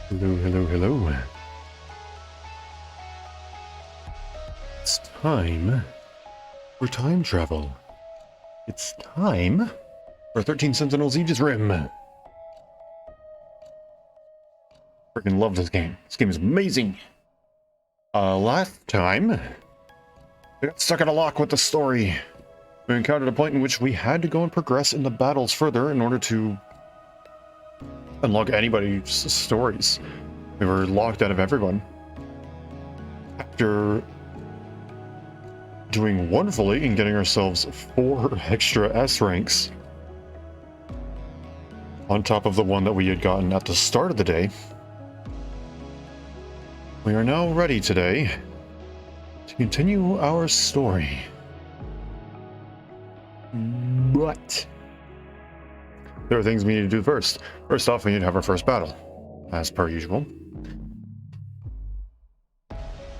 Hello, hello, hello. It's time for time travel. It's time for 13 Sentinels Aegis Rim. Freaking love this game. This game is amazing. Last time, we got stuck in a lock with the story. We encountered a point in which we had to go and progress in the battles further in order to unlock anybody's stories. We were locked out of everyone. After doing wonderfully and getting ourselves 4 extra S ranks on top of the one that we had gotten at the start of the day, we are now ready today to continue our story. But there are things we need to do first. First off, we need to have our first battle, as per usual.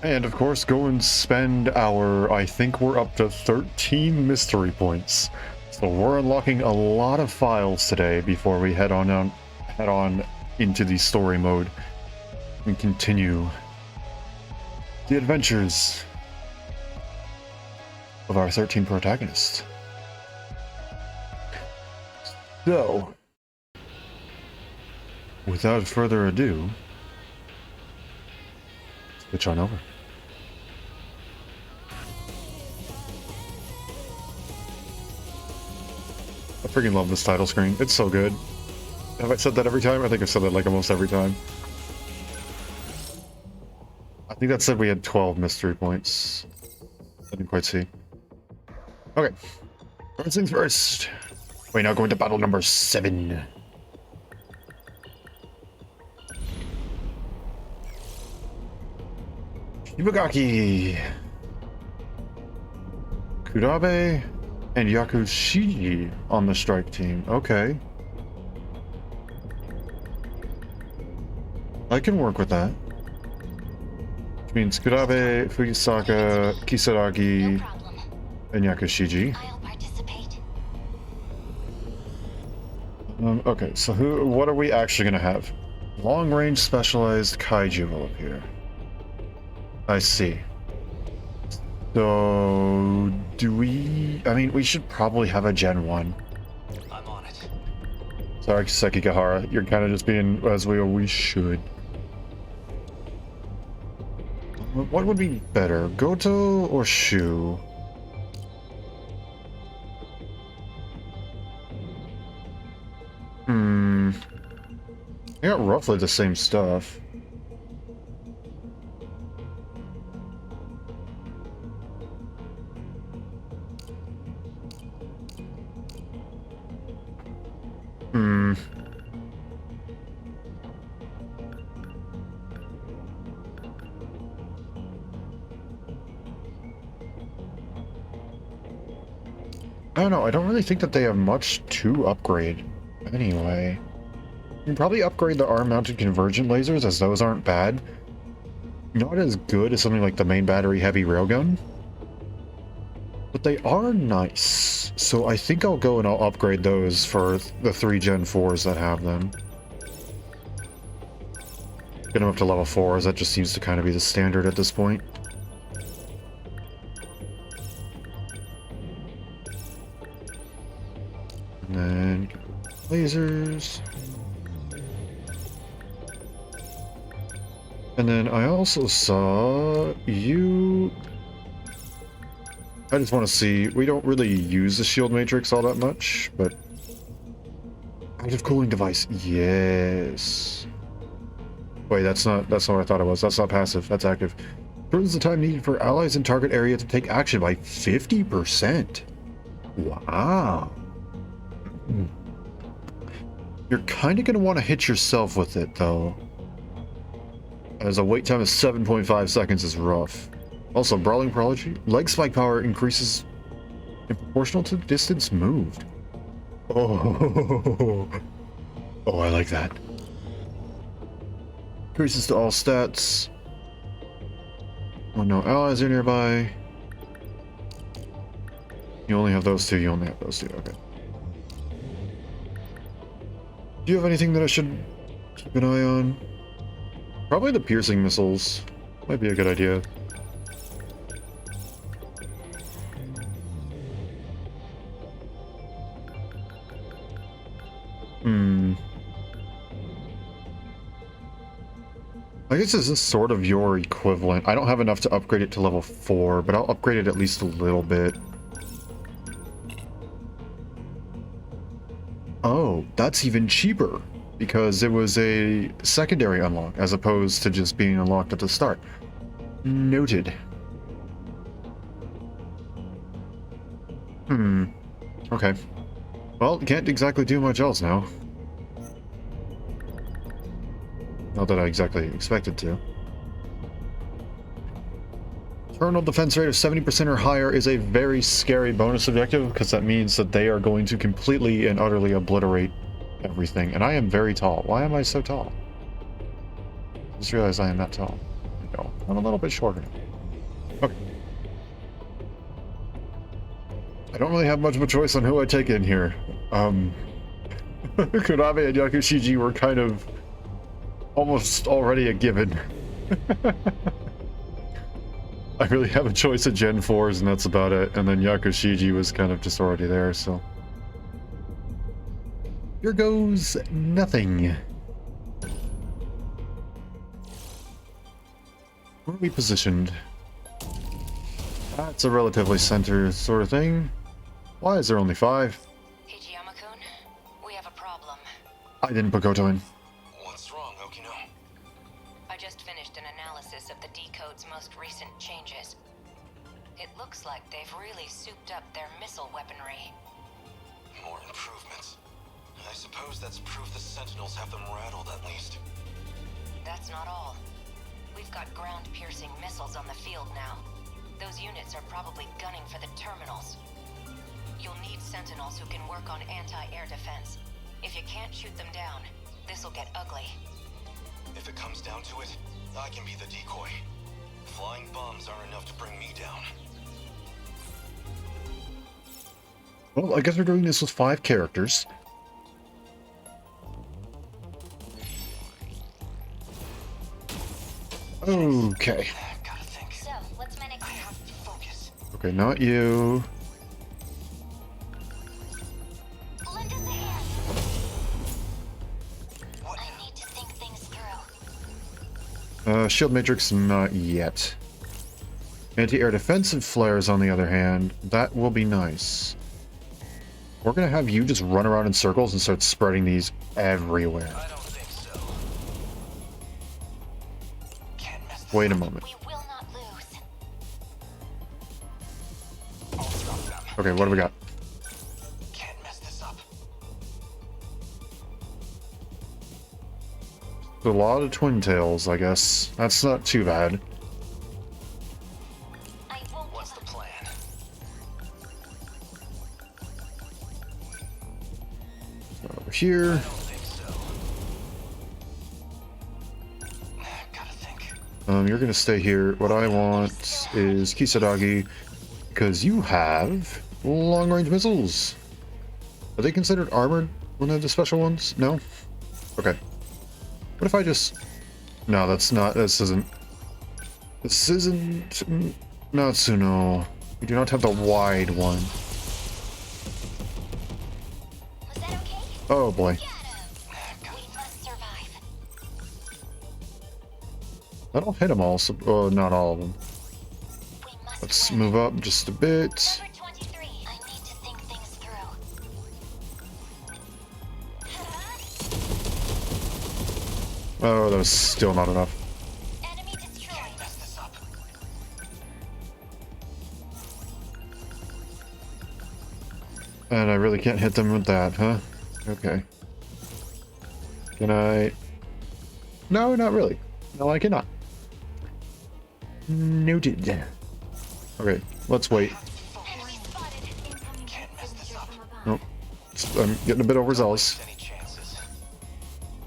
And of course, go and spend our, I think we're up to 13 mystery points. So we're unlocking a lot of files today before we head on into the story mode and continue the adventures of our 13 protagonists. So, without further ado, switch on over. I freaking love this title screen. It's so good. Have I said that every time? I think I've said that like almost every time. I think that said we had 12 mystery points. I didn't quite see. Okay. First things first. We now go into battle number 7. Ibagaki, Kurabe, and Yakushiji on the strike team. Okay. I can work with that. Which means Kurabe, Fugisaka, Kisaragi, and Yakushiji. Okay, so what are we actually going to have? Long-range specialized kaiju will appear. I see. So, do we... I mean, we should probably have a Gen 1. I'm on it. Sorry, Sekigahara. You're kind of just being as we should. What would be better? Goto or Shu? They got roughly the same stuff. I don't know, I don't really think that they have much to upgrade. Anyway. You can probably upgrade the arm-mounted convergent lasers, as those aren't bad. Not as good as something like the main battery heavy railgun. But they are nice. So I think I'll go and I'll upgrade those for the 3 Gen 4s that have them. Get them up to level 4, as that just seems to kind of be the standard at this point. And then lasers. And then I also saw you... I just want to see, we don't really use the shield matrix all that much, but... Active cooling device, yes. Wait, that's not what I thought it was. That's not passive, that's active. Shortens the time needed for allies in target area to take action by 50%. Wow. You're kind of going to want to hit yourself with it, though. As a wait time of 7.5 seconds is rough. Also, Brawling Prodigy, leg spike power increases in proportional to the distance moved. Oh, I like that. Increases to all stats. When no allies are nearby. You only have those 2, you only have those 2, okay. Do you have anything that I should keep an eye on? Probably the piercing missiles. Might be a good idea. I guess this is sort of your equivalent. I don't have enough to upgrade it to level 4, but I'll upgrade it at least a little bit. Oh, that's even cheaper, because it was a secondary unlock, as opposed to just being unlocked at the start. Noted. Okay. Well, can't exactly do much else now. Not that I exactly expected to. Terminal defense rate of 70% or higher is a very scary bonus objective, because that means that they are going to completely and utterly obliterate everything. And I am very tall. Why am I so tall? I just realized I am that tall. No, I'm a little bit shorter now. Okay. I don't really have much of a choice on who I take in here. Konami and Yakushiji were kind of almost already a given. I really have a choice of Gen 4s, and that's about it. And then Yakushiji was kind of just already there, so. Here goes nothing. Where are we positioned? That's a relatively center sort of thing. Why is there only 5? Hijiyama-kun, we have a problem. I didn't put Koto in. What's wrong, Okino? I just finished an analysis of the D-Code's most recent changes. It looks like they've really souped up their missile weaponry. More improvements. I suppose that's proof the Sentinels have them rattled at least. That's not all. We've got ground-piercing missiles on the field now. Those units are probably gunning for the terminals. You'll need Sentinels who can work on anti-air defense. If you can't shoot them down, this'll get ugly. If it comes down to it, I can be the decoy. Flying bombs aren't enough to bring me down. Well, I guess we're doing this with 5 characters. Okay. Gotta think. So, what's my next I have to focus. Okay, not you. Lend us a hand. What? I need to think things through. Shield matrix, not yet. Anti-air defensive flares, on the other hand, that will be nice. We're gonna have you just run around in circles and start spreading these everywhere. I don't think so. Can't mess this Wait a up. moment. We will not lose. I'll stop them. Okay, what do we got? Can't mess this up. A lot of twin tails, I guess. That's not too bad. I won't What's give the up. plan? Over here. I don't think so. Gotta think. You're gonna stay here. What I want is Kisaragi, because you have long-range missiles. Are they considered armored when they're the special ones? No? Okay. What if I just... No, that's not... This isn't... This isn't... Natsuno. We do not have the wide one. Was that okay? Oh boy. Got him. We must survive. That'll hit them all, so, not all of them. We must Let's win. move up just a bit. Number 23. I need to think things through. Oh, that was still not enough. Enemy destroyed. Can't mess this up. And I really can't hit them with that, huh? Okay. Can I... No, not really. No, I cannot. Noted. Okay, let's wait. Enemy spotted. Can't mess this up. Nope. I'm getting a bit overzealous. Any chances?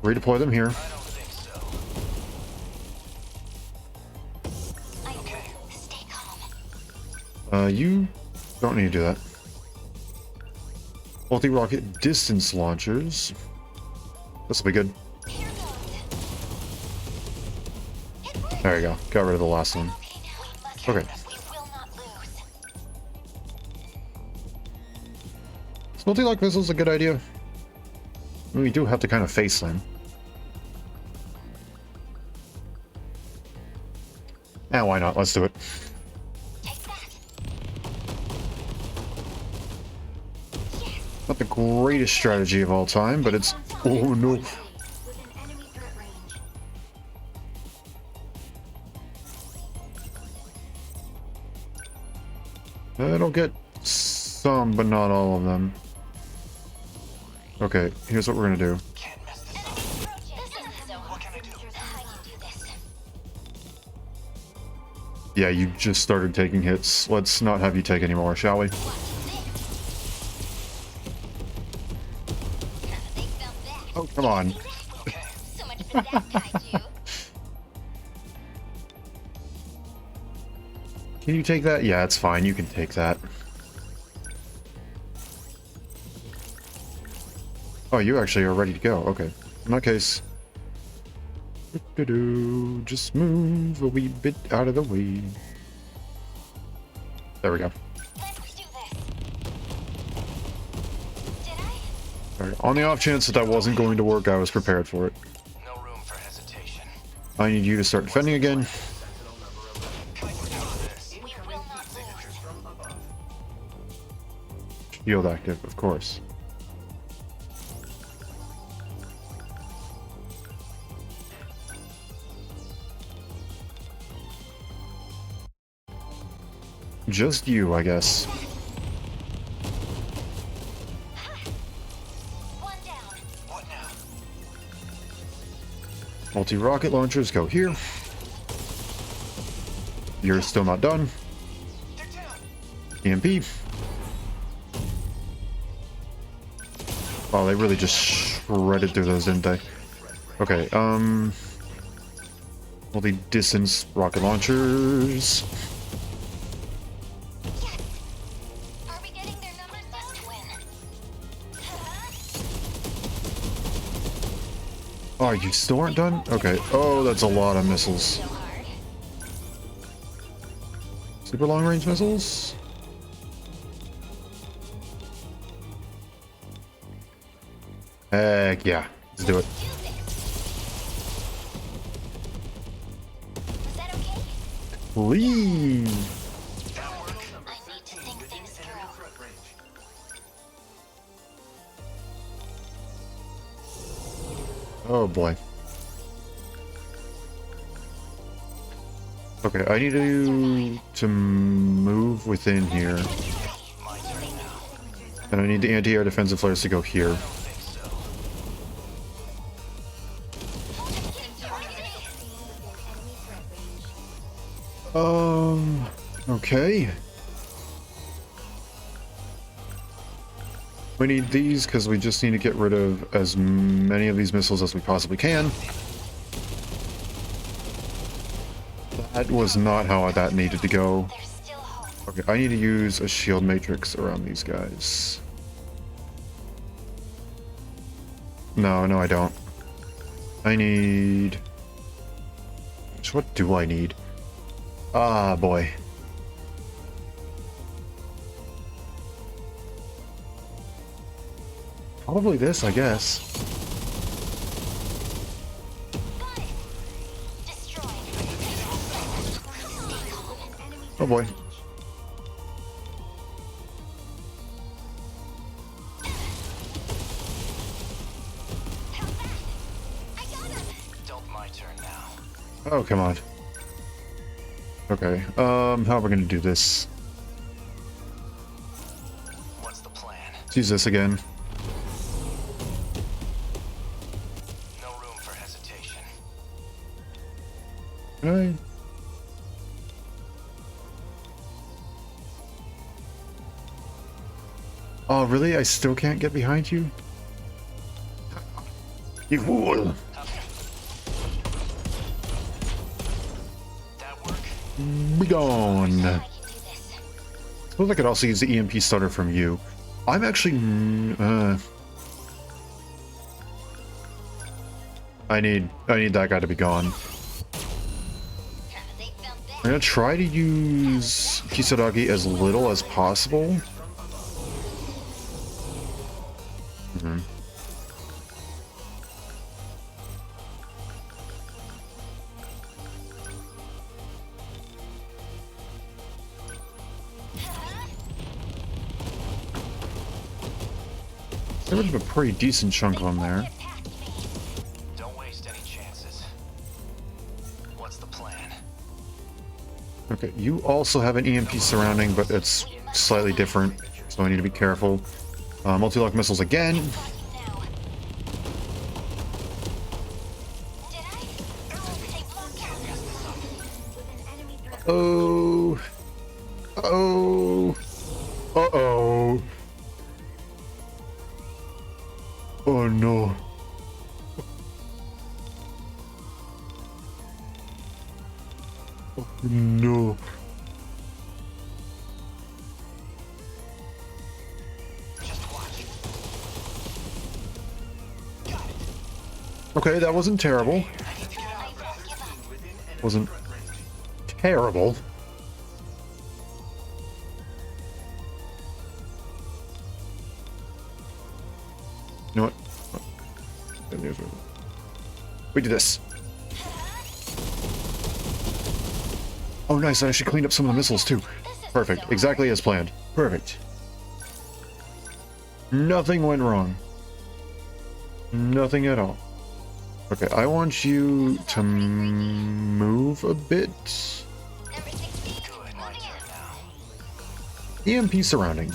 Redeploy them here. I don't think so. Okay. Stay calm. You don't need to do that. Multi-rocket distance launchers. This will be good. Here goes. There you go. Got rid of the last one. Okay. We will not lose. Is multi-lock missiles a good idea? I mean, we do have to kind of face them. And why not? Let's do it. Take that. Not the greatest strategy of all time, but it's... Oh no. Within enemy threat range. It'll get some, but not all of them. Okay, here's what we're gonna do. Can't mess this up. This isn't so hard. What can I do? I can do this. Yeah, you just started taking hits. Let's not have you take any more, shall we? Watch this. They fell back. Oh, come on. Okay. So much for that, kaiju. Can you take that? Yeah, it's fine. You can take that. Oh, you actually are ready to go. Okay. In that case... Just move a wee bit out of the way. There we go. Let's do this. Did I? Alright, on the off chance that wasn't going to work, I was prepared for it. No room for hesitation. I need you to start defending again. We will not lose. Shield active, of course. Just you, I guess. One down. What now? Multi-rocket launchers go here. You're still not done. They're down. EMP. Wow, they really just shredded through those, didn't they? Okay, multi-distance rocket launchers. Are we getting their numbers down? Must win. Oh, you still aren't done? Okay. Oh, that's a lot of missiles. So hard. Super long-range missiles? Heck yeah. Let's do it. Do this. Is that okay? Please. I need to think things through. Oh boy. Okay, I need you to move within here. My turn now. And I need the anti-air defensive flares to go here. I don't think so. Okay. We need these because we just need to get rid of as many of these missiles as we possibly can. That was not how that needed to go. There's still hope. Okay, I need to use a shield matrix around these guys. No, I don't. I need... What do I need? Ah, boy. Probably this, I guess. Got it. Destroyed. Stay calm. Oh boy. How's that? I got him. Don't my turn now. Oh, come on. Okay, how are we gonna do this? What's the plan? Let's use this again. No room for hesitation. Right. Oh, really? I still can't get behind you? You fool! That work? Be gone. I can do this. Suppose I could also use the EMP starter from you. I'm actually... I need that guy to be gone. I'm gonna try to use Kisaragi as little as possible. There would have a pretty decent chunk on there. Don't waste any chances. What's the plan? Okay, you also have an EMP surrounding, but it's slightly different, so I need to be careful. Multi-lock missiles again. Oh. Oh. Uh-oh. Oh no. Oh no. Just watch. Okay, that wasn't terrible. Wasn't terrible. You know what? We do this. Oh, nice. I actually cleaned up some of the missiles, too. Perfect. Exactly as planned. Perfect. Nothing went wrong. Nothing at all. Okay, I want you to move a bit. Good, my turn now. EMP surrounding.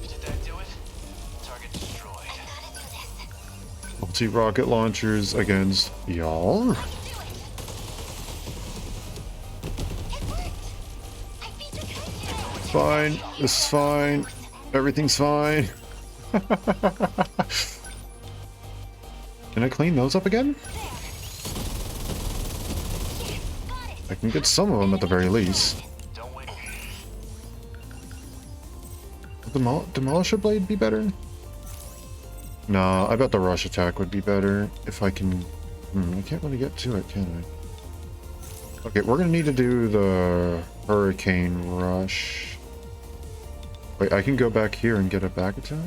Did that do it? Target destroyed. Multi-rocket launchers against y'all. Fine. This is fine. Everything's fine. Can I clean those up again? I can get some of them at the very least. Don't wait. Would the Demolisher Blade be better? Nah, I bet the Rush Attack would be better if I can... I can't really get to it, can I? Okay, we're gonna need to do the Hurricane Rush. Wait, I can go back here and get a back attack?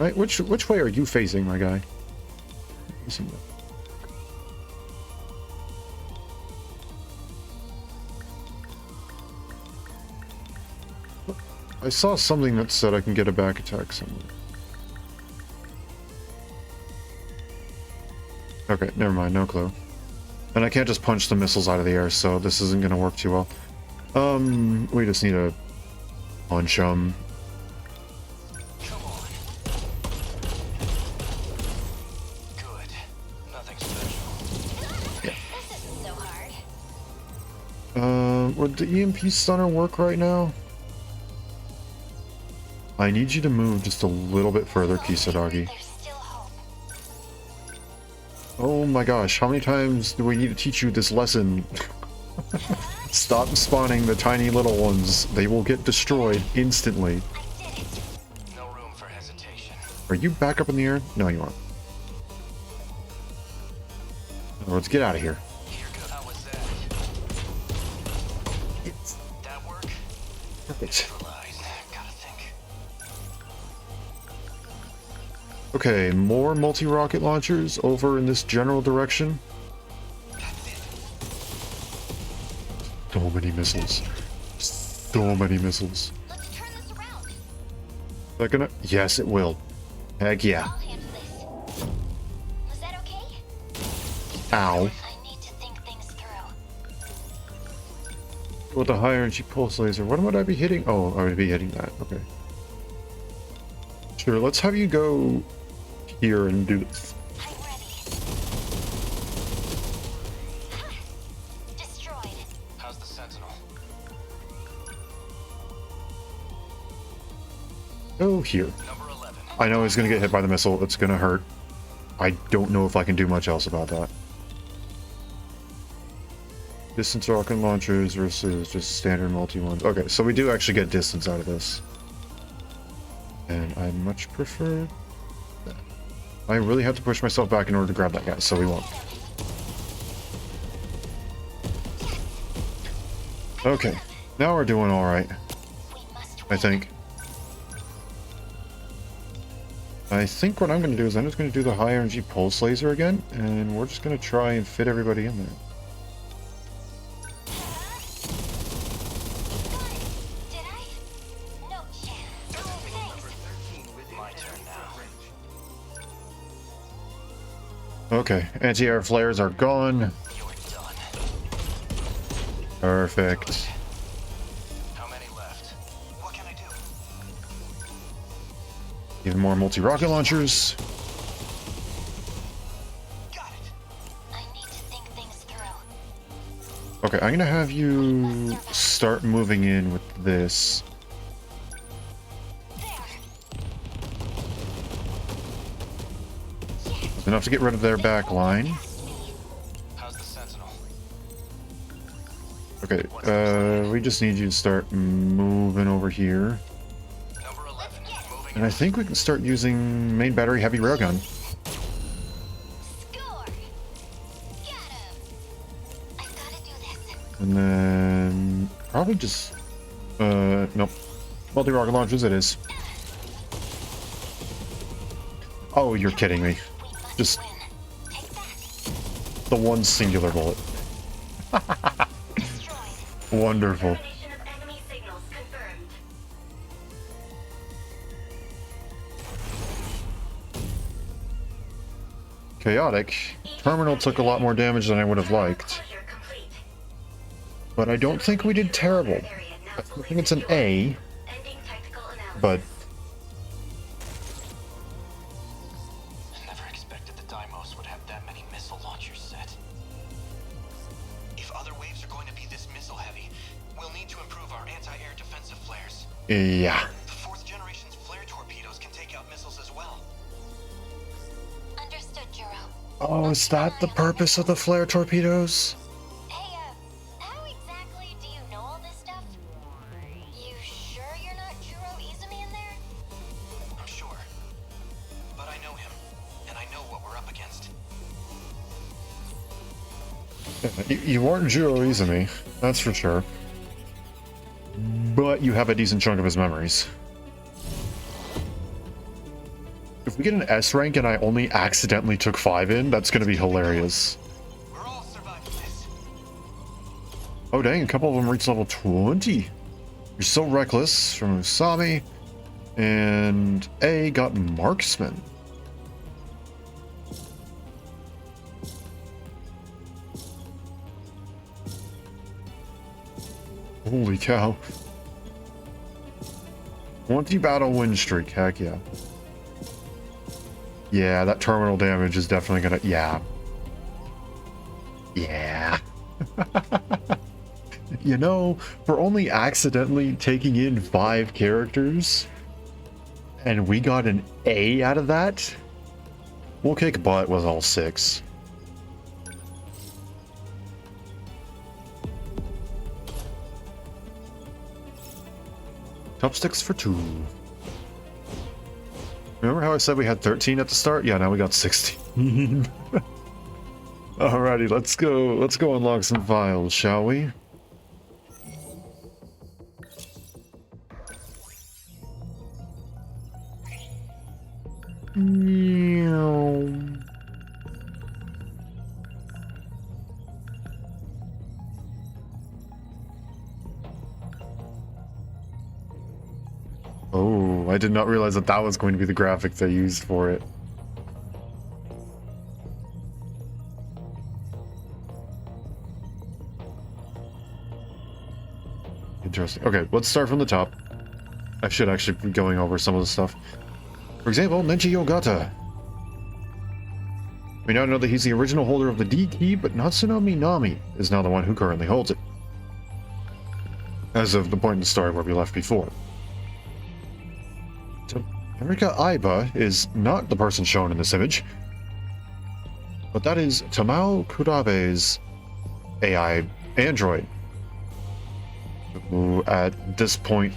Right, which way are you facing, my guy? I saw something that said I can get a back attack somewhere. Okay, never mind, no clue. And I can't just punch the missiles out of the air, so this isn't gonna work too well. We just need to punch them. Come on. Good. Nothing special. Yeah. This isn't so hard. Would the EMP stunner work right now? I need you to move just a little bit further, Kisaragi. There's still hope. Oh my gosh, how many times do we need to teach you this lesson? Stop spawning the tiny little ones. They will get destroyed instantly. I did it. No room for hesitation. Are you back up in the air? No, you aren't. Let's get out of here. Here goes. How was that? That work? Perfect. Realize. Gotta think. Okay, more multi-rocket launchers over in this general direction. That's it. So many missiles. So many missiles. Let's turn this around. Is that gonna? Yes, it will. Heck yeah. I'll handle this. Was that okay? Ow. I need to think things through. With the high energy pulse laser, what would I be hitting? Oh, I would be hitting that. Okay. Sure, let's have you go here and do this. I'm ready. Destroyed. How's the Sentinel? Oh, here. Number 11. I know he's gonna get hit by the missile. It's gonna hurt. I don't know if I can do much else about that. Distance rocket launchers versus just standard multi ones. Okay, so we do actually get distance out of this. And I much prefer that. I really have to push myself back in order to grab that guy, so we won't. Okay, now we're doing all right, I think. I think what I'm going to do is I'm just going to do the high energy pulse laser again, and we're just going to try and fit everybody in there. Okay, anti-air flares are gone. Perfect. How many left? What can I do? Even more multi-rocket launchers. Got it. I need to think things through. Okay, I'm gonna have you start moving in with this. Enough to get rid of their back line. How's the Sentinel? Okay, we just need you to start moving over here. Number 11. Moving. And I think we can start using main battery heavy railgun. Score! Got him! I've got to do this. And then probably just nope. Multi-rocket launchers it is. Oh, you're kidding me. Just Win. Take that. the one singular bullet. Destroyed. Wonderful. Termination of enemy signals confirmed. Chaotic. Terminal took a lot more damage than I would have liked. Closure complete. But I don't think we did terrible. I think it's an A, Ending tactical analysis. but I never expected the Deimos would have that many missile launchers set. If other waves are going to be this missile heavy, we'll need to improve our anti-air defensive flares. yeah. The 4th generation's flare torpedoes can take out missiles as well. Understood, Juro. Oh, is that the purpose of the flare torpedoes? Hey, how exactly do you know all this stuff? You sure you're not Juro Izumi in there? I'm sure. But I know him, and I know what we're up against. You weren't Jiro Izumi, that's for sure. But you have a decent chunk of his memories. If we get an S rank and I only accidentally took 5 in, that's gonna be hilarious. We're all surviving this. Oh dang, a couple of them reached level 20. You're so reckless from Usami. And A got Marksman. Holy cow. 20 battle win streak, heck yeah. Yeah, that terminal damage is definitely gonna... Yeah. Yeah. You know, for only accidentally taking in 5 characters, and we got an A out of that, we'll kick butt with all 6. Chopsticks for 2. Remember how I said we had 13 at the start? Yeah, now we got 16. Alrighty, let's go. Let's go unlock some files, shall we? Oh, I did not realize that that was going to be the graphics I used for it. Interesting. Okay, let's start from the top. I should actually be going over some of the stuff. For example, Nenji Yogata. We now know that he's the original holder of the D key, but Natsuno Minami is now the one who currently holds it. As of the point in the story where we left before. So, Erika Aiba is not the person shown in this image, but that is Tamao Kurabe's AI android, who at this point,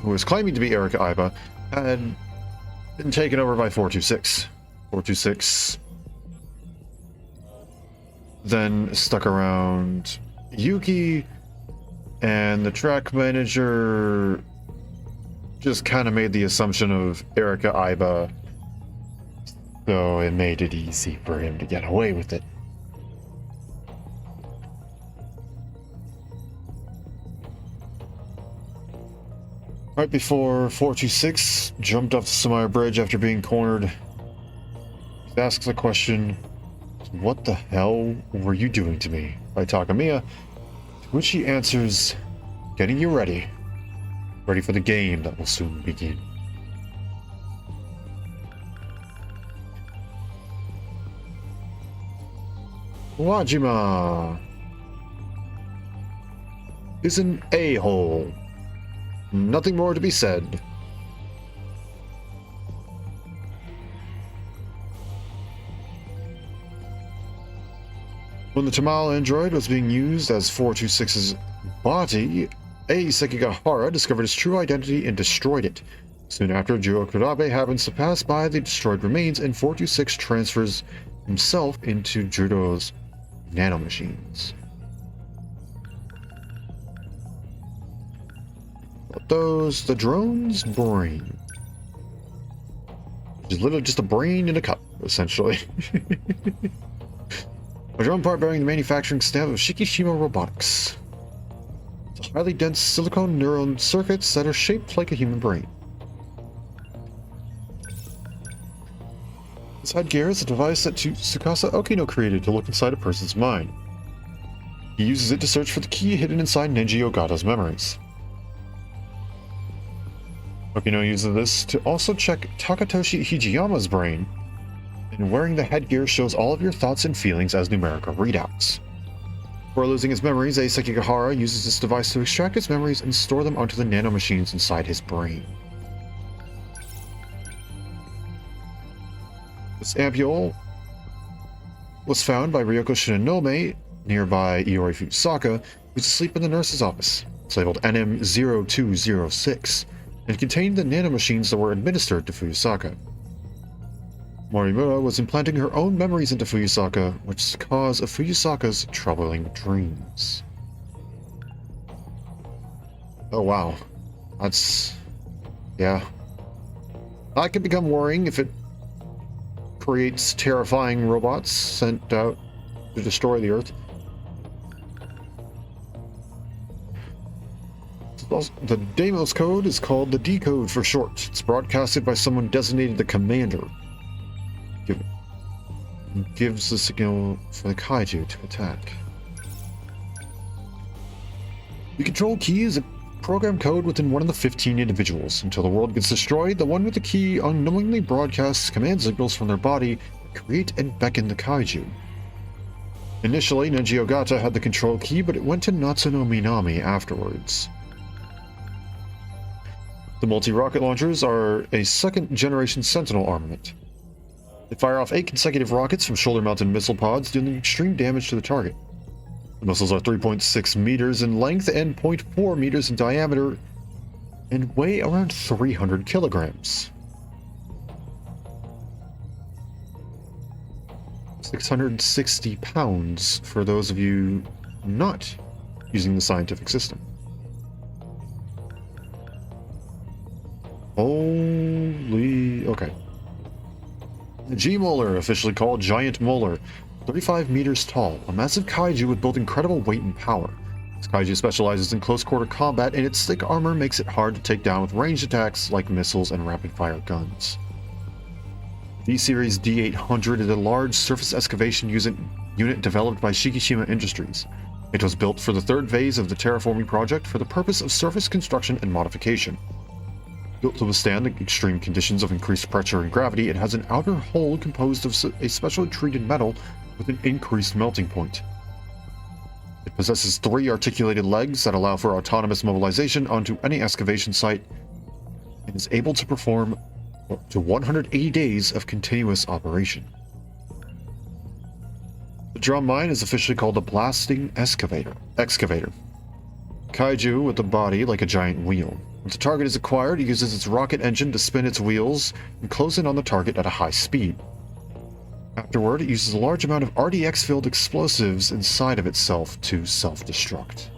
who was claiming to be Erika Aiba, had been taken over by 426. 426 then stuck around Yuki, and the track manager just kind of made the assumption of Erika Iba, so it made it easy for him to get away with it. Right before 426 jumped off the Samaya Bridge after being cornered, he asks a question, "What the hell were you doing to me?" by Takamiya, to which he answers, "Getting you ready. Ready for the game that will soon begin." Wajima is an a-hole. Nothing more to be said. When the Tamal android was being used as 426's body, Sekigahara discovered its true identity and destroyed it. Soon after, Jiro Kurabe had been surpassed by the destroyed remains, and 426 transfers himself into Jiro's nanomachines. The drone's brain. It's literally just a brain in a cup, essentially. A drone part bearing the manufacturing stamp of Shikishima Robotics. It's highly dense silicone neuron circuits that are shaped like a human brain. This headgear is a device that Tsukasa Okino created to look inside a person's mind. He uses it to search for the key hidden inside Nenji Ogata's memories. Okino uses this to also check Takatoshi Hijiyama's brain, and wearing the headgear shows all of your thoughts and feelings as numerical readouts. Before losing his memories, Sekigahara uses this device to extract his memories and store them onto the nanomachines inside his brain. This ampule was found by Ryoko Shinonome nearby Iori Fusaka, who's asleep in the nurse's office. It's labeled NM0206. And contained the nanomachines that were administered to Fuyusaka. Morimura was implanting her own memories into Fuyusaka, which is the cause of Fuyusaka's troubling dreams. Oh wow. That's... yeah. That could become worrying if it creates terrifying robots sent out to destroy the Earth. The Deimos code is called the D code for short. It's broadcasted by someone designated the commander. Gives the signal for the kaiju to attack. The control key is a program code within one of the 15 individuals. Until the world gets destroyed, the one with the key unknowingly broadcasts command signals from their body that create and beckon the kaiju. Initially, Nenji Ogata had the control key, but it went to Natsuno Minami afterwards. The multi-rocket launchers are a second-generation Sentinel armament. They fire off 8 consecutive rockets from shoulder-mounted missile pods, dealing extreme damage to the target. The missiles are 3.6 meters in length and 0.4 meters in diameter, and weigh around 300 kilograms. 660 pounds for those of you not using the scientific system. Holy... okay. The G-Molar, officially called Giant Molar, 35 meters tall, a massive kaiju with both incredible weight and power. This kaiju specializes in close-quarter combat, and its thick armor makes it hard to take down with ranged attacks like missiles and rapid-fire guns. D-Series D-800 is a large surface excavation unit developed by Shikishima Industries. It was built for the third phase of the terraforming project for the purpose of surface construction and modification. Built to withstand the extreme conditions of increased pressure and gravity, it has an outer hull composed of a specially treated metal with an increased melting point. It possesses 3 articulated legs that allow for autonomous mobilization onto any excavation site, and is able to perform up to 180 days of continuous operation. The drum mine is officially called the Blasting Excavator. Kaiju with a body like a giant wheel. Once a target is acquired, it uses its rocket engine to spin its wheels and close in on the target at a high speed. Afterward, it uses a large amount of RDX-filled explosives inside of itself to self-destruct.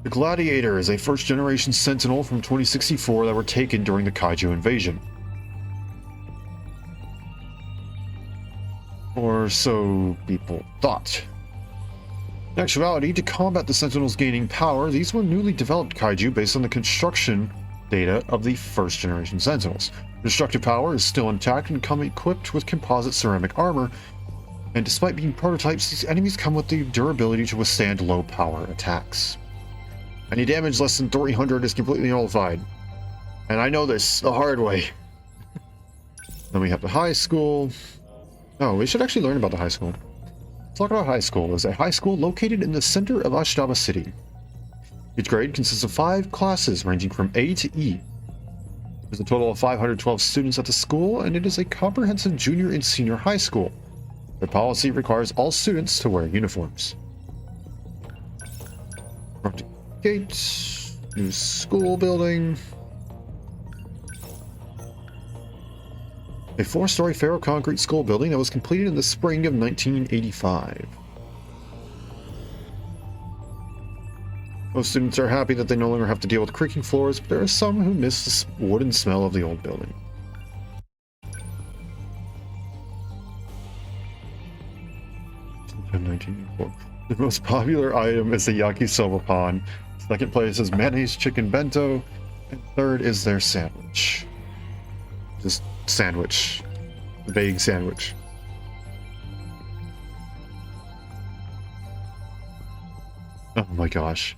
The Gladiator is a first-generation Sentinel from 2064 that were taken during the Kaiju invasion. Or so people thought. In actuality, to combat the Sentinels gaining power, these were newly developed Kaiju based on the construction data of the first-generation Sentinels. Destructive power is still intact and come equipped with composite ceramic armor, and despite being prototypes, these enemies come with the durability to withstand low-power attacks. Any damage less than 300 is completely nullified. And I know this the hard way. Then we have the high school. Oh, we should actually learn about the high school. Let's talk about high school. It's a high school located in the center of Ashitaba City. Each grade consists of 5 classes ranging from A to E. There's a total of 512 students at the school, and it is a comprehensive junior and senior high school. The policy requires all students to wear uniforms. Gate, new school building. A 4-story ferro-concrete school building that was completed in the spring of 1985. Most students are happy that they no longer have to deal with creaking floors, but there are some who miss the wooden smell of the old building. The most popular item is the yakisoba pan. Second place is mayonnaise chicken bento, and third is their sandwich. Just sandwich. Vague sandwich. Oh my gosh.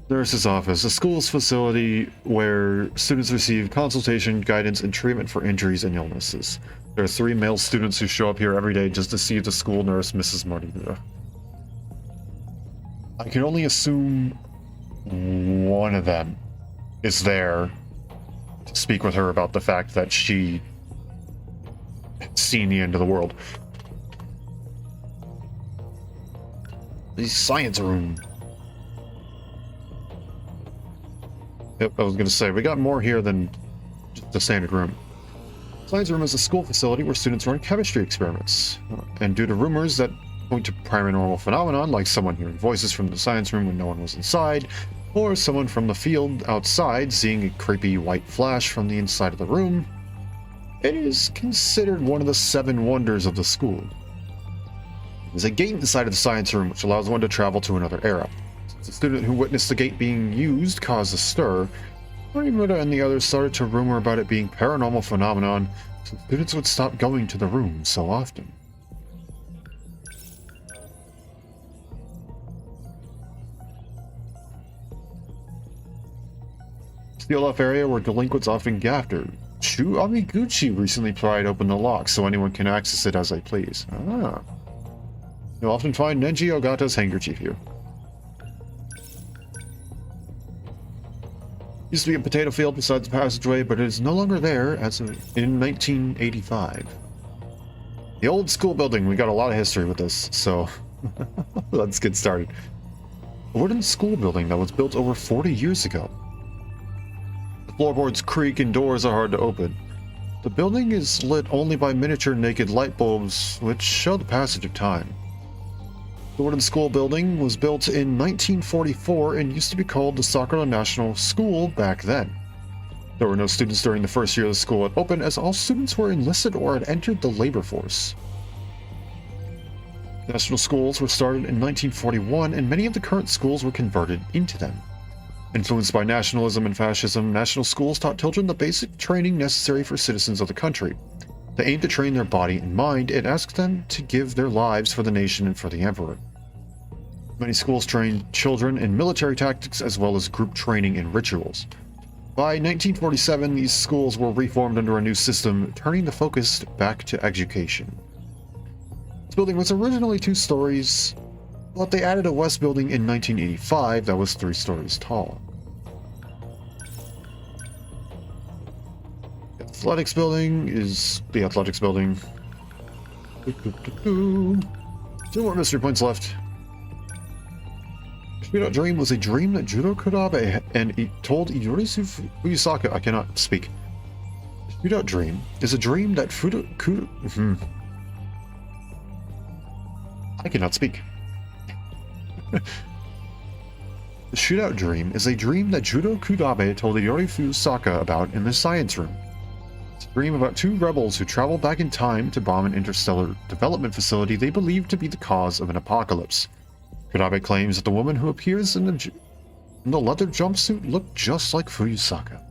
Nurse's office, a school's facility where students receive consultation, guidance, and treatment for injuries and illnesses. There are 3 male students who show up here every day just to see the school nurse, Mrs. Martinez. I can only assume one of them is there to speak with her about the fact that she had seen the end of the world. The science room. Yep, I was going to say, we got more here than just the standard room. Science room is a school facility where students run chemistry experiments. And due to rumors that point to paranormal phenomenon, like someone hearing voices from the science room when no one was inside, or someone from the field outside seeing a creepy white flash from the inside of the room, it is considered one of the 7 wonders of the school. There's a gate inside of the science room which allows one to travel to another era. Since the student who witnessed the gate being used caused a stir, Morimoto and the others started to rumor about it being paranormal phenomenon, so students would stop going to the room so often. Steel-off area where delinquents often gather. Shu Amiguchi recently pried open the lock so anyone can access it as they please. Ah. You'll often find Nenji Ogata's handkerchief here. Used to be a potato field beside the passageway, but it is no longer there as of in 1985. The old school building, we got a lot of history with this, so let's get started. A wooden school building that was built over 40 years ago. The floorboards creak and doors are hard to open. The building is lit only by miniature naked light bulbs, which show the passage of time. The wooden school building was built in 1944 and used to be called the Sakura National School back then. There were no students during the first year the school had opened, as all students were enlisted or had entered the labor force. National schools were started in 1941, and many of the current schools were converted into them. Influenced by nationalism and fascism, national schools taught children the basic training necessary for citizens of the country. They aimed to train their body and mind and asked them to give their lives for the nation and for the emperor. Many schools trained children in military tactics as well as group training and rituals. By 1947, these schools were reformed under a new system, turning the focus back to education. This building was originally 2 stories, but they added a west building in 1985 that was 3 stories tall. The athletics building is the athletics building. 2 more mystery points left. Shibito Dream was a dream that Juro Kurobe and it told Iyorisu Fuyusaka. I cannot speak. Shibito Dream is a dream that I cannot speak. The shootout dream is a dream that Juro Kudabe told Iori Fusaka about in the science room. It's a dream about two rebels who travel back in time to bomb an interstellar development facility they believe to be the cause of an apocalypse. Kudabe claims that the woman who appears in the leather jumpsuit looked just like Fusaka.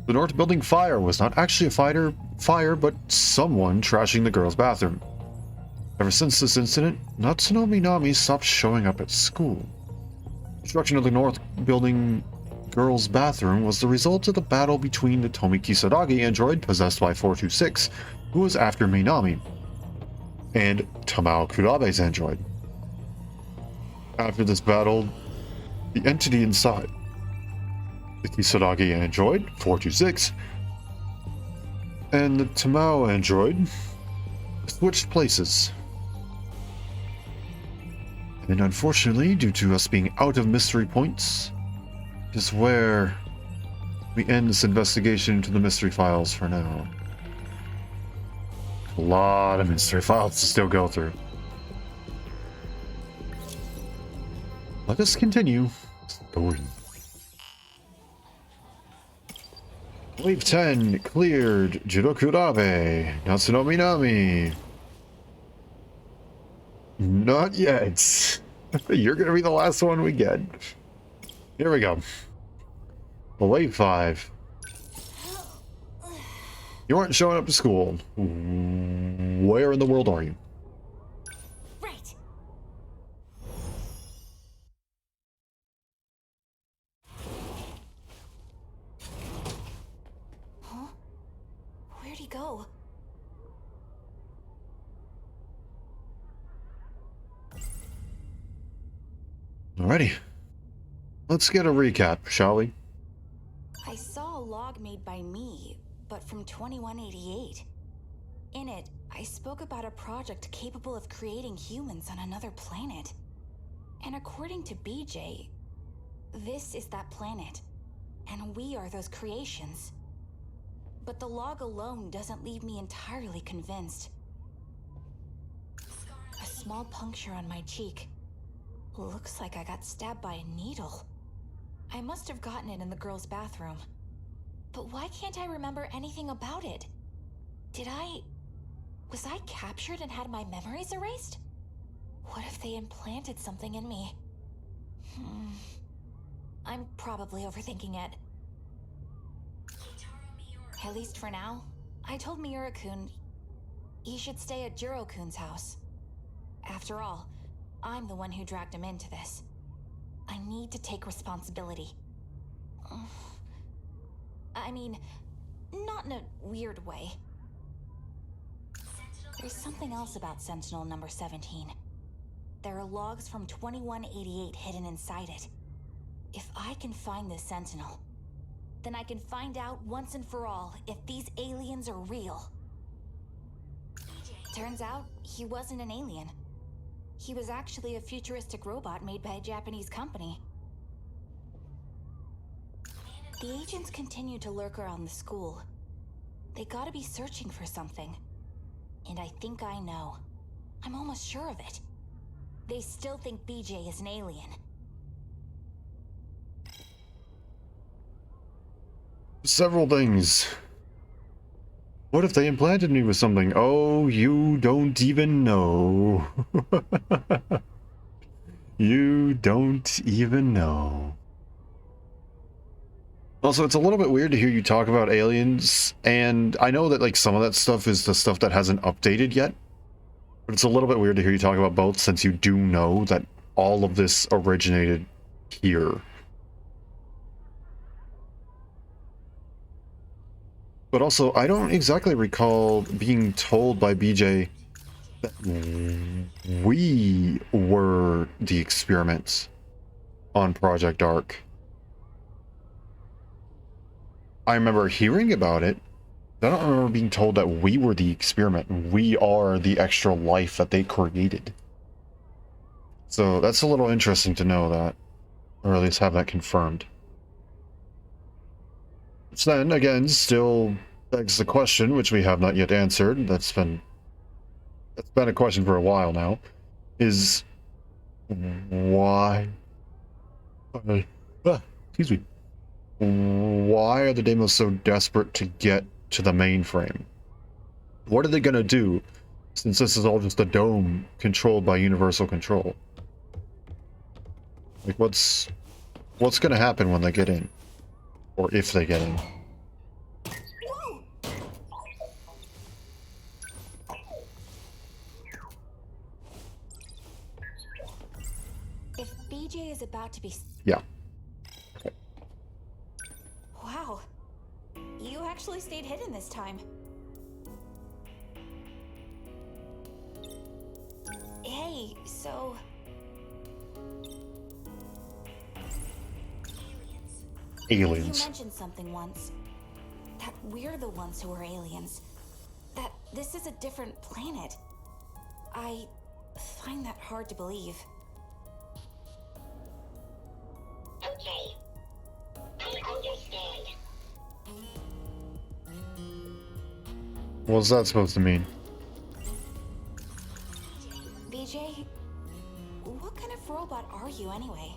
The North Building fire was not actually a fire, but someone trashing the girls' bathroom. Ever since this incident, Natsuno Minami stopped showing up at school. Destruction of the North Building girls' bathroom was the result of the battle between the Tomi Kisaragi android possessed by 426, who was after Minami, and Tamao Kudabe's android. After this battle, the entity inside the Kisaragi android, 426, and the Tamao android switched places. And unfortunately, due to us being out of mystery points, is where we end this investigation into the mystery files for now. A lot of mystery files to still go through. Let us continue story. Wave 10 cleared. Jirokurabe. Natsuno Minami. Not yet. You're gonna be the last one we get. Here we go. Wave 5. You aren't showing up to school. Where in the world are you? Right. Huh? Where'd he go? Alrighty. Let's get a recap, shall we? I saw a log made by me, but from 2188. In it, I spoke about a project capable of creating humans on another planet. And according to BJ, this is that planet, and we are those creations. But the log alone doesn't leave me entirely convinced. A small puncture on my cheek. Looks like I got stabbed by a needle. I must have gotten it in the girls' bathroom. But why can't I remember anything about it? Was I captured and had my memories erased? What if they implanted something in me? I'm probably overthinking it. At least for now. I told Miura-kun he should stay at Jiro-kun's house. After all, I'm the one who dragged him into this. I need to take responsibility. I mean, not in a weird way. There's something else about Sentinel number 17. There are logs from 2188 hidden inside it. If I can find this Sentinel, then I can find out once and for all if these aliens are real. Turns out, he wasn't an alien. He was actually a futuristic robot made by a Japanese company. The agents continue to lurk around the school. They gotta be searching for something. And I think I know. I'm almost sure of it. They still think BJ is an alien. Several things. What if they implanted me with something? Oh, you don't even know. You don't even know. Also, it's a little bit weird to hear you talk about aliens, and I know that like some of that stuff is the stuff that hasn't updated yet, but it's a little bit weird to hear you talk about both since you do know that all of this originated here. But also, I don't exactly recall being told by BJ that we were the experiments on Project Ark. I remember hearing about it. I don't remember being told that we were the experiment. We are the extra life that they created. So that's a little interesting to know that, or at least have that confirmed. Which then, again, still begs the question, which we have not yet answered, that's been that's been a question for a while now, is why... excuse me. Why are the Deimos so desperate to get to the mainframe? What are they gonna do, since this is all just a dome controlled by universal control? Like, what's gonna happen when they get in? Or if they get in? If BJ is about to be... Yeah. Wow. You actually stayed hidden this time. Hey, so... Aliens. You mentioned something once. That we're the ones who are aliens. That this is a different planet. I find that hard to believe. Okay. I understand. What's that supposed to mean? BJ, what kind of robot are you anyway?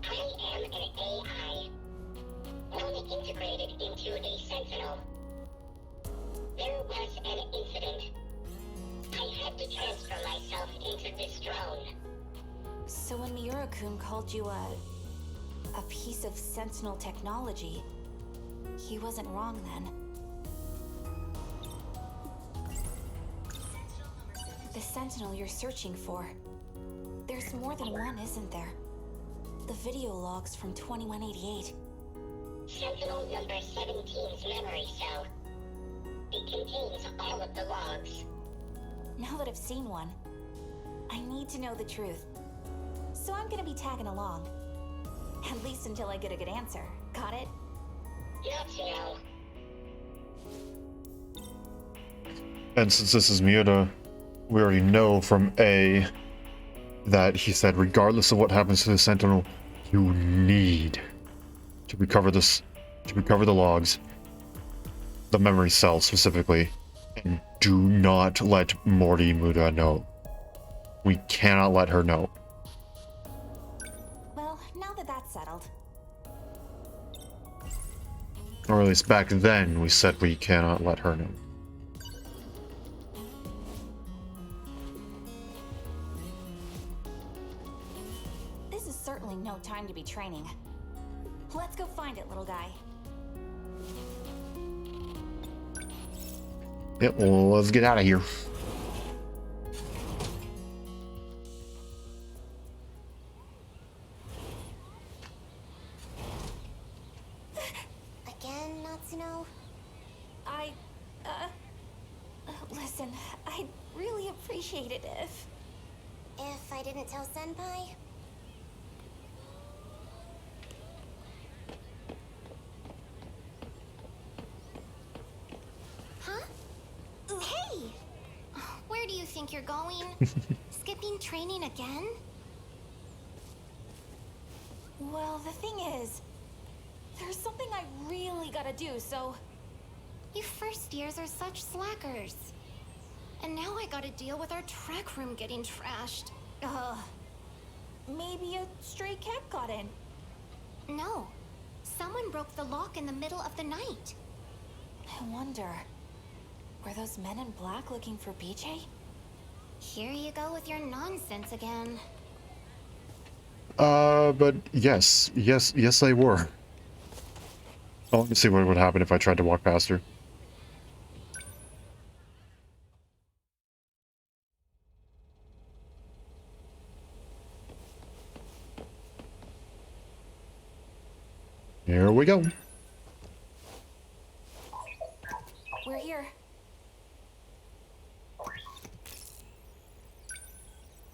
I am an AI, only integrated into a Sentinel. There was an incident. I had to transfer myself into this drone. So when Miura-kun called you a piece of Sentinel technology, he wasn't wrong then. The Sentinel you're searching for. There's more than one, isn't there? The video logs from 2188. Sentinel number 17's memory cell. It contains all of the logs. Now that I've seen one, I need to know the truth. So I'm gonna be tagging along. At least until I get a good answer. Got it? Natsuno. And since this is Miura, we already know from A that he said regardless of what happens to the Sentinel, you need to recover this, to recover the logs, the memory cell specifically, and do not let Morimura know. We cannot let her know. Well, now that that's settled. Or at least back then we said we cannot let her know. This is certainly no time to be training. Let's go find it, little guy. Yep, well, let's get out of here. Again, Natsuno? Listen, I'd really appreciate it if... If I didn't tell Senpai? Huh? Hey! Where do you think you're going? Skipping training again? Well, the thing is, there's something I really gotta do, so... You first years are such slackers. And now I gotta deal with our track room getting trashed. Maybe a stray cat got in. No. Someone broke the lock in the middle of the night. I wonder, were those men in black looking for BJ? Here you go with your nonsense again. But yes, they were. Oh, let me see what would happen if I tried to walk past her. Here we go. We're here.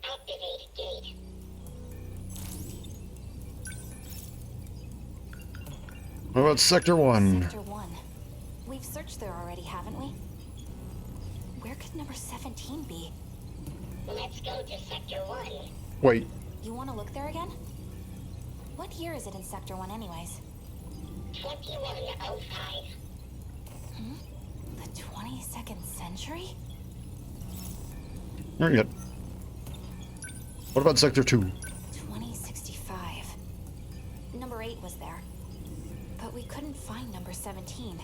Activate gate. What about Sector 1? Sector 1. We've searched there already, haven't we? Where could number 17 be? Let's go to Sector 1. Wait, You want to look there again? What year is it in Sector 1 anyways? 2105. The The 22nd century? Not yet. What about Sector 2? 2065. Number 8 was there. But we couldn't find number 17.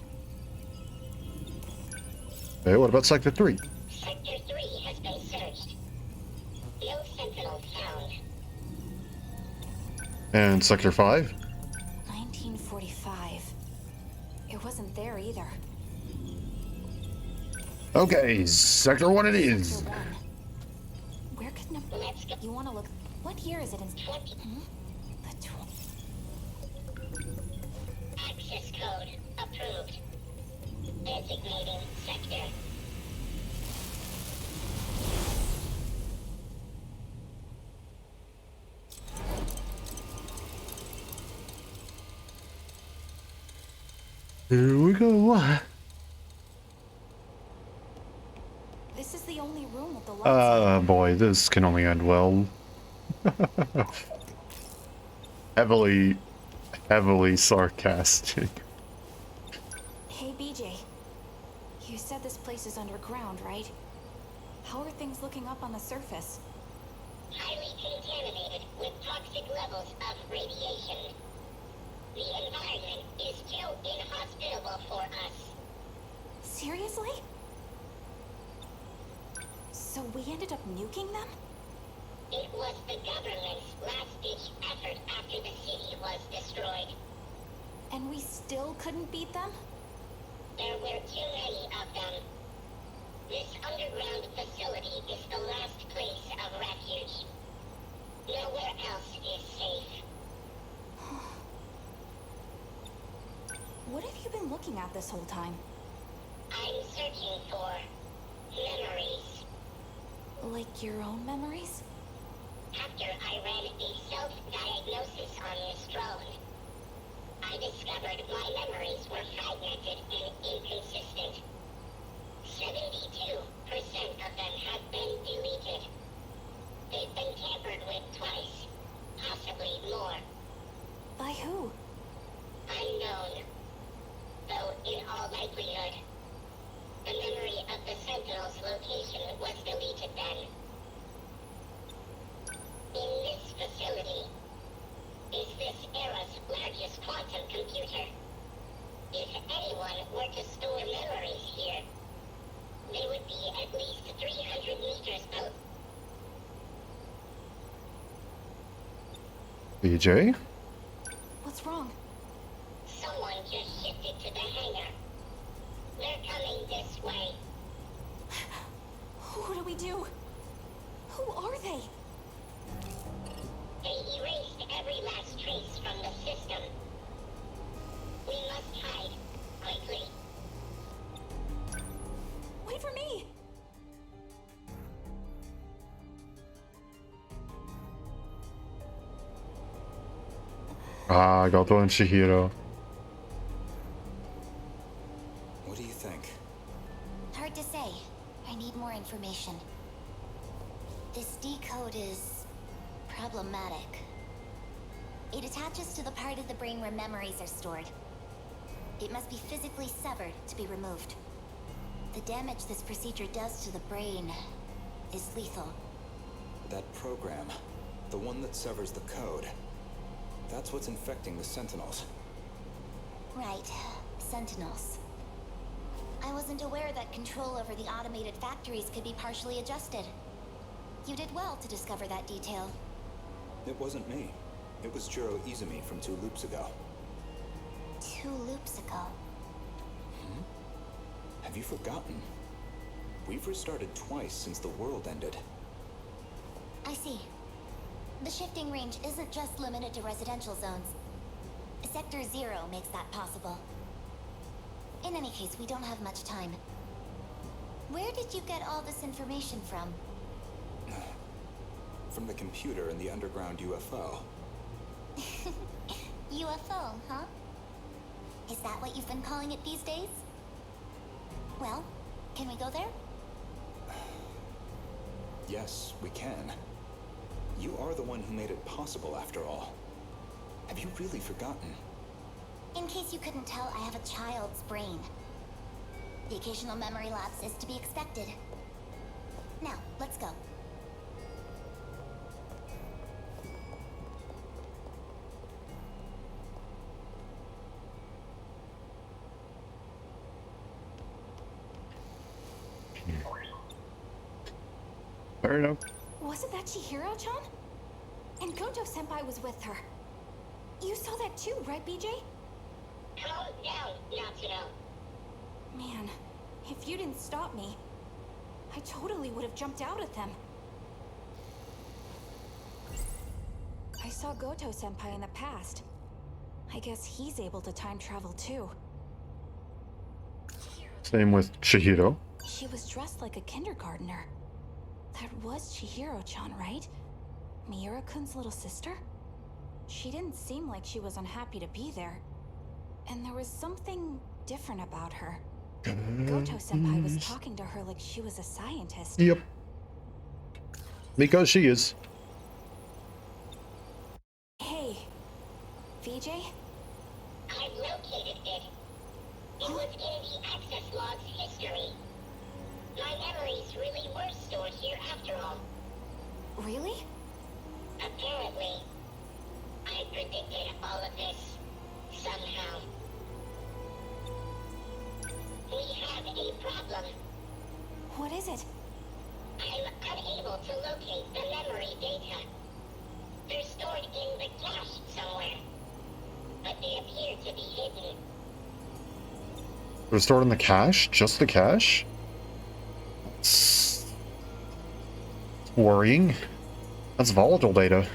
Okay, what about Sector 3? Sector 3 has been searched. No Sentinels found. And Sector 5? 1945. It wasn't there either. Okay, Sector 1 it is. Sector 1. Where could number... Let's go. You want to look... What year is it in... 20. The Access code approved. Designating sector. Here we go. This is the only room with the lights. Boy, this can only end well. heavily sarcastic. Hey, BJ. You said this place is underground, right? How are things looking up on the surface? Highly contaminated with toxic levels of radiation. The environment is too inhospitable for us. Seriously? So we ended up nuking them? It was the government's last-ditch effort after the city was destroyed. And we still couldn't beat them? There were too many of them. This underground facility is the last place of refuge. Nowhere else is safe. What have you been looking at this whole time? I'm searching for memories. Like your own memories? After I ran a self-diagnosis on this drone, I discovered my memories were fragmented and inconsistent. 72% of them have been deleted. They've been tampered with twice, possibly more. By who? Unknown. Though, in all likelihood, the memory of the Sentinels' location was deleted then. In this facility is this era's largest quantum computer. If anyone were to store memories here, they would be at least 300 meters out. BJ? What's wrong? Someone just shifted to the hangar. They're coming this way. What do we do? Who are they? They erased every last trace from the system. We must hide, quickly. Wait for me! Ah, Goto and Shihiro. What do you think? Hard to say. I need more information. This decode is problematic. It attaches to the part of the brain where memories are stored. It must be physically severed to be removed. The damage this procedure does to the brain is lethal. That program, the one that severs the code, that's what's infecting the Sentinels. Right. Sentinels. I wasn't aware that control over the automated factories could be partially adjusted. You did well to discover that detail. It wasn't me. It was Jiro Izumi from 2 loops ago. 2 loops ago. Have you forgotten? We've restarted twice since the world ended. I see. The shifting range isn't just limited to residential zones. Sector 0 makes that possible. In any case, we don't have much time. Where did you get all this information from? From the computer in the underground UFO. UFO, huh? Is that what you've been calling it these days? Well, can we go there? Yes, we can. You are the one who made it possible, after all. Have you really forgotten? In case you couldn't tell, I have a child's brain. The occasional memory lapse is to be expected. Now, let's go. Fair enough. Wasn't that Chihiro-chan? And Goto-senpai was with her. You saw that too, right, BJ? Calm down, Natsuno. Man, if you didn't stop me, I totally would have jumped out at them. I saw Goto-senpai in the past. I guess he's able to time travel too. Same with Chihiro. She was dressed like a kindergartner. That was Chihiro-chan, right? Miura-kun's little sister? She didn't seem like she was unhappy to be there. And there was something different about her. Goto-senpai was talking to her like she was a scientist. Yep. Because she is. Hey, VJ? I've located it. It was in the access log's history. My memories really were stored here after all. Really? Apparently. I predicted all of this. Somehow. We have a problem. What is it? I'm unable to locate the memory data. They're stored in the cache somewhere. But they appear to be hidden. They're stored in the cache? Just the cache? That's worrying. That's volatile data.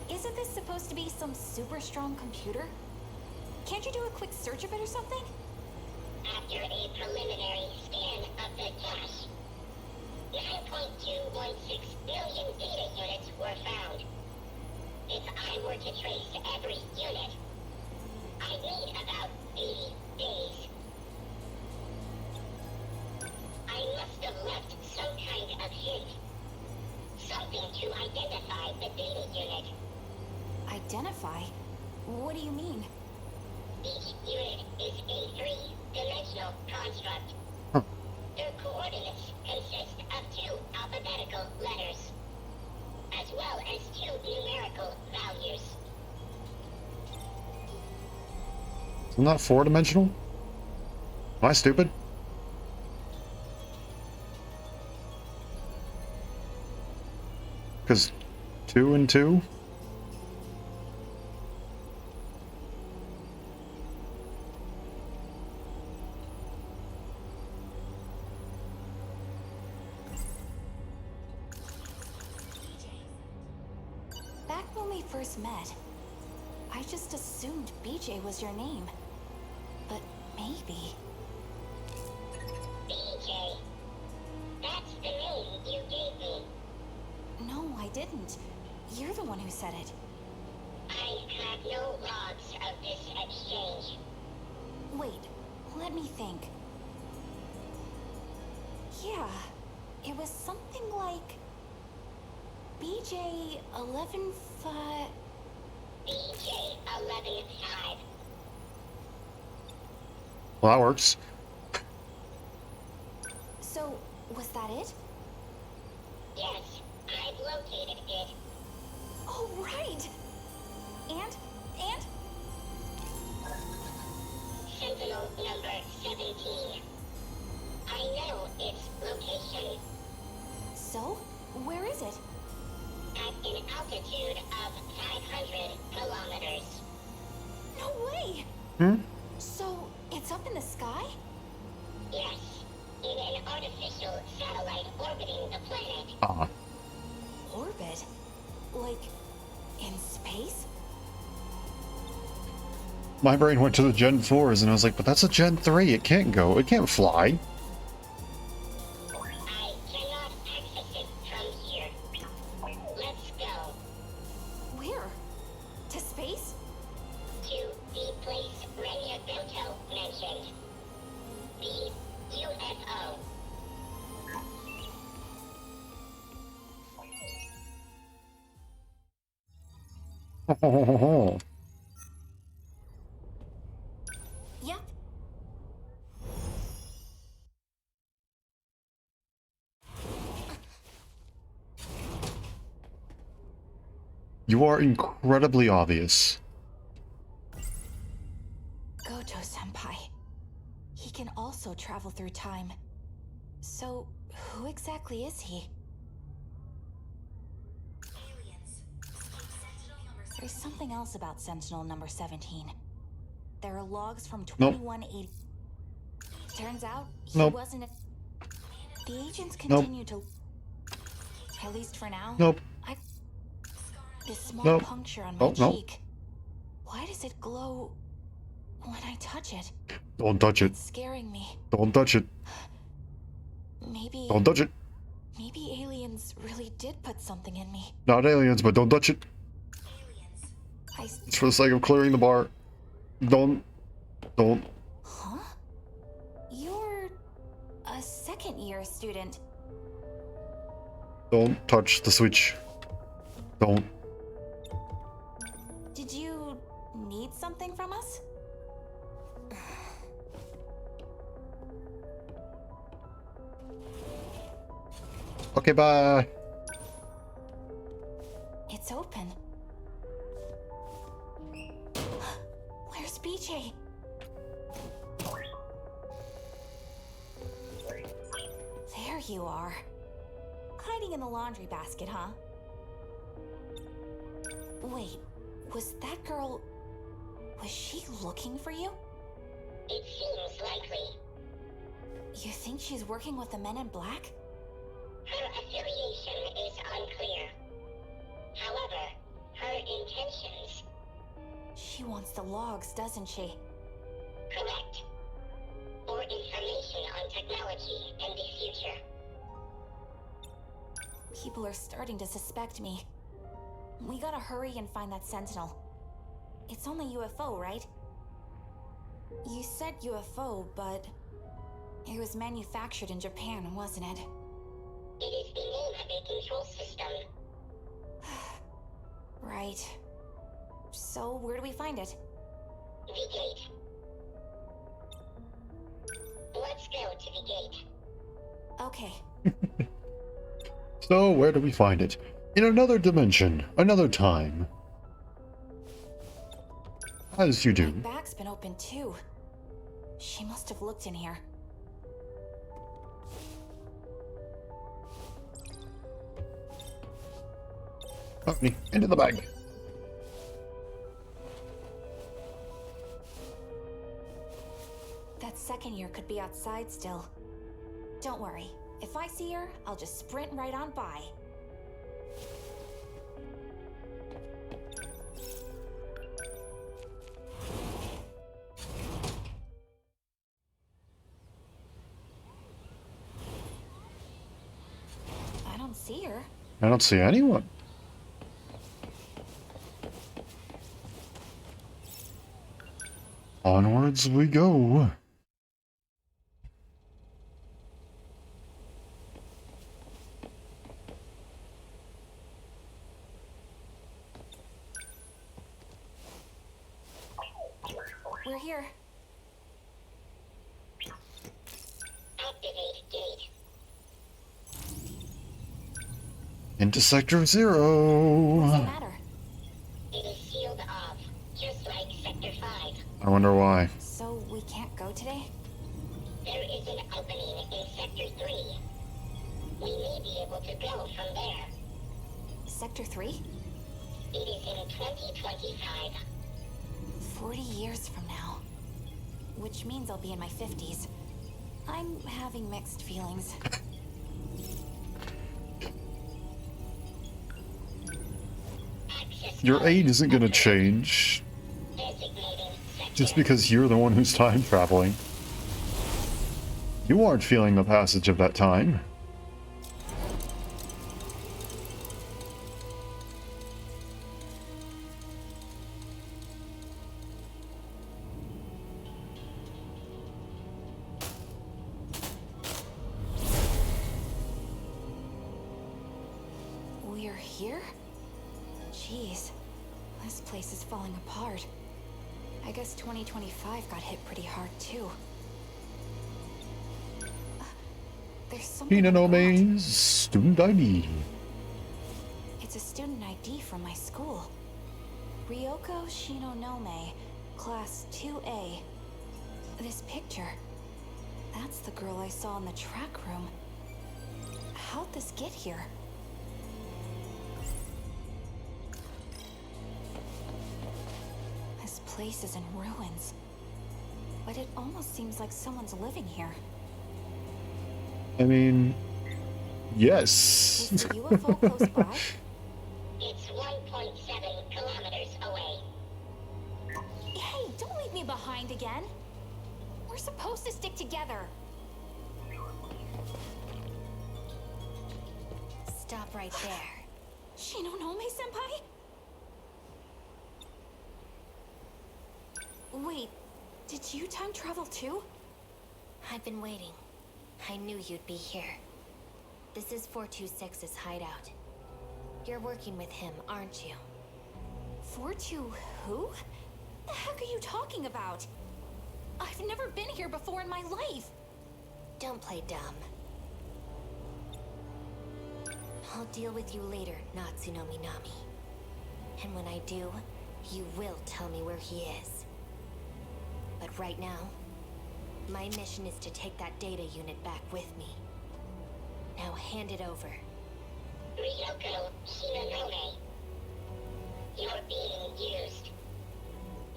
Isn't this supposed to be some super strong computer? Can't you do a quick search of it or something? After a preliminary scan of the cache, 9.216 billion data units were found. If I were to trace every unit, I'd need about 80 days. I must have left some kind of hint. Something to identify the data unit. Identify? What do you mean? Each unit is a three-dimensional construct. Huh. Their coordinates consist of 2 alphabetical letters, as well as 2 numerical values. Isn't that 4-dimensional? Am I stupid? Because 2 and 2? Back when we first met, I just assumed BJ was your name. But maybe... BJ. That's the name you gave me. No, I didn't. You're the one who said it. I have no logs of this exchange. Wait, let me think. Yeah, it was something like... BJ 11-5... BJ 11-5. Well, that works. So, was that it? Yes, I've located it. Oh, right! And? Sentinel number 17. I know its location. So, where is it? At an altitude of 500 kilometers. No way! Hmm? So, it's up in the sky? Yes, in an artificial satellite orbiting the planet. Ah. Orbit? Like, in space? My brain went to the Gen 4s and I was like, but that's a Gen 3. It can't go. It can't fly. I cannot access it from here. Let's go Where? To space? to the place Renya Goto mentioned. The UFO. Yep. You are incredibly obvious. Goto-senpai. He can also travel through time. So, who exactly is he? There's something else about Sentinel number 17. There are logs from Nope. 2180. Turns out, he Nope. wasn't a... The agents Nope. continue to... At least for now. Nope. This small Nope. puncture on my Oh, no. cheek. Why does it glow when I touch it? Don't touch it. It's scaring me. Don't touch it. Maybe... Don't touch it. Maybe aliens really did put something in me. Not aliens, but don't touch it. It's for the sake of clearing the bar. Don't. Huh? You're a second-year student. Don't touch the switch. Don't. Did you need something from us? Okay, bye. It's open. Where's BJ? There you are. Hiding in the laundry basket, huh? Wait, was that girl... Was she looking for you? It seems likely. You think she's working with the men in black? Her affiliation is unclear. However, her intentions... She wants the logs, doesn't she? Correct. Or information on technology and the future. People are starting to suspect me. We gotta hurry and find that Sentinel. It's only UFO, right? You said UFO, but... It was manufactured in Japan, wasn't it? It is the name of a control system. Right. So, where do we find it? The gate. Let's go to the gate. Okay. So, where do we find it? In another dimension, another time. As you do. My bag's been open too. She must have looked in here. Company, into the bag. That second year could be outside still. Don't worry. If I see her, I'll just sprint right on by. I don't see her. I don't see anyone. Onwards we go. We're here. Activate gate. Into Sector What's the 0. matter? It is sealed off, just like Sector 5. I wonder why. So we can't go today? There is an opening in Sector 3. We may be able to go from there. Sector 3? It is in 2025. 40 years from now. Which means I'll be in my 50s. I'm having mixed feelings. Access Your age isn't going to change designating sector. just because you're the one who's time traveling. You aren't feeling the passage of that time. We're here? Jeez, this place is falling apart. I guess 2025 got hit pretty hard too. There's something Hina on no the ground. Me's student ID. It's a student ID from my school. Ryoko Shinonome, Class 2A. This picture, that's the girl I saw in the track room. How'd this get here? This place is in ruins, but it almost seems like someone's living here. I mean, yes. Is the UFO close by? It's 1.7 kilometers away. Hey, don't leave me behind again. We're supposed to stick together. Stop right there. Shinonome-senpai? Wait, did you time travel too? I've been waiting. I knew you'd be here. This is 426's hideout. You're working with him, aren't you? 42 who? The heck are you talking about? I've never been here before in my life. Don't play dumb. I'll deal with you later, Natsuno Minami. And when I do, you will tell me where he is. But right now, my mission is to take that data unit back with me. Now hand it over. Ryoko Shinonome. You're being used.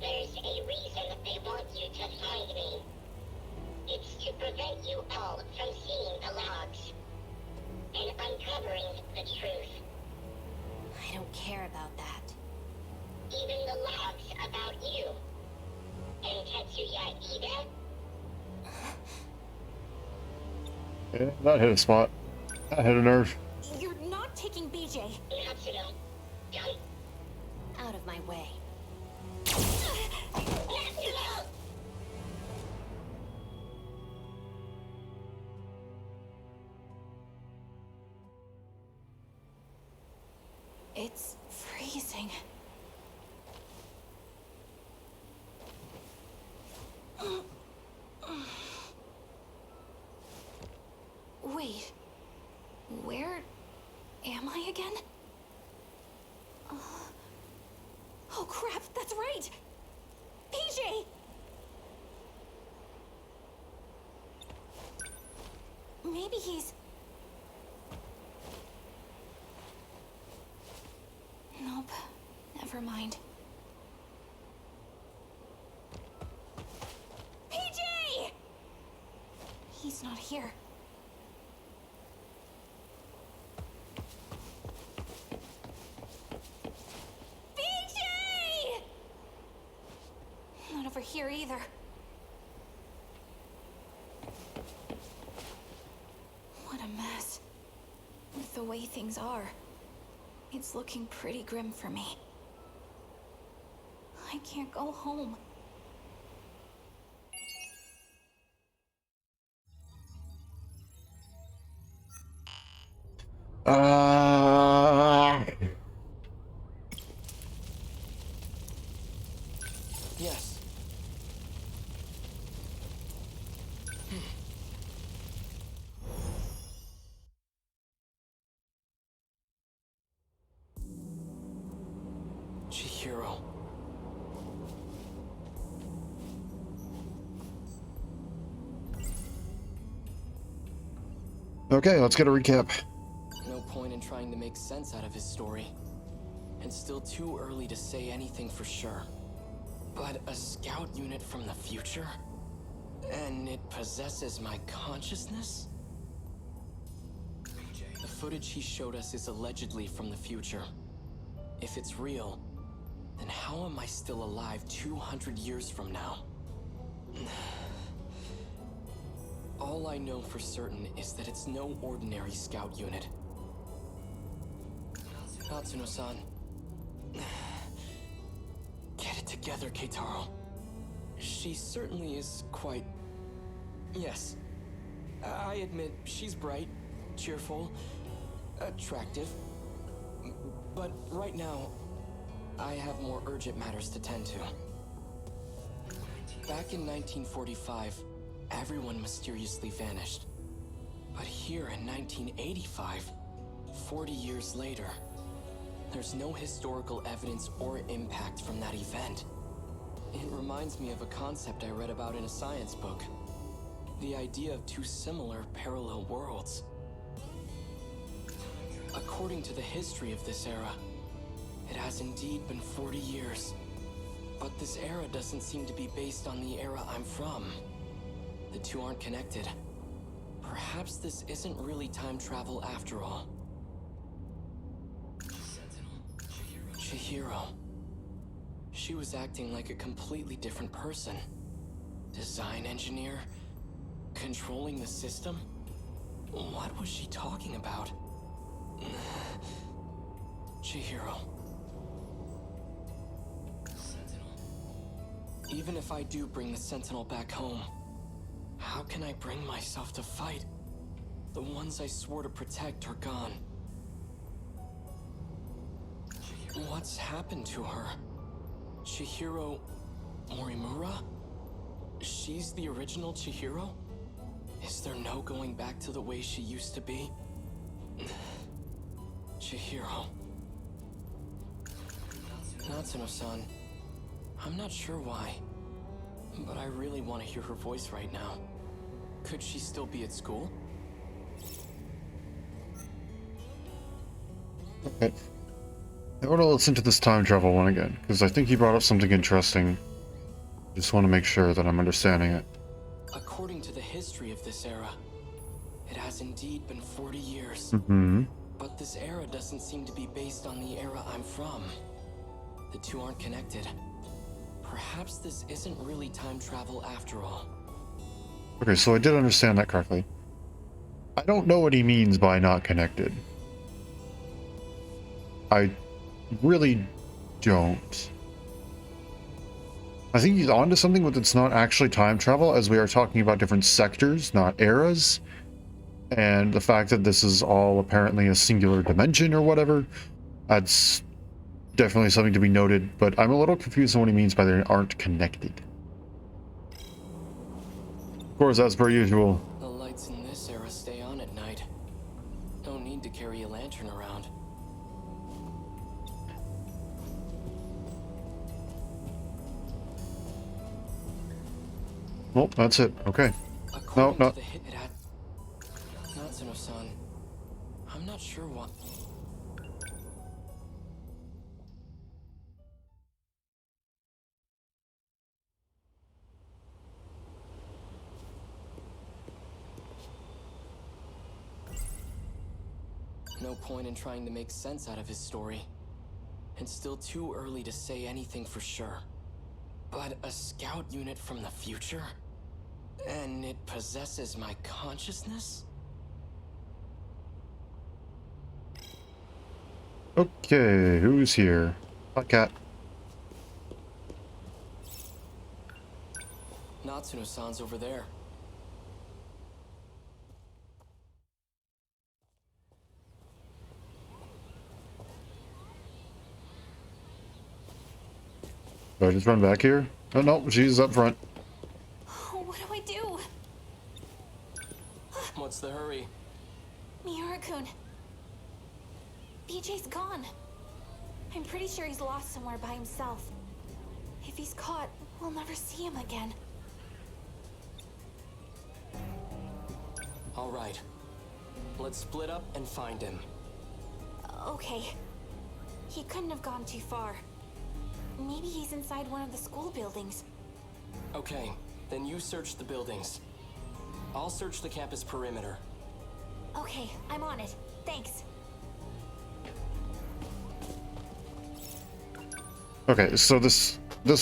There's a reason they want you to find me. It's to prevent you all from seeing the logs and uncovering the truth. I don't care about that. Even the logs about you and Tetsuya Ida. Yeah, that hit a spot. That hit a nerve. You're not taking BJ. Natsuno, don't. Out of my way. Natsuno! It's freezing. Wait, where am I again? Oh crap, that's right! PJ! Maybe he's... Nope, never mind. PJ! He's not here. PJ! Not over here either. What a mess. With the way things are, it's looking pretty grim for me. I can't go home. Yes. Chihiro. Okay, let's get a recap. No point in trying to make sense out of his story. And still too early to say anything for sure. But a scout unit from the future? And it possesses my consciousness? The footage he showed us is allegedly from the future. If it's real, then how am I still alive 200 years from now? All I know for certain is that it's no ordinary scout unit. Natsuno-san. Get it together, Keitaro. She certainly is quite... Yes. I admit, she's bright, cheerful, attractive. But right now, I have more urgent matters to tend to. Back in 1945, everyone mysteriously vanished. But here in 1985, 40 years later, There's no historical evidence or impact from that event. It reminds me of a concept I read about in a science book. The idea of two similar parallel worlds. According to the history of this era, it has indeed been 40 years. But this era doesn't seem to be based on the era I'm from. The two aren't connected. Perhaps this isn't really time travel after all. Chihiro. She was acting like a completely different person. Design engineer? Controlling the system? What was she talking about? Chihiro. Even if I do bring the Sentinel back home, how can I bring myself to fight? The ones I swore to protect are gone. What's happened to her? Chihiro Morimura? She's the original Chihiro? Is there no going back to the way she used to be? Chihiro. Natsuno-san. I'm not sure why, but I really want to hear her voice right now. Could she still be at school? Okay. I want to listen to this time travel one again, because I think he brought up something interesting. Just want to make sure that I'm understanding it. According to the history of this era, it has indeed been 40 years. Mm-hmm. But this era doesn't seem to be based on the era I'm from. The two aren't connected. Perhaps this isn't really time travel after all. Okay, so I did understand that correctly. I don't know what he means by not connected. I really don't. I think he's onto something with it's not actually time travel, as we are talking about different sectors, not eras. And the fact that this is all apparently a singular dimension or whatever, that's definitely something to be noted, but I'm a little confused on what he means by they aren't connected. Of course, as per usual. The lights in this era stay on at night. No need to carry a lantern around. Well, that's it. Okay. No, no. Natsuno-san. I'm not sure what... No point in trying to make sense out of his story. It's still too early to say anything for sure. But a scout unit from the future? And it possesses my consciousness? Okay, who's here? Hot cat. Natsuno-san's over there. Do I just run back here? Oh, no, she's up front. Oh, what do I do? What's the hurry? Miura-kun. BJ's gone. I'm pretty sure he's lost somewhere by himself. If he's caught, we'll never see him again. All right. Let's split up and find him. Okay. He couldn't have gone too far. Maybe he's inside one of the school buildings. Okay, then you search the buildings. I'll search the campus perimeter. Okay, I'm on it. Thanks. Okay, so this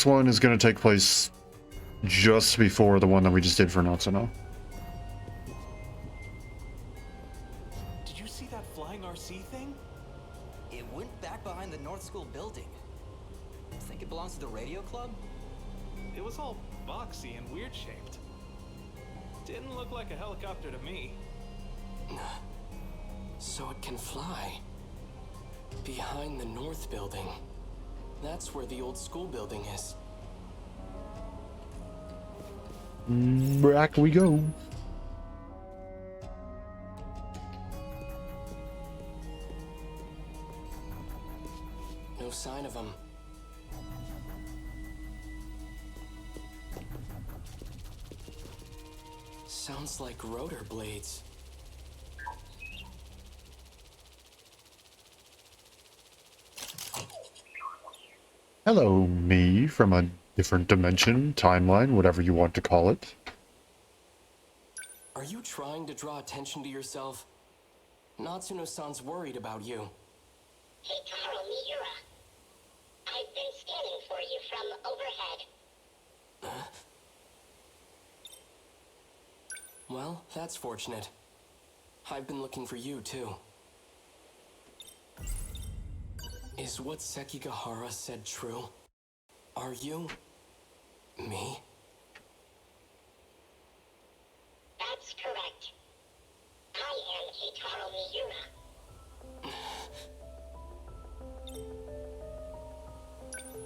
one is going to take place just before the one that we just did for Natsuno. Did you see that flying RC thing? It went back behind the North School building. Think it belongs to the radio club? It was all boxy and weird shaped. Didn't look like a helicopter to me. So it can fly. Behind the North building. That's where the old school building is. Back we go. sign of him. Sounds like rotor blades. Hello, me from a different dimension, timeline, whatever you want to call it. Are you trying to draw attention to yourself? Natsuno-san's worried about you. Keitaro Miura. I've been scanning for you from overhead. Well, that's fortunate. I've been looking for you, too. Is what Sekigahara said true? Are you... me? That's correct. I am Keitaro Miura.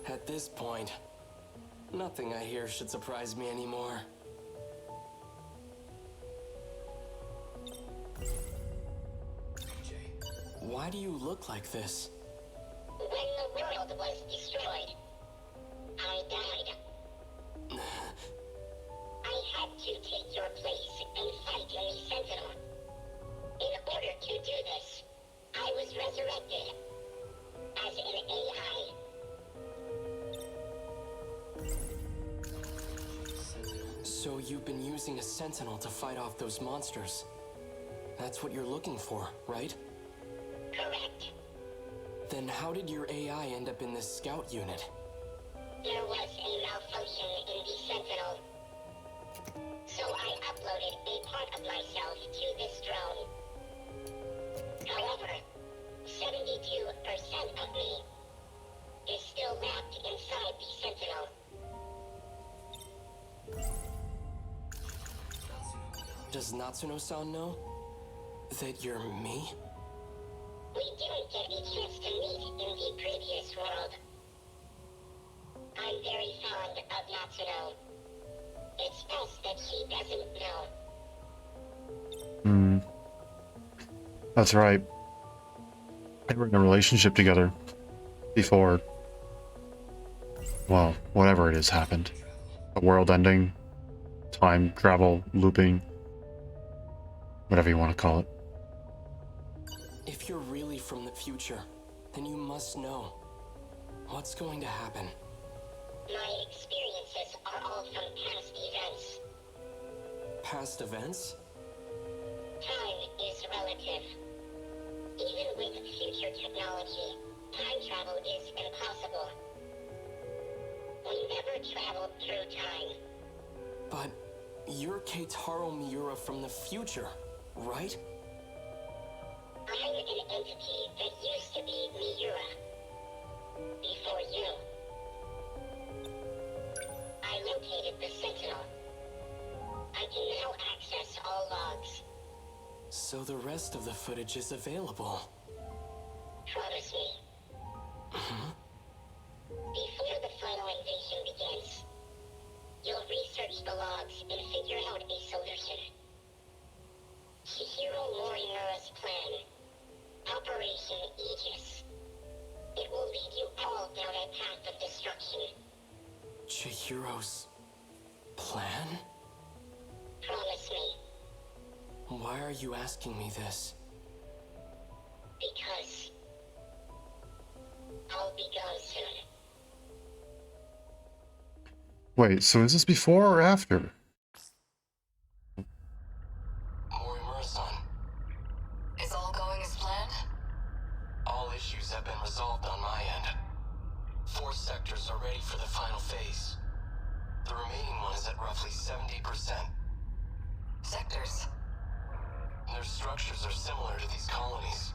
At this point, nothing I hear should surprise me anymore. Why do you look like this? When the world was destroyed, I died. I had to take your place and fight in the Sentinel. In order to do this, I was resurrected as an AI. So you've been using a Sentinel to fight off those monsters. That's what you're looking for, right? Correct. Then how did your AI end up in this scout unit? There was a malfunction in the Sentinel. So I uploaded a part of myself to this drone. However, 72% of me is still wrapped inside the Sentinel. Does Natsuno-san know that you're me? We didn't get a chance to meet in the previous world. I'm very fond of Natsuno. It's best that she doesn't know. That's right. They were in a relationship together before, well, whatever it is happened. The world ending, time travel, looping, whatever you want to call it. If you're really from the future, then you must know. What's going to happen? My experiences are all from past events. Past events? Time is relative. Even with future technology, time travel is impossible. We never traveled through time. But you're Keitaro Miura from the future, right? I'm an entity that used to be Miura. Before you. I located the Sentinel. I can now access all logs. So the rest of the footage is available. Promise me. Before the final invasion begins, you'll research the logs and figure out a solution. Chihiro Morimura's plan. Operation Aegis. It will lead you all down a path of destruction. Chihiro's plan? Promise me. Why are you asking me this? Because I'll be gone soon. Wait, so is this before or after? Morimura-san, Is all going as planned? all issues have been resolved on my end. 4 sectors are ready for the final phase. The remaining one is at roughly 70%. Sectors. Their structures are similar to these colonies.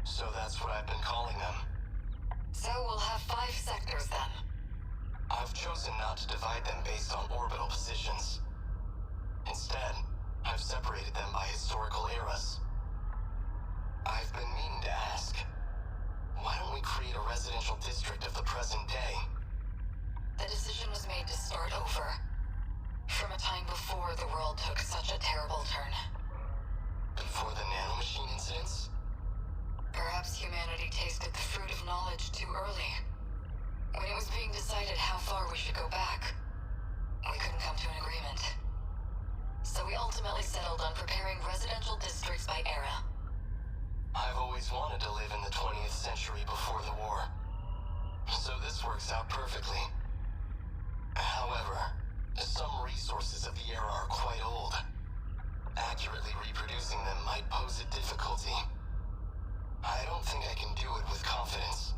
So that's what I've been calling them. So we'll have 5 sectors then. I've chosen not to divide them based on orbital positions. Instead, I've separated them by historical eras. I've been meaning to ask, why don't we create a residential district of the present day? The decision was made to start over. From a time before the world took such a terrible turn. Before the nanomachine incidents? Perhaps Perhaps humanity tasted the fruit of knowledge too early. When it was being decided how far we should go back, we couldn't come to an agreement. So we ultimately settled on preparing residential districts by era. I've always wanted to live in the 20th century before the war. So this works out perfectly. However, some resources of the era are quite old. Accurately reproducing them might pose a difficulty. I don't think I can do it with confidence.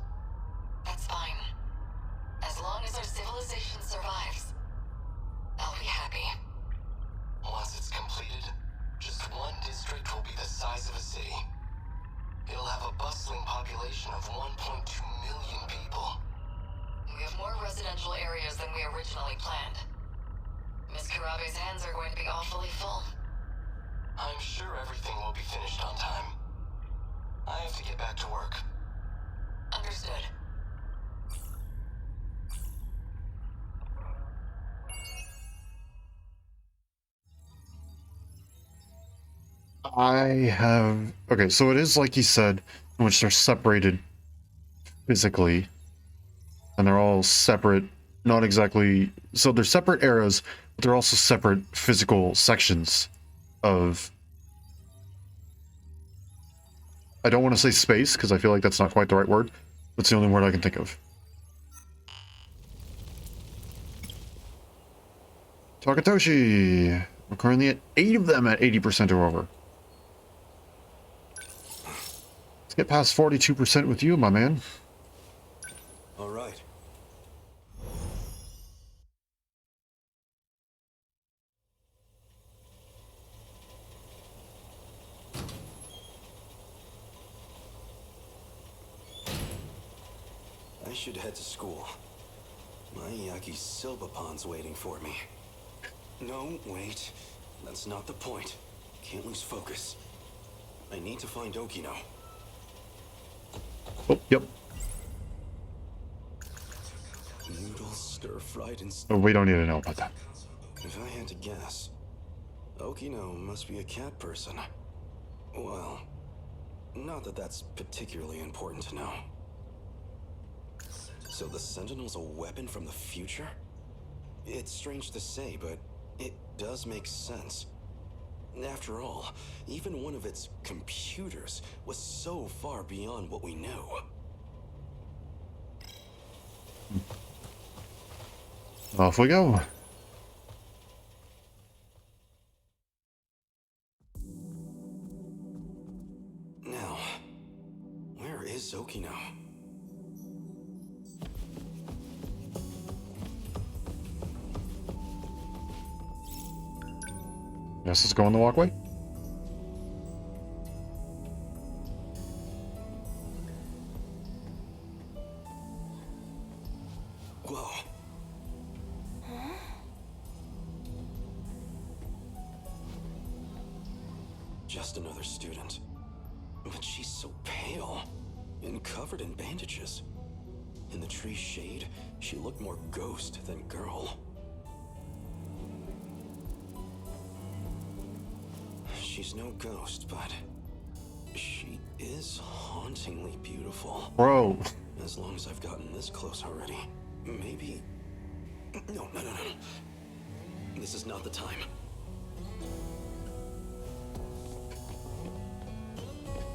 That's fine. As long as our civilization survives, I'll be happy. Once it's completed, just one district will be the size of a city. It'll have a bustling population of 1.2 million people. We have more residential areas than we originally planned. Miss Karabe's hands are going to be awfully full. I'm sure everything will be finished on time. I have to get back to work. Understood. Okay, so it is like he said, in which they're separated physically, and they're all separate, not exactly, so they're separate eras, but they're also separate physical sections of, I don't want to say space, because I feel like that's not quite the right word. That's the only word I can think of. Takatoshi! We're currently at 8 of them at 80% or over. Let's get past 42% with you, my man. All right. I should head to school. My Yaki's Silba Pond's waiting for me. No, wait. That's not the point. Can't lose focus. I need to find Okino. Oh, yep. Noodles stir-fried and... Oh, we don't need to know about that. If I had to guess, Okino must be a cat person. Well, not that that's particularly important to know. So the Sentinel's a weapon from the future? It's strange to say, but it does make sense. After all, even one of its computers was so far beyond what we knew. Off we go. Now, where is Okino? Guess let's go on the walkway. Whoa. Just another student. But she's so pale and covered in bandages. In the tree's shade, she looked more ghost than girl. She's no ghost, but she is hauntingly beautiful. Bro. As long as I've gotten this close already, maybe... No. This is not the time.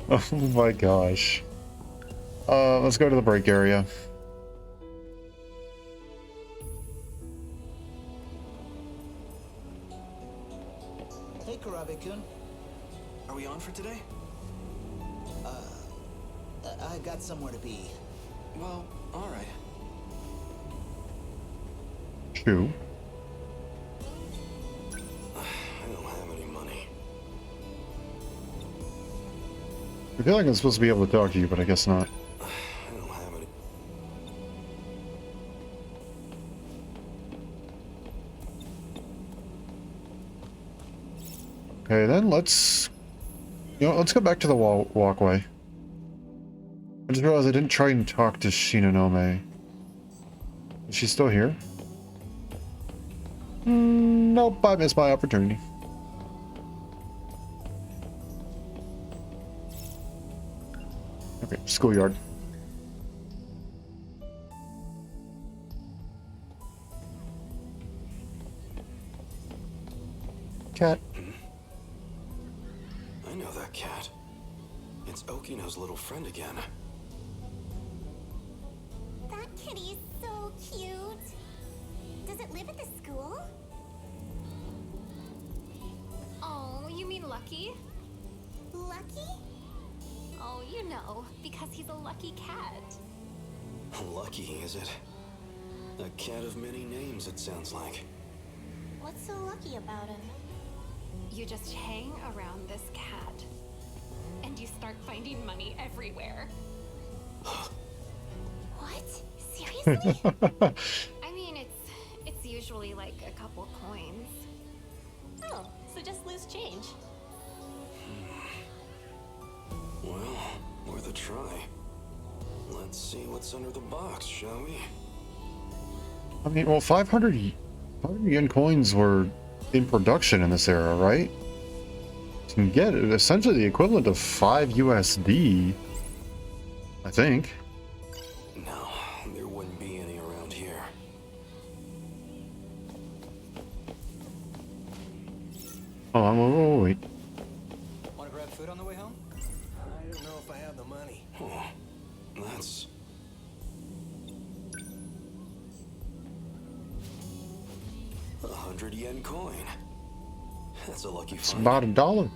Oh my gosh. Let's go to the break area. Hey, Karabe-kun. Are we on for today? I got somewhere to be. Well, alright. True. I don't have any money. I feel like I'm supposed to be able to talk to you, but I guess not. I don't have any... Okay, then let's... You know, let's go back to the walkway. I just realized I didn't try and talk to Shinonome. Is she still here? Nope, I missed my opportunity. Okay, schoolyard. Cat. I know that cat. It's Okino's little friend again. That kitty is so cute. Does it live at the school? Oh, you mean Lucky? Lucky? Oh, you know, because he's a lucky cat. Lucky, is it? A cat of many names, it sounds like. What's so lucky about him? You just hang around this cat, and you start finding money everywhere. What? Seriously? I mean, it's usually like a couple coins. Oh, so just loose change. Well, worth a try. Let's see what's under the box, shall we? I mean, well, 500 yen coins were in production in this era, right? You can get it, essentially the equivalent of 5 USD, I think. No, there wouldn't be any around here. Oh, wait. Want to grab food on the way home? I don't know if I have the money. Oh, that's... a 100 yen coin. That's a lucky It's find. about $1.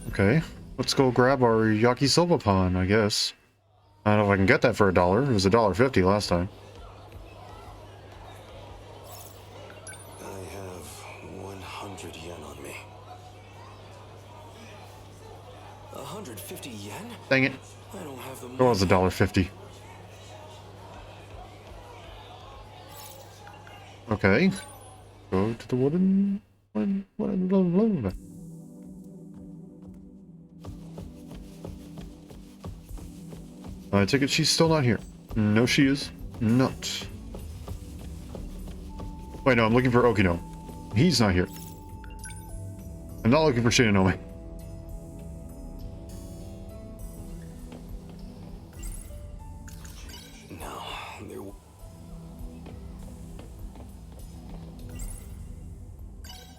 Okay, let's go grab our yakisoba pan, I guess. I don't know if I can get that for $1. It was $1.50 last time. I have 100 yen on me. 150 yen? Dang it. I don't have the It was money. $1.50. Okay. Go to the wooden... I take it she's still not here. No, she is not. Wait, no, I'm looking for Okino. He's not here. I'm not looking for Shinonome. No, there...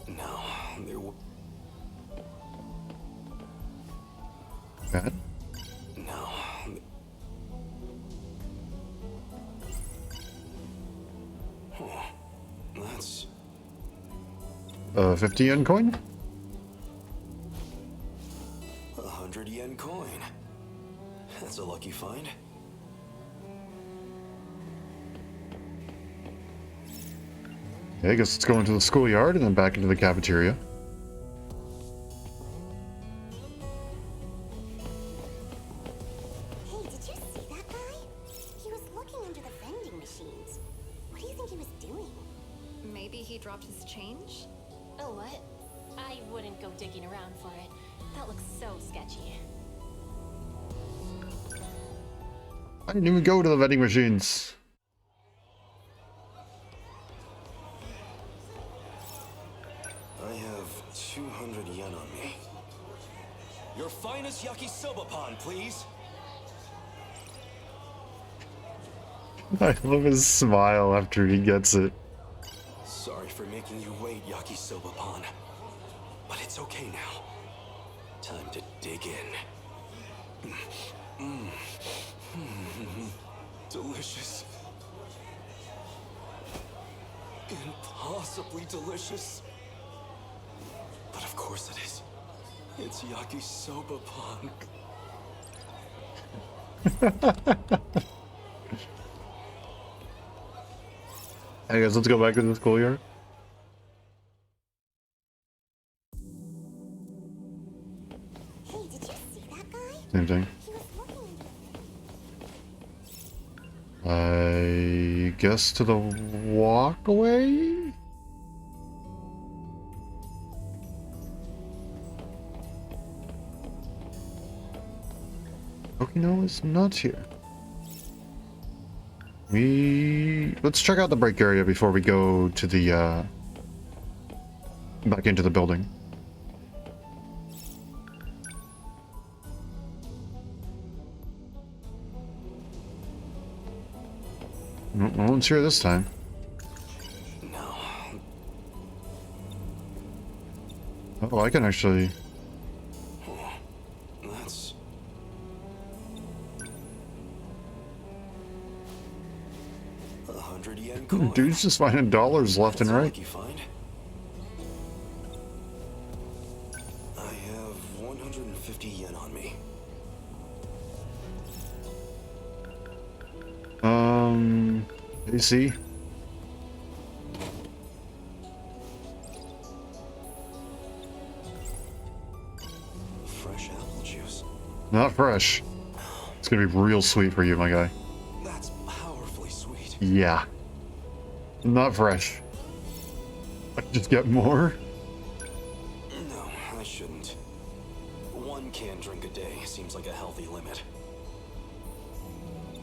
No, there... That? No. Oh, that's... 50 yen coin? 100 yen coin. That's a lucky find. Okay, I guess let's go into the schoolyard and then back into the cafeteria. Hey, did you see that guy? He was looking under the vending machines. What do you think he was doing? Maybe he dropped his change? Oh, what? I wouldn't go digging around for it. That looks so sketchy. I didn't even go to the vending machines. I have 200 yen on me. Your finest yakisoba pan, please. I love his smile after he gets it. Sorry for making you wait, yakisoba pan. But it's okay now. Time to dig in. Delicious. Impossibly delicious. But of course it is. It's yakisoba pan. I guess let's go back to the schoolyard. Hey, did you see that guy? Same thing. He was looking under... I guess to the walkway? Okino is not here. Let's check out the break area before we go to the back into the building. one's here this time. No. Oh, I can actually... That's... $100 coin. Dude's just finding dollars left and right. Lucky find. I have 150 yen on me. AC. Fresh apple juice. Not fresh. It's gonna be real sweet for you, my guy. That's powerfully sweet. Yeah. Not fresh. I can just get more. No, I shouldn't. One can drink a day seems like a healthy limit.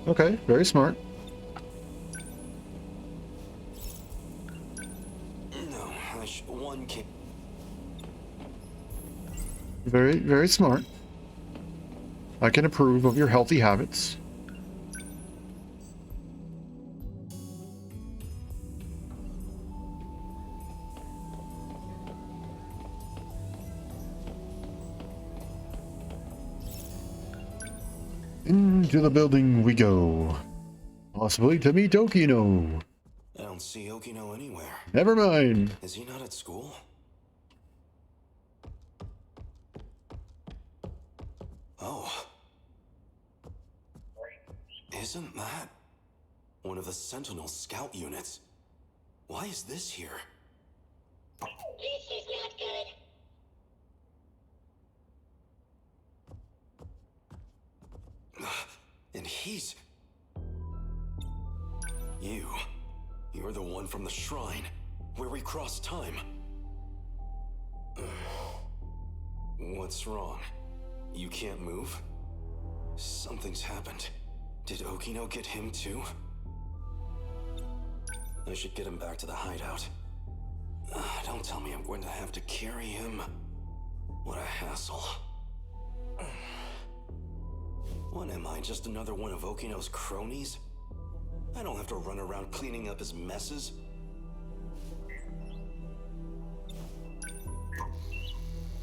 Okay, very smart. No, one can. Very, very smart. I can approve of your healthy habits. Into the building we go. Possibly to meet Okino. I don't see Okino anywhere. Never mind. Is he not at school? Oh. Isn't that one of the Sentinels scout units? Why is this here? This is not good. And he's... You're the one from the shrine, where we crossed time. What's wrong? You can't move? Something's happened. Did Okino get him too? I should get him back to the hideout. Don't tell me I'm going to have to carry him. What a hassle. What am I, just another one of Okino's cronies? I don't have to run around cleaning up his messes.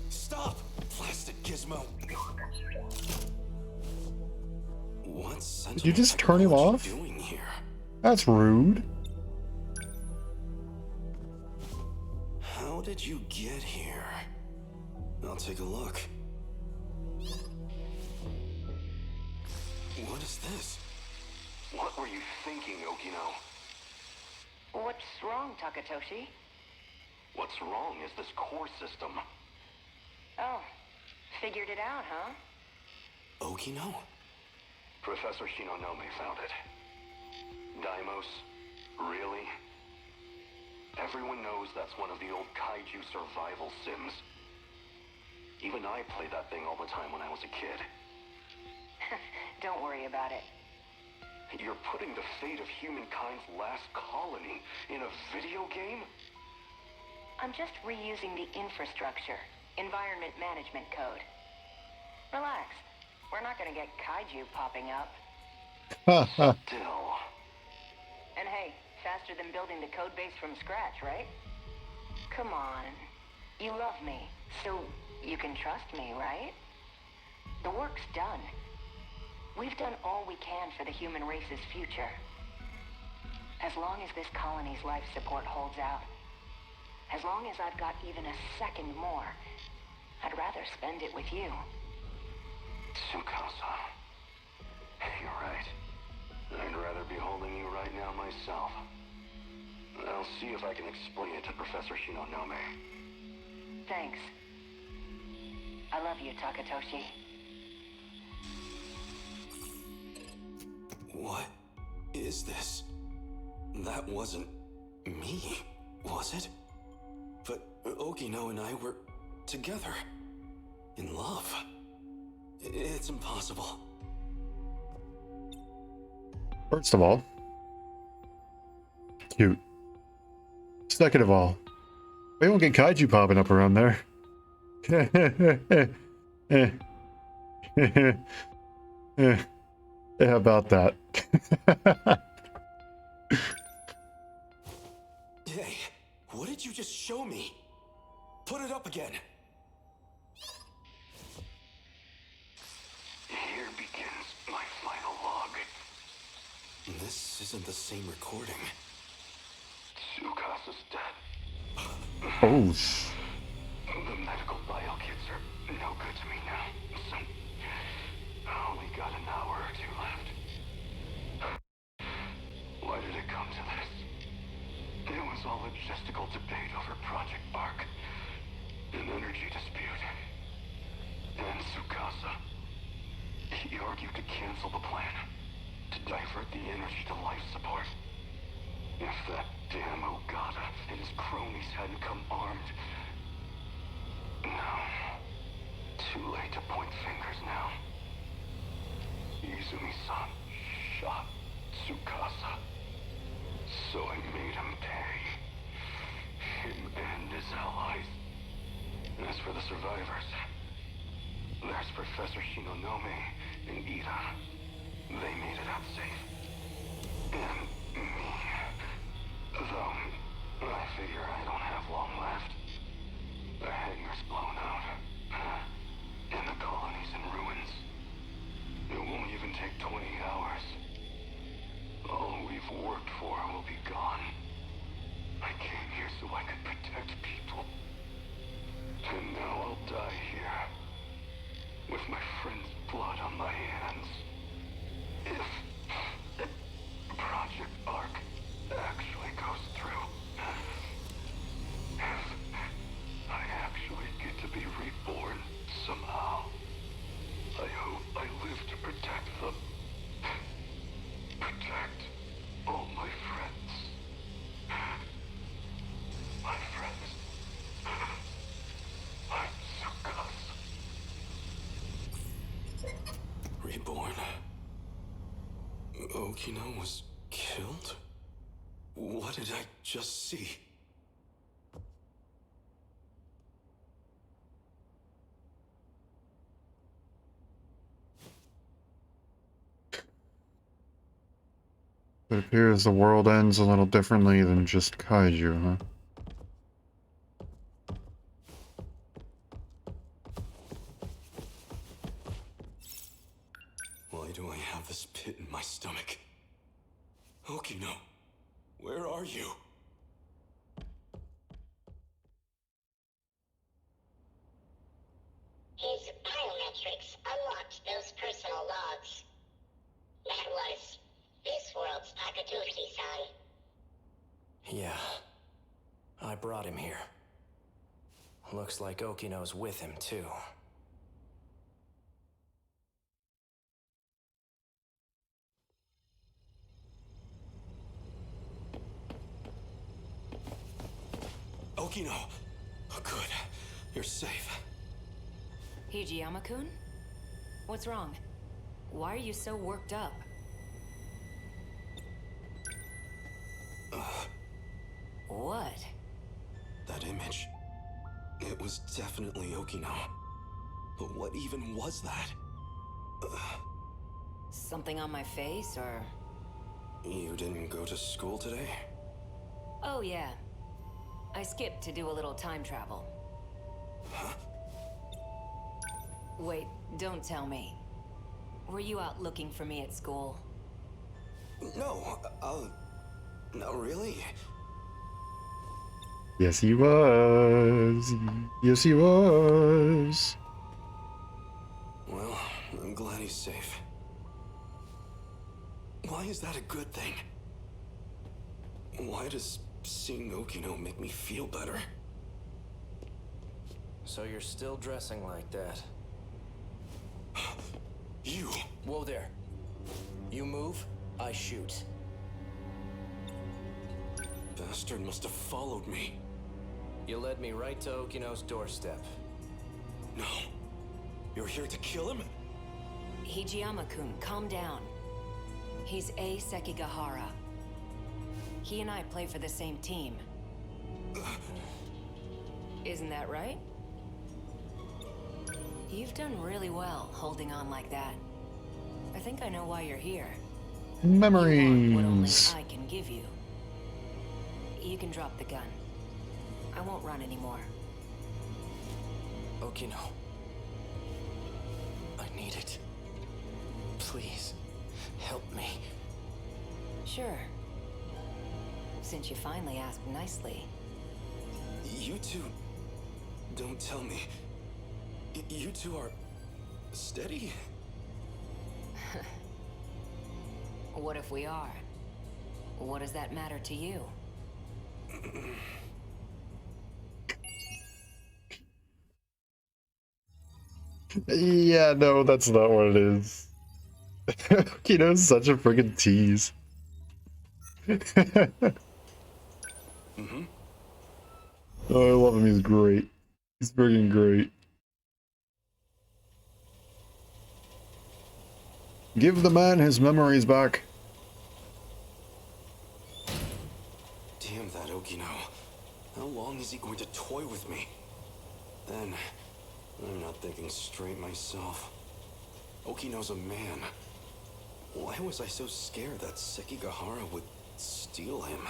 Stop, plastic gizmo! What's Did you just turn him off? Doing here? That's rude. How did you get here? I'll take a look. What is this? What were you thinking, Okino? What's wrong, Takatoshi? What's wrong is this core system. Oh, figured it out, huh? Okino? Professor Shinonome found it. Deimos? Really? Everyone knows that's one of the old kaiju survival sims. Even I played that thing all the time when I was a kid. Don't worry about it. You're putting the fate of humankind's last colony in a video game? I'm just reusing the infrastructure, environment management code. Relax. We're not gonna get kaiju popping up. Still. And hey, faster than building the code base from scratch, right? Come on. You love me, so you can trust me, right? The work's done. We've done all we can for the human race's future. As long as this colony's life support holds out, as long as I've got even a second more, I'd rather spend it with you. Tsukasa. You're right. I'd rather be holding you right now myself. I'll see if I can explain it to Professor Shinonome. Thanks. I love you, Takatoshi. What is this? That wasn't me, was it? But Okino and I were together. In love. It's impossible. First of all, cute. Second of all, we won't get kaiju popping up around there. How about that? you just show me? Put it up again. Here begins my final log. This isn't the same recording. Tsukasa's dead. Oh, The medical bio kits are no good to me now, so I only got an hour or two left. Why did it come to this? It was all logistical debate over Project Arc, an energy dispute. And Tsukasa, he argued to cancel the plan, to divert the energy to life support. If that damn Ogata and his cronies hadn't come armed... No. Too late to point fingers now. Izumi-san shot Tsukasa. So I made him pay. Him and his allies. As for the survivors, there's Professor Shinonome and Ida. They made it out safe. And me. Though, I figure I don't have long left. The hangar's blown out. And the colony's in ruins. It won't even take 20 hours. All we've worked for will be gone. I came here so I could protect people. And now I'll die here. With my friend's blood on my hands. If Project Arc actually goes through. If I actually get to be reborn somehow. I hope I live to protect them. Protect all my friends. My friends. I'm Tsukasa. Reborn. Okino was killed? What did I just see? it appears the world ends a little differently than just kaiju, huh? Why do I have this pit in my stomach? Okino, where are you? His biometrics unlocked those personal logs. That was this world's Takatoshi-san. Yeah. I brought him here. Looks like Okino's with him, too. Okino! Oh, good. You're safe. Hijiyama-kun? What's wrong? Why are you so worked up? What? That image. It was definitely Okino. But what even was that? Something on my face, or... You didn't go to school today? Oh, yeah. I skipped to do a little time travel. Huh? Wait, don't tell me. Were you out looking for me at school? No, not really. Yes, he was. Yes, he was. Well, I'm glad he's safe. Why is that a good thing? Why does seeing Okino make me feel better? So you're still dressing like that. You! Whoa there. You move, I shoot. Bastard must have followed me. You led me right to Okino's doorstep. No. You're here to kill him? Hijiyama-kun, calm down. He's A. Sekigahara. He and I play for the same team. Isn't that right? You've done really well holding on like that. I think I know why you're here. Memories. You want what only I can give you. You can drop the gun. I won't run anymore. Okino. I need it. Please, help me. Sure. Since you finally asked nicely. You two... Don't tell me. You two are... steady? What if we are? What does that matter to you? Yeah, no, that's not what it is. Kino's such a friggin' tease. Mm-hmm. Oh, I love him. He's great. He's friggin' great. Give the man his memories back. Damn that Okino. How long is he going to toy with me? Then, I'm not thinking straight myself. Okino's a man. Why was I so scared that Sekigahara would steal him?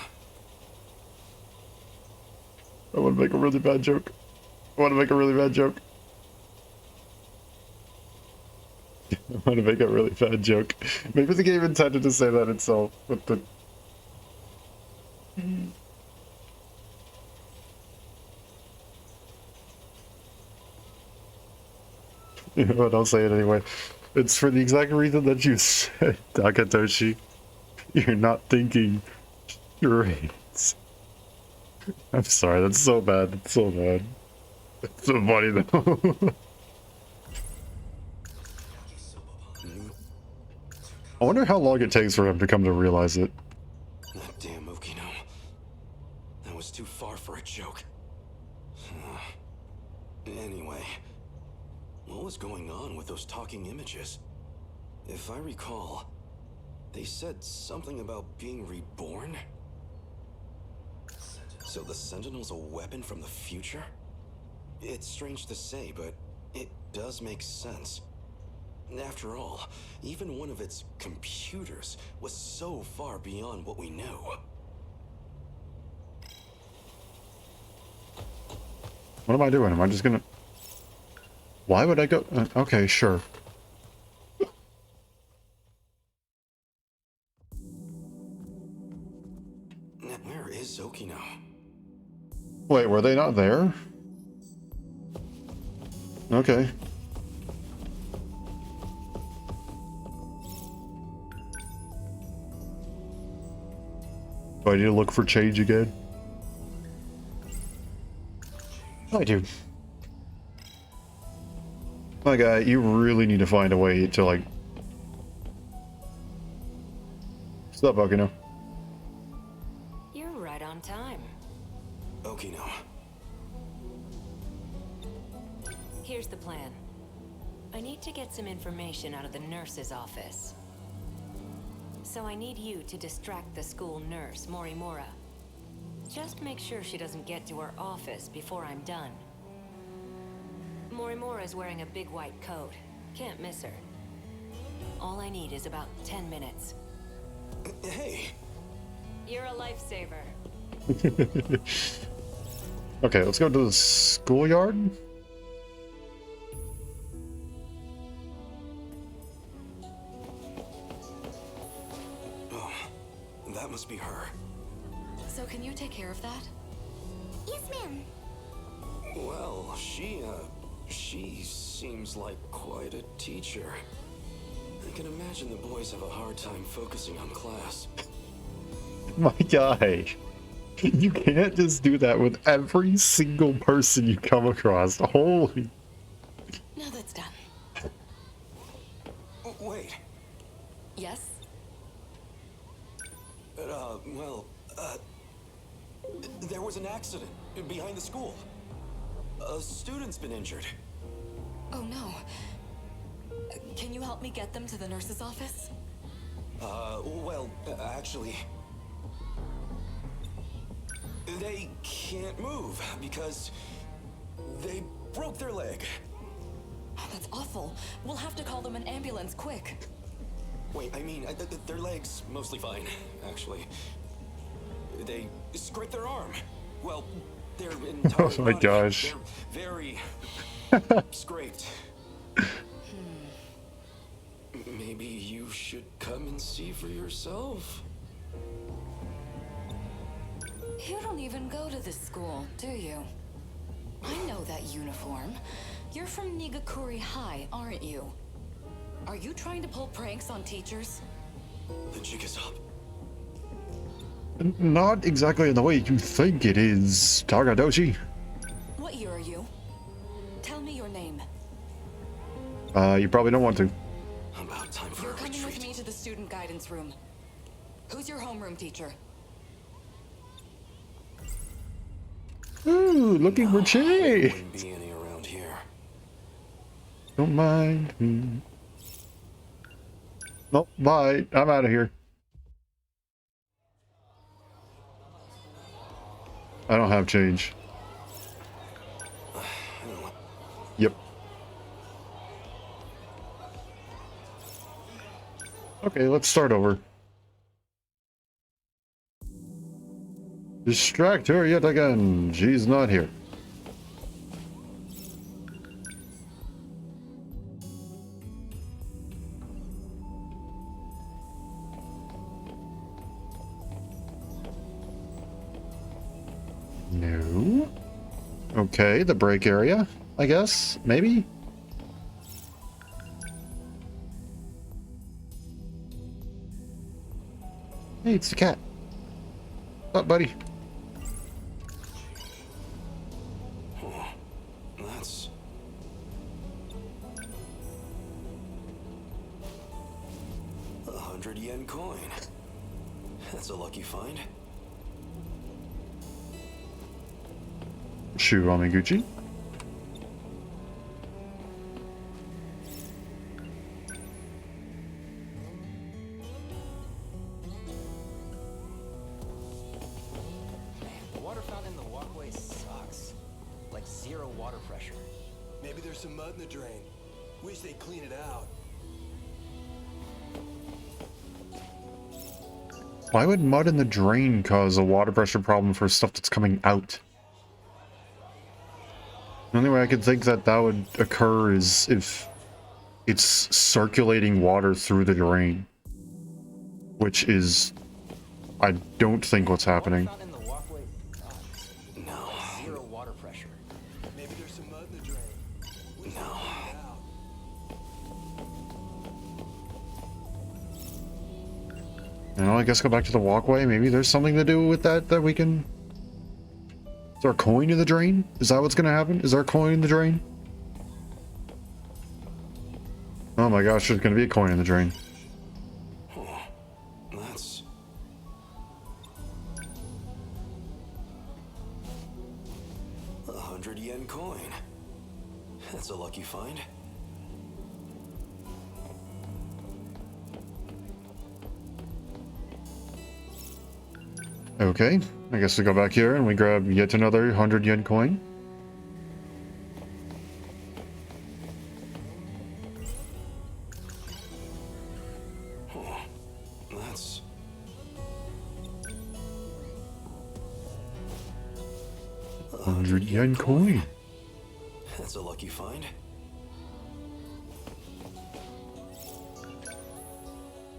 I want to make a really bad joke. I want to make a really bad joke. I want to make a really bad joke. Maybe the game intended to say that itself, but the... You know what, I'll say it anyway. It's for the exact reason that you said, Takatoshi. You're not thinking straight. I'm sorry, that's so bad. It's so bad. It's so funny though. I wonder how long it takes for him to come to realize it. That damn Okino. That was too far for a joke. Anyway, what was going on with those talking images? If I recall, they said something about being reborn? So the Sentinel's a weapon from the future? It's strange to say, but it does make sense. After all, even one of its computers was so far beyond what we knew. What am I doing? Am I just gonna... Why would I go... okay, sure. Where is Okino? Wait, were they not there? Okay. Do I need to look for change again? I do. My guy, you really need to find a way to, like... Stop, Okino. You're right on time. Okino. Here's the plan. I need to get some information out of the nurse's office. So I need you to distract the school nurse, Morimura. Just make sure she doesn't get to her office before I'm done. Morimura's wearing a big white coat. Can't miss her. All I need is about 10 minutes. Hey! You're a lifesaver. Okay, let's go to the schoolyard. Oh, that must be her. So can you take care of that? Yes, ma'am. Well, she seems like quite a teacher. I can imagine the boys have a hard time focusing on class. My guy, you can't just do that with every single person you come across. Holy... Now that's done. Wait. Yes? There was an accident behind the school. A student's been injured. Oh no. Can you help me get them to the nurse's office? Actually... They can't move because they broke their leg. Oh, that's awful. We'll have to call them an ambulance, quick. Wait, I mean, their leg's mostly fine, actually. They scraped their arm. Well, They're entirely Oh my rotted. gosh. They're very scraped. Maybe you should come and see for yourself. You don't even go to this school, do you? I know that uniform. You're from Nigakuri High, aren't you? Are you trying to pull pranks on teachers? The jig is up. Not exactly in the way you think it is, Takatoshi. What year are you? Tell me your name. You probably don't want to. About time for You're a coming with retreat. me to the student guidance room. Who's your homeroom teacher? Ooh, looking for change. Wouldn't be any around here. Don't mind me. Nope, bye. I'm out of here. I don't have change. Yep. Okay, let's start over. Distract her yet again. She's not here. No. Okay, the break area, I guess. Maybe? Hey, it's the cat. What's up, buddy? That's... a 100 yen coin. That's a lucky find. Shu Amiguchi. The water fountain in the walkway sucks. Like zero water pressure. Maybe there's some mud in the drain. Wish they'd clean it out. Why would mud in the drain cause a water pressure problem for stuff that's coming out? The only way I could think that that would occur is if it's circulating water through the drain. Which is... I don't think what's happening. Water fountain in the walkway sucks. No. Zero water pressure. Maybe there's some mud in the drain. Wish they'd No. clean it out. And I guess go back to the walkway. Maybe there's something to do with that we can... Is there a coin in the drain? Is that what's gonna happen? Is there a coin in the drain? Oh my gosh, there's gonna be a coin in the drain. That's... a 100 yen coin. That's a lucky find. Okay, I guess we go back here and we grab yet another 100 yen coin. That's... 100 yen coin. That's a lucky find.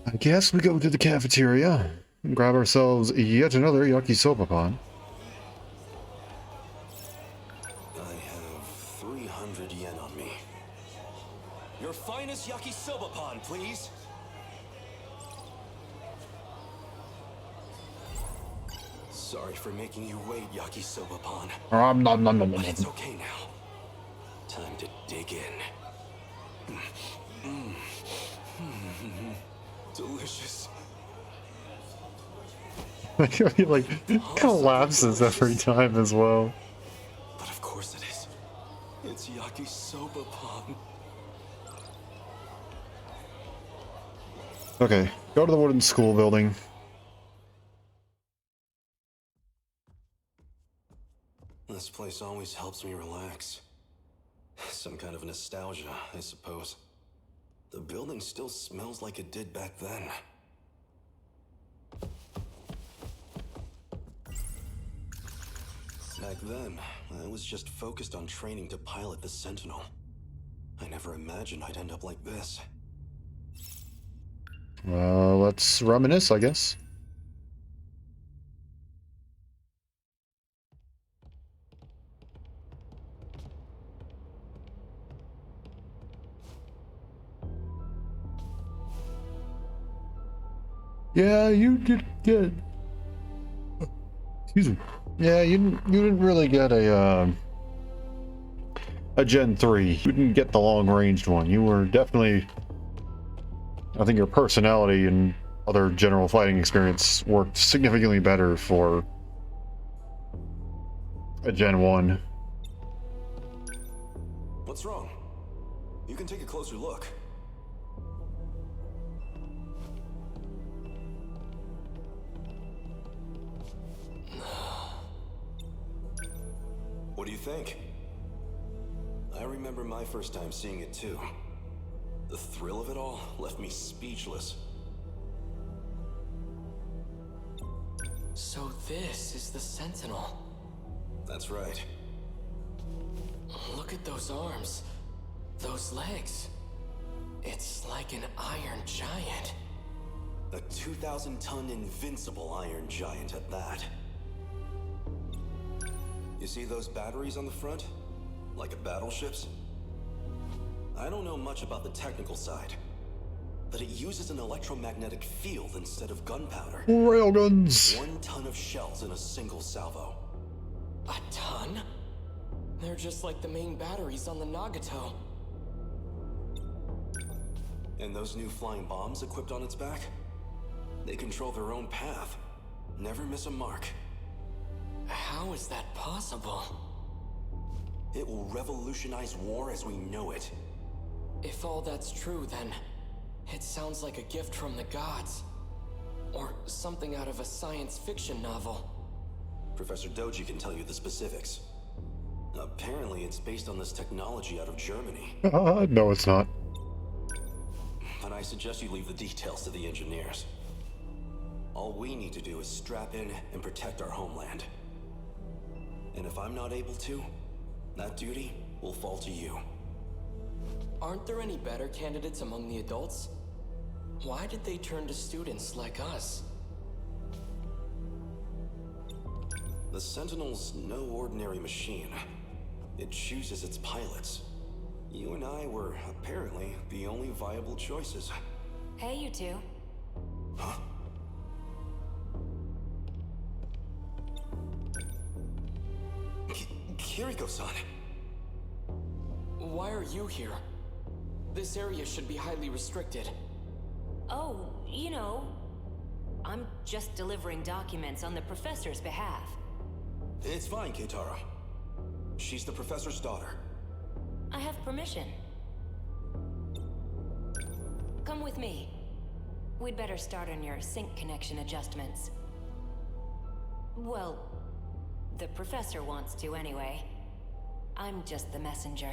I guess we go to the cafeteria and grab ourselves yet another yakisoba pan. I have 300 yen on me. Your finest yakisoba pan, please. Sorry for making you wait, yakisoba pan. But it's okay now. Time to dig in. Delicious. He like collapses every time as well. But of course it is. It's yakisoba pan. Okay, go to the wooden school building. This place always helps me relax. Some kind of nostalgia, I suppose. The building still smells like it did back then. Back then, I was just focused on training to pilot the Sentinel. I never imagined I'd end up like this. Well, let's reminisce, I guess. Yeah, you did get. Excuse me. Yeah, you didn't really get a Gen 3. You didn't get the long-ranged one. You were definitely. I think your personality and other general fighting experience worked significantly better for a Gen 1. What's wrong? You can take a closer look. What do you think? I remember my first time seeing it too. The thrill of it all left me speechless. So this is the Sentinel. That's right. Look at those arms. Those legs. It's like an iron giant. A 2,000-ton invincible iron giant at that. You see those batteries on the front? Like a battleship's? I don't know much about the technical side, but it uses an electromagnetic field instead of gunpowder. Railguns! 1 ton of shells in a single salvo. A ton? They're just like the main batteries on the Nagato. And those new flying bombs equipped on its back? They control their own path. Never miss a mark. How is that possible? It will revolutionize war as we know it. If all that's true, then it sounds like a gift from the gods. Or something out of a science fiction novel. Professor Doji can tell you the specifics. Apparently, it's based on this technology out of Germany. No, it's not. But I suggest you leave the details to the engineers. All we need to do is strap in and protect our homeland. And if I'm not able to, that duty will fall to you. Aren't there any better candidates among the adults? Why did they turn to students like us? The Sentinel's no ordinary machine. It chooses its pilots. You and I were apparently the only viable choices. Hey, you two. Huh? Kiriko-san! Why are you here? This area should be highly restricted. Oh, you know, I'm just delivering documents on the professor's behalf. It's fine, Keitaro. She's the professor's daughter. I have permission. Come with me. We'd better start on your sync connection adjustments. Well, the professor wants to anyway. I'm just the messenger.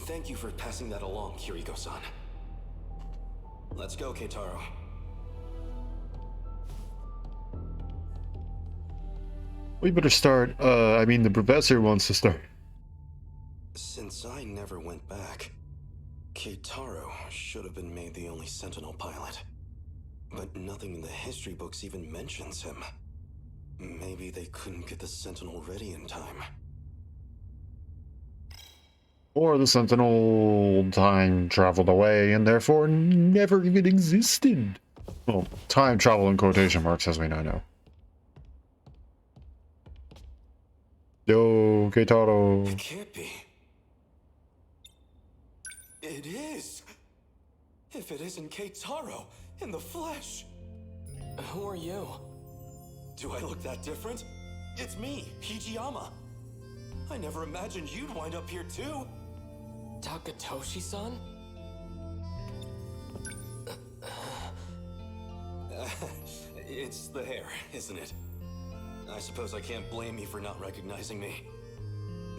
Thank you for passing that along, Kiriko-san. Let's go, Keitaro. We better start. I mean, the professor wants to start. Since I never went back, Keitaro should have been made the only Sentinel pilot. But nothing in the history books even mentions him. Maybe they couldn't get the Sentinel ready in time. Or the Sentinel time traveled away and therefore never even existed. Well, time travel in quotation marks, as we now know. Yo, Keitaro. It can't be. It is! If it isn't Keitaro in the flesh! Who are you? Do I look that different? It's me, Hijiyama. I never imagined you'd wind up here too. Takatoshi-san? It's the hair, isn't it? I suppose I can't blame you for not recognizing me.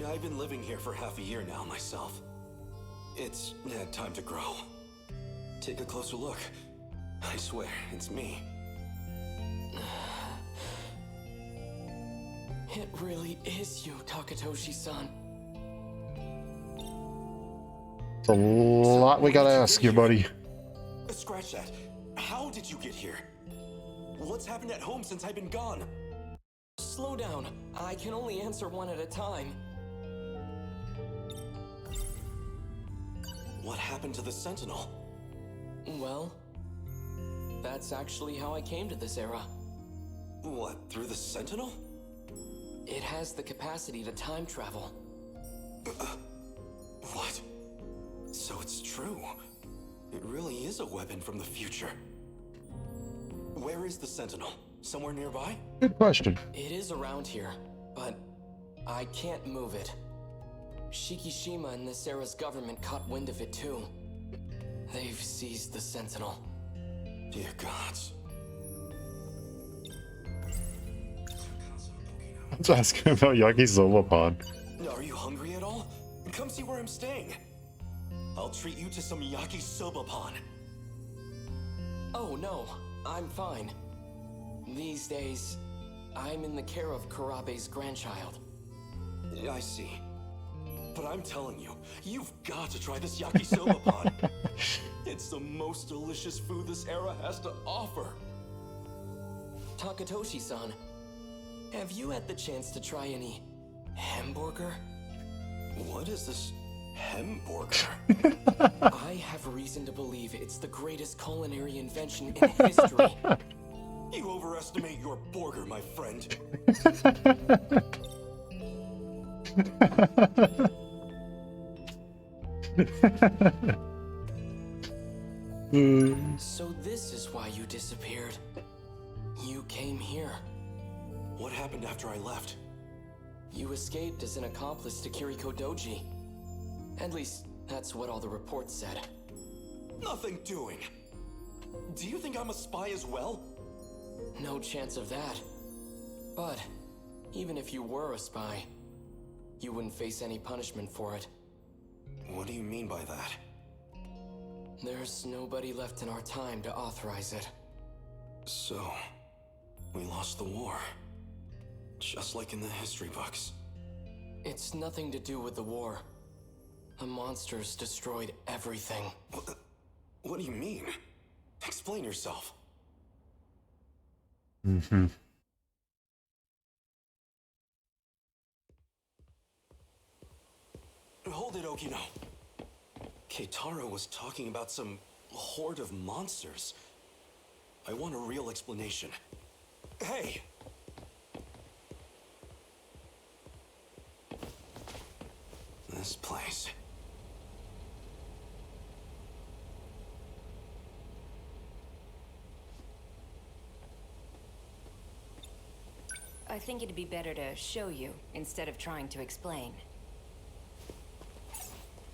I've been living here for half a year now myself. It's had time to grow. Take a closer look. I swear, it's me. It really is you, Takatoshi-san. It's a lot we gotta ask you, buddy. Scratch that. How did you get here? What's happened at home since I've been gone? Slow down. I can only answer one at a time. What happened to the Sentinel? Well, that's actually how I came to this era. What, through the Sentinel? It has the capacity to time travel. What? So it's true. It really is a weapon from the future. Where is the Sentinel? Somewhere nearby? Good question. It is around here, but I can't move it. Shikishima and this era's government caught wind of it too. They've seized the Sentinel. Dear gods. Let's ask him about Yakisoba Pod. Are you hungry at all? Come see where I'm staying. I'll treat you to some yakisoba pan. Oh no, I'm fine. These days, I'm in the care of Kurabe's grandchild. I see. But I'm telling you, you've got to try this yakisoba pan. It's the most delicious food this era has to offer. Takatoshi-san, have you had the chance to try any hamburger? What is this hamburger? I have reason to believe it's the greatest culinary invention in history. You overestimate your burger, my friend. So this is why you disappeared. You came here. What happened after I left? You escaped as an accomplice to Kiriko Doji. At least, that's what all the reports said. Nothing doing. Do you think I'm a spy as well? No chance of that. But, even if you were a spy, you wouldn't face any punishment for it. What do you mean by that? There's nobody left in our time to authorize it. So, we lost the war. Just like in the history books. It's nothing to do with the war. The monsters destroyed everything. What do you mean? Explain yourself. Mm-hmm. Hold it, Okino. Keitaro was talking about some horde of monsters. I want a real explanation. Hey! This place. I think it'd be better to show you instead of trying to explain.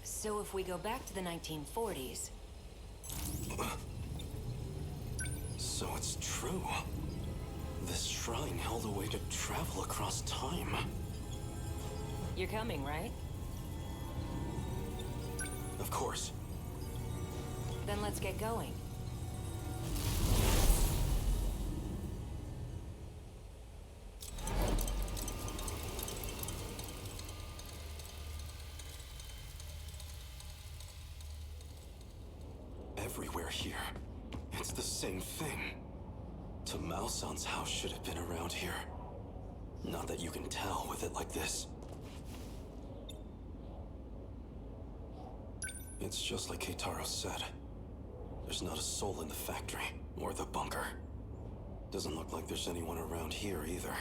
So if we go back to the 1940s... So it's true. This shrine held a way to travel across time. You're coming, right? Of course. Then let's get going. Everywhere here, it's the same thing. Tamao-san's house should have been around here. Not that you can tell with it like this. It's just like Keitaro said. There's not a soul in the factory, or the bunker. Doesn't look like there's anyone around here either.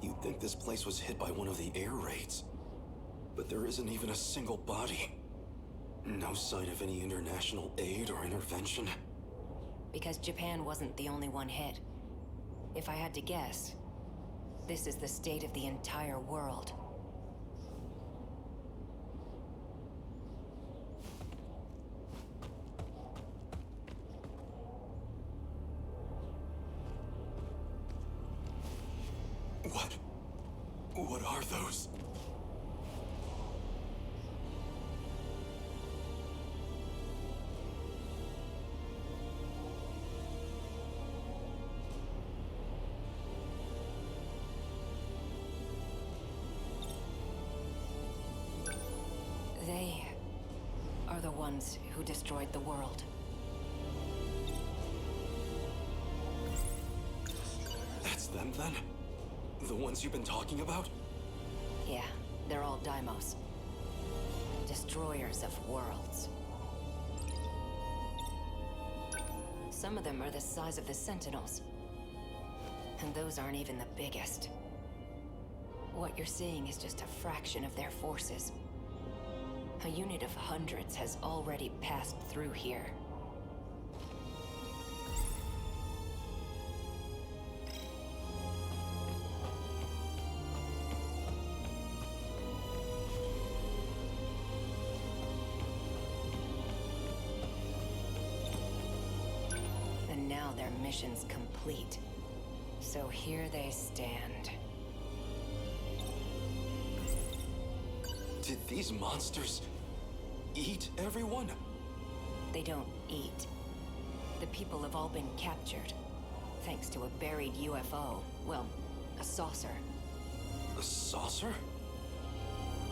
You'd think this place was hit by one of the air raids. But there isn't even a single body. No sign of any international aid or intervention. Because Japan wasn't the only one hit. If I had to guess, this is the state of the entire world. What are those? ones who destroyed the world. That's them then? The ones you've been talking about? Yeah, they're all Daimos. Destroyers of worlds. Some of them are the size of the Sentinels. And those aren't even the biggest. What you're seeing is just a fraction of their forces. A unit of hundreds has already passed through here. And now their mission's complete. So here they stand. Did these monsters eat everyone? They don't eat. The people have all been captured, thanks to a buried UFO. Well, a saucer. A saucer?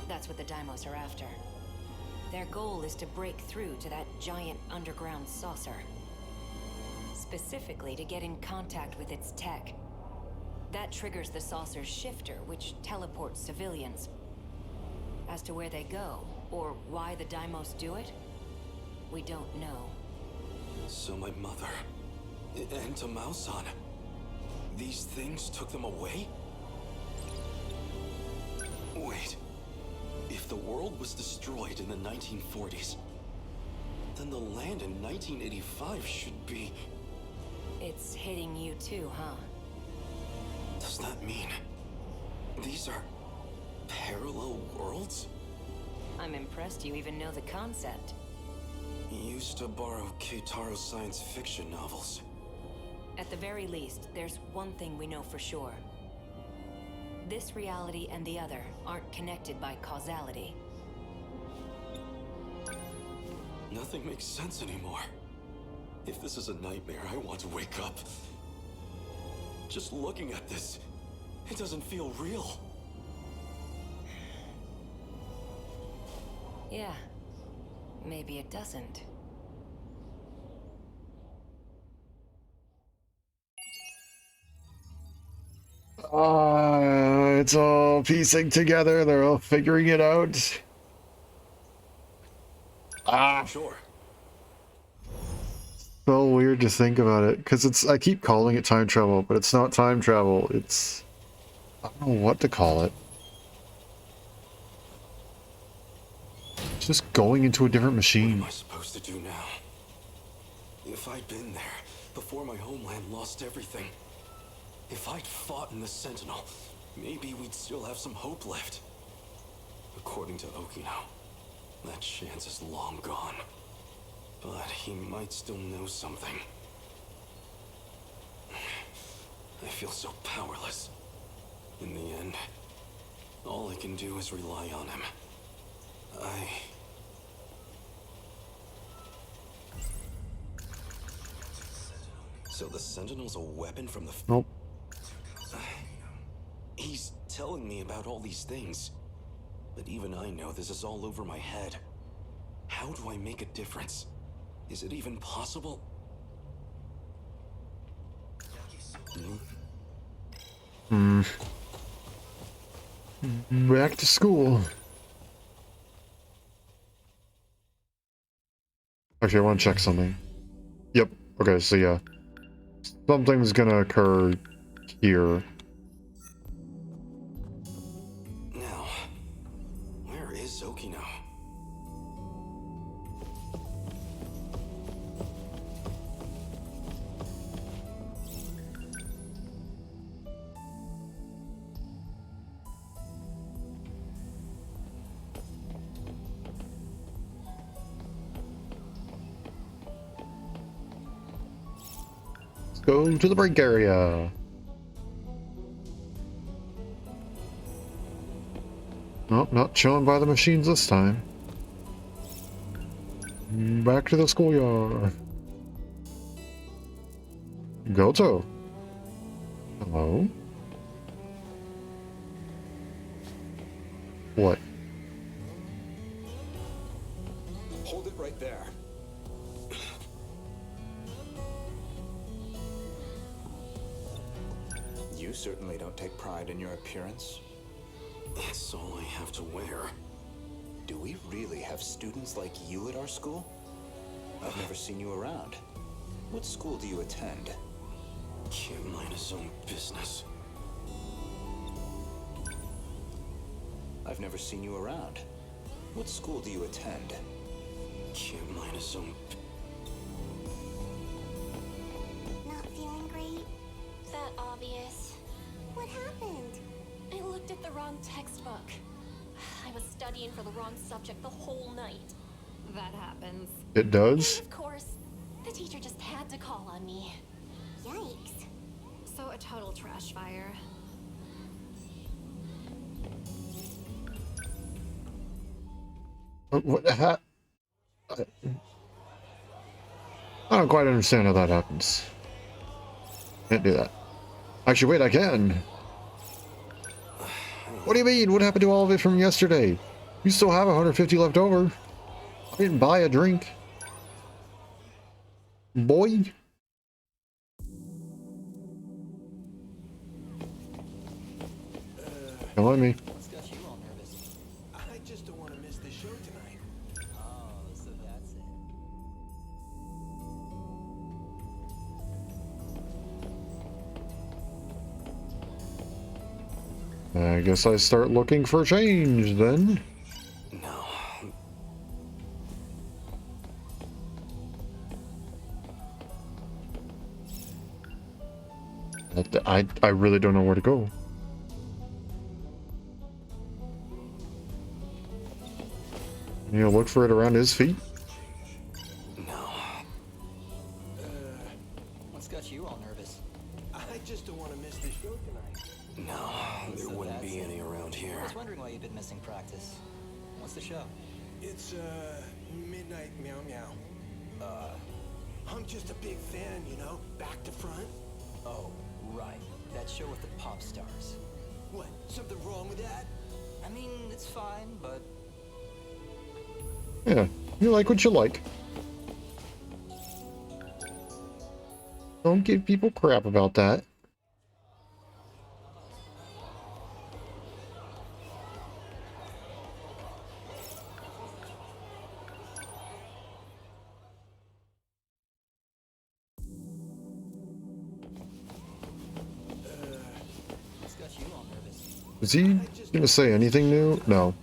That's what the Daimos are after. Their goal is to break through to that giant underground saucer. Specifically to get in contact with its tech. That triggers the saucer's shifter, which teleports civilians. As to where they go, or why the Daimos do it, we don't know. So my mother and Tamao-san, these things took them away? Wait, if the world was destroyed in the 1940s, then the land in 1985 should be... It's hitting you too, huh? Does that mean these are parallel worlds? I'm impressed you even know the concept. Used to borrow Keitaro's science fiction novels. At the very least, there's one thing we know for sure. This reality and the other aren't connected by causality. Nothing makes sense anymore. If this is a nightmare, I want to wake up. Just looking at this, it doesn't feel real. Yeah, maybe it doesn't. It's all piecing together. They're all figuring it out. Sure. So weird to think about it, because I keep calling it time travel, but it's not time travel. It's... I don't know what to call it. It's just going into a different machine. What am I supposed to do now? If I'd been there before my homeland lost everything, if I'd fought in the Sentinel, maybe we'd still have some hope left. According to Okino, that chance is long gone. But he might still know something. I feel so powerless. In the end, all I can do is rely on him. So the Sentinel's a weapon from the... Nope. He's telling me about all these things. But even I know this is all over my head. How do I make a difference? Is it even possible? Back to school. Actually, I want to check something. Yep. Okay, so yeah. Something's gonna occur here. Now, where is Okino? Go to the break area. Nope, not chilling by the machines this time. Back to the schoolyard. Goto. Hello? What? Hold it right there. certainly don't take pride in your appearance. It's all I have to wear. Do we really have students like you at our school? I've never seen you around. What school do you attend? Can't mind his own business. I've never seen you around. What school do you attend? Can't mind his own. Not feeling great? That obvious. What happened? I looked at the wrong textbook. I was studying for the wrong subject the whole night. That happens. It does? And of course, the teacher just had to call on me. Yikes. So a total trash fire. What? I don't quite understand how that happens. Can't do that. Actually, wait, I can. What do you mean? What happened to all of it from yesterday? You still have 150 left over. I didn't buy a drink. Boy. Don't let me. What's got you all nervous? I just don't want to miss the show tonight. Oh, so that's it. I guess I start looking for change then. No. I really don't know where to go. You know, look for it around his feet. No. What's got you all nervous? I just don't want to miss the show tonight. No, there wouldn't be any around here. I was wondering why you've been missing practice. What's the show? It's midnight meow meow. I'm just a big fan, you know, back to front. Oh, right. That show with the pop stars. What? Something wrong with that? I mean, it's fine, but Yeah, you like what you like. Don't give people crap about that. what's got you all nervous? Is he gonna say anything new? No.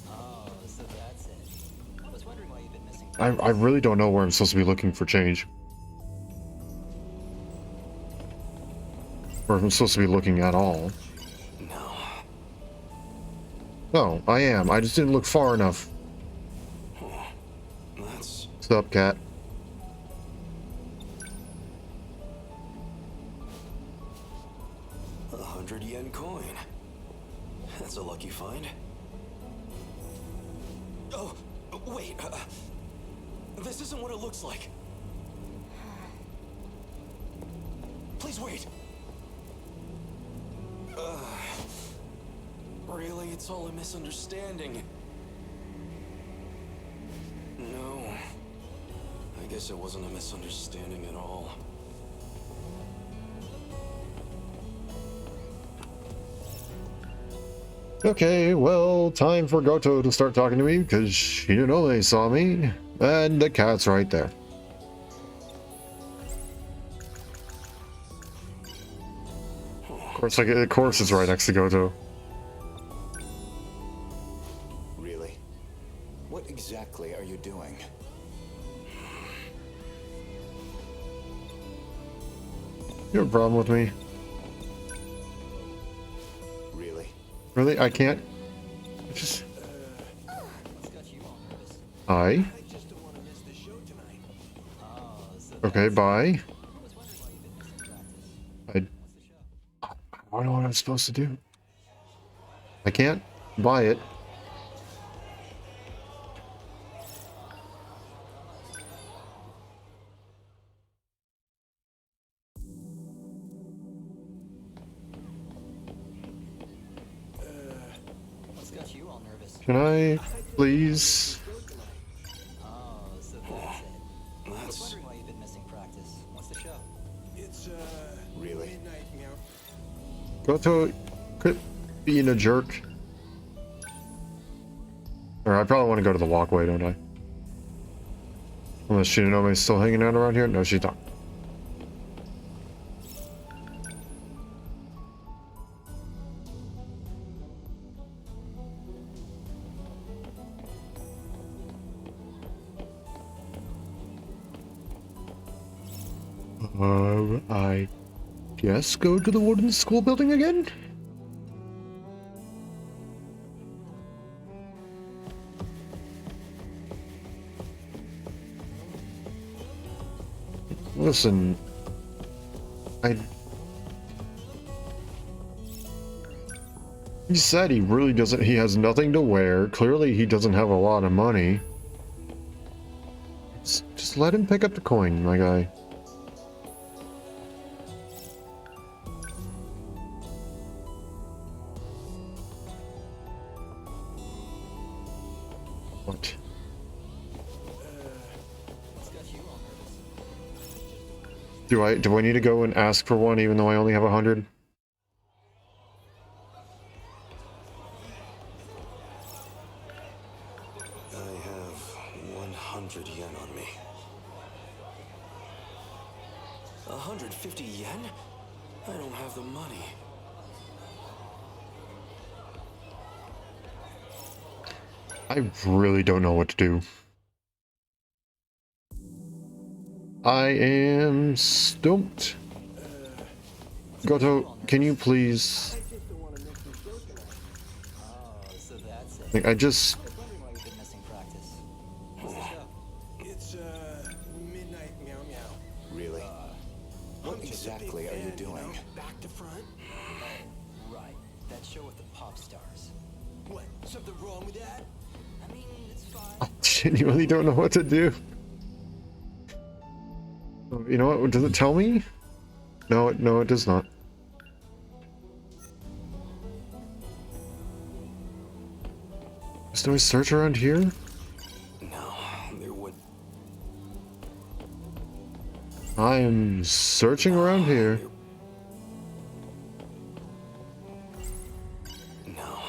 Oh, so that's it. I was wondering why you've been missing I really don't know where I'm supposed to be looking for change. Or if I'm supposed to be looking at all. No. No, I am. I just didn't look far enough. That's... What's up, cat? a 100 yen coin. That's a lucky find. Oh, wait. This isn't what it looks like. Please wait. Really, it's all a misunderstanding. No. I guess it wasn't a misunderstanding at all. Okay, well, time for Goto to start talking to me, because she didn't know they saw me. And the cat's right there. Of course it's right next to Goto. Really? What exactly are you doing? You have a problem with me? Really? Really? I can't? Just... What's got you all nervous? I? Just don't want to miss the show tonight. Oh, so Okay, bye. I was wondering why you've been missing practice. I don't know what I'm supposed to do. I can't buy it. What's got you all nervous? Can I please? Oh, so that's it. I was That's... wondering why you've been missing practice. What's the show? It's Really? midnight meow. Goto quit being a jerk. Or I probably want to go to the walkway, don't I? Unless Shinonomi's still hanging out around here? No, she's not. I guess go to the wooden school building again? Listen, he said he really doesn't, he has nothing to wear. Clearly he doesn't have a lot of money. Just let him pick up the coin, my guy. What? Do I need to go and ask for one even though I only have 100? I have 100 yen on me. 150 yen? I don't have the money. I really don't know what to do. I am stumped. Goto, can you please? I just. It's midnight meow meow. Really? What exactly are you doing? Back to front. Right. That show with the pop stars. What? Something wrong with that? I mean, it's fine. I genuinely don't know what to do. You know what? Does it tell me? No, it does not. Is there a search around here? No, there would. I am searching around here. No.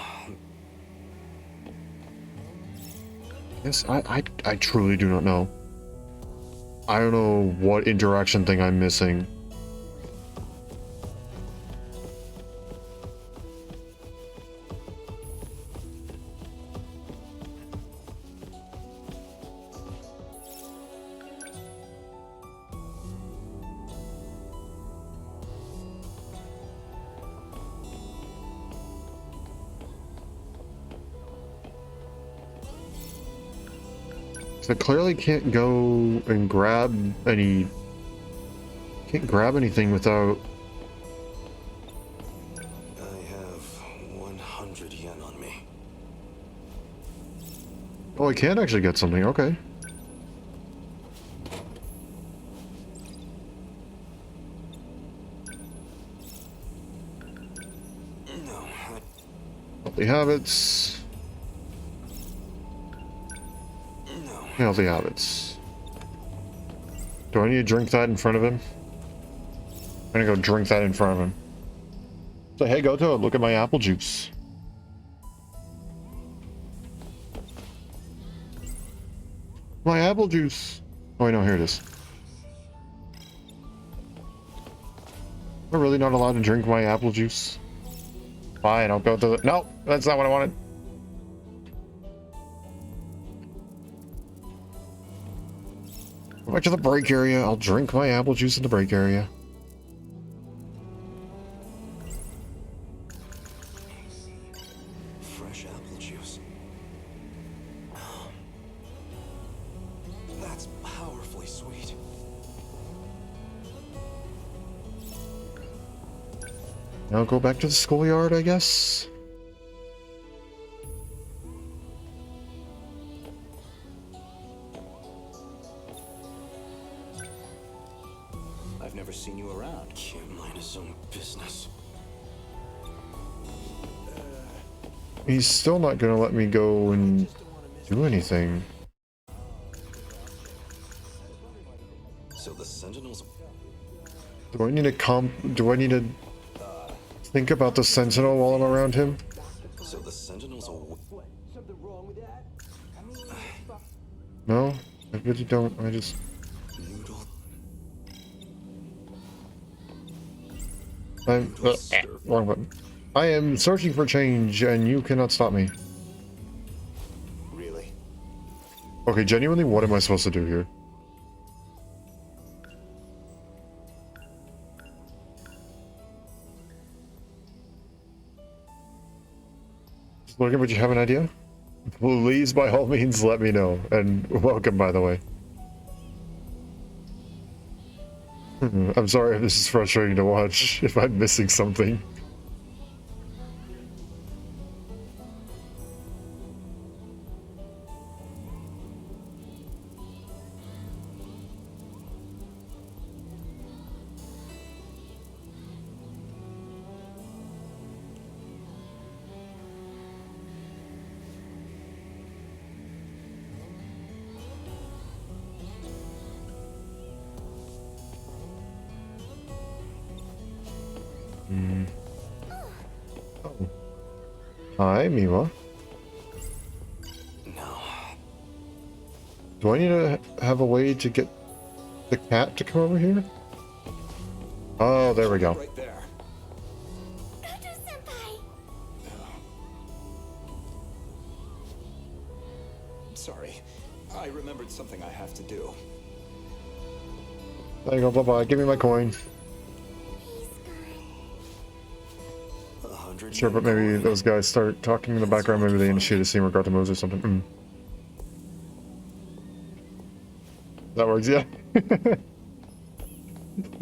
Yes, I truly do not know. I don't know what interaction thing I'm missing. I clearly can't go and grab any. Can't grab anything without. I have 100 yen on me. Oh, I can actually get something. Okay. No. Healthy habits. No. Healthy habits. Do I need to drink that in front of him? I'm gonna go drink that in front of him. Say, hey, Goto, look at my apple juice. My apple juice. Oh, wait, no, here it is. Am I really not allowed to drink my apple juice? Fine, I'll go to the... No, that's not what I wanted. Go back to the break area. I'll drink my apple juice in the break area. Fresh apple juice. That's powerfully sweet. Now go back to the schoolyard, I guess. I've never seen you around. Can't mind his own business. He's still not gonna let me go and do anything. So the Sentinels. Do I need to think think about the Sentinel while I'm around him? So the Sentinels are... Something wrong with that? No, I really don't. I just... Noodle... I'm... wrong button. I am searching for change, and you cannot stop me. Really? Okay, genuinely, what am I supposed to do here? Logan, would you have an idea? Please, by all means, let me know. And welcome, by the way. I'm sorry if this is frustrating to watch, if I'm missing something. Oh. Hi, Mima. No. Do I need to have a way to get the cat to come over here? Oh, there we go. Right there. Sorry. I remembered something I have to do. There you go, bye-bye. Give me my coin. Sure, but maybe those guys start talking in the background. Maybe they initiate a scene where Garta moves or something. That works, yeah.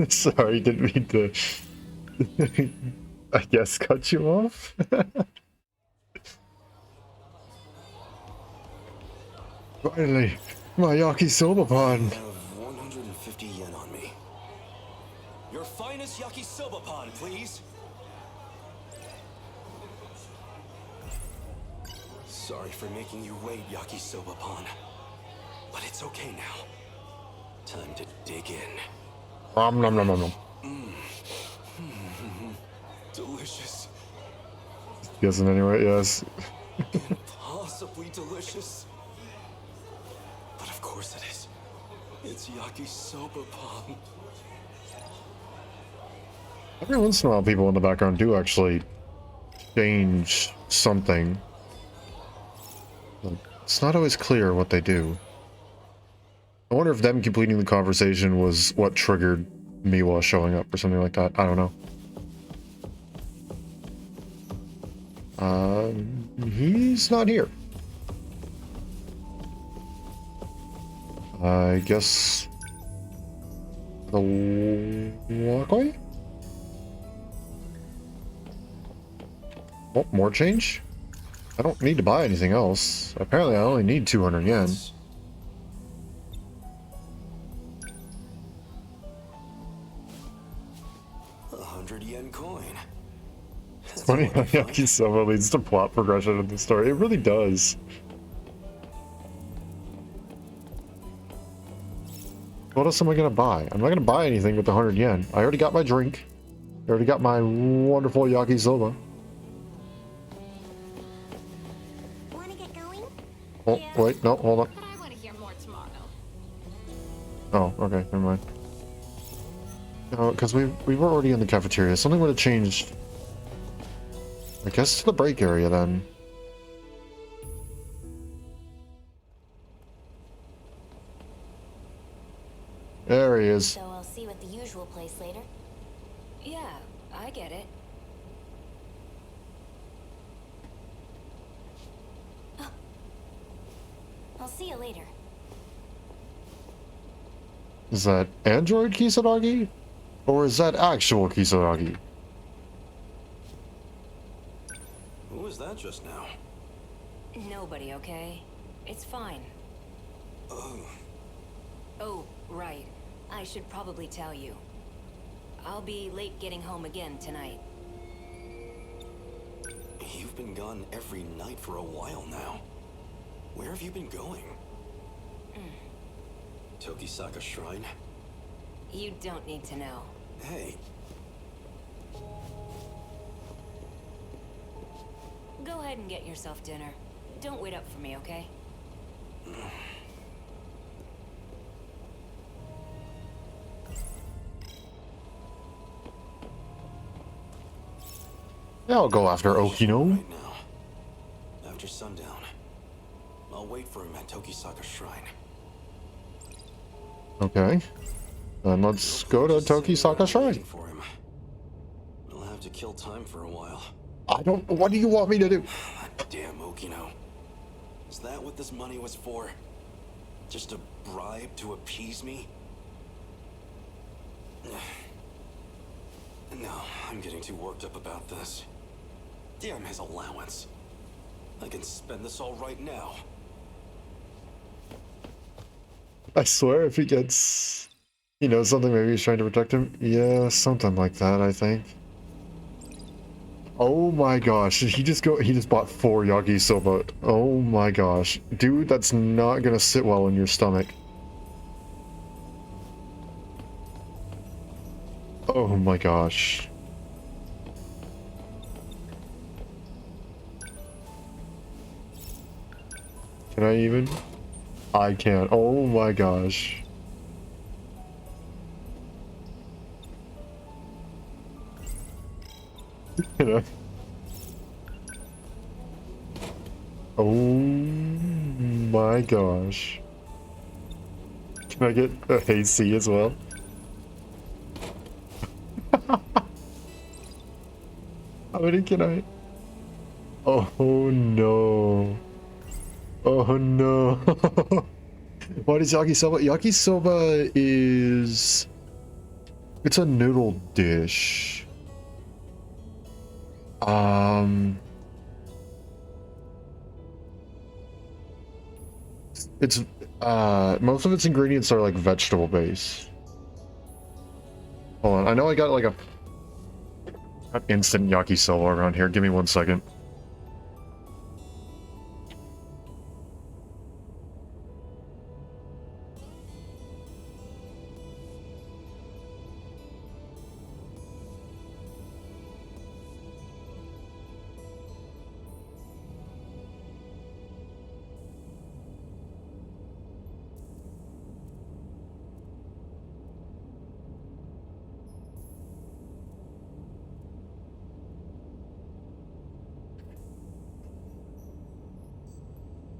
Sorry, didn't mean to... I guess cut you off? Finally, my yakisoba pan. I have 150 yen on me. Your finest yakisoba pan, please. Sorry for making you wait, yakisoba pan. But it's okay now. Time to dig in. Nom nom nom nom nom. Delicious. Guessing anyway, yes. Impossibly delicious. But of course it is. It's yakisoba pan. Every once in a while, people in the background do actually change something. It's not always clear what they do. I wonder if them completing the conversation was what triggered Miwa showing up or something like that. I don't know. He's not here. I guess the walkway? Oh, more change? I don't need to buy anything else. Apparently I only need 200 yen. $100 coin. It's funny how yakisoba leads to plot progression in the story. It really does. What else am I gonna buy? I'm not gonna buy anything with the 100 yen. I already got my drink. I already got my wonderful yakisoba. Wanna get going? Oh, wait, no, hold on. But I want to hear more tomorrow. Oh, okay, never mind. No, because we were already in the cafeteria. Something would have changed. I guess to the break area then. There he is. So I'll see you at the usual place later. Yeah, I get it. I'll see you later. Is that Android Kisaragi? Or is that actual Kisaragi? Who was that just now? Nobody, okay? It's fine. Oh, right. I should probably tell you. I'll be late getting home again tonight. You've been gone every night for a while now. Where have you been going? Tokisaka Shrine? You don't need to know. Hey. Go ahead and get yourself dinner. Don't wait up for me, okay? Yeah, I'll go after Okino. Right now, after sundown, I'll wait for him at Tokisaka Shrine. Okay. Then let's go to Tokisaka Shrine. For him. I'll have to kill time for a while. I don't... What do you want me to do? Damn Okino. Is that what this money was for? Just a bribe to appease me? No, I'm getting too worked up about this. Damn his allowance. I can spend this all right now. I swear if he gets... You know, something, maybe he's trying to protect him. Yeah, something like that, I think. Oh my gosh, he just bought 4 yakisoba. Oh my gosh. Dude, that's not gonna sit well in your stomach. Oh my gosh. Can I even? I can't. Oh my gosh. Can I? Oh my gosh. Can I get a AC as well? How many can I? Oh no. Oh no. What is yakisoba? Yakisoba is... It's a noodle dish. It's most of its ingredients are like vegetable based. Hold on, I know I got like a instant yakisoba around here. Give me 1 second.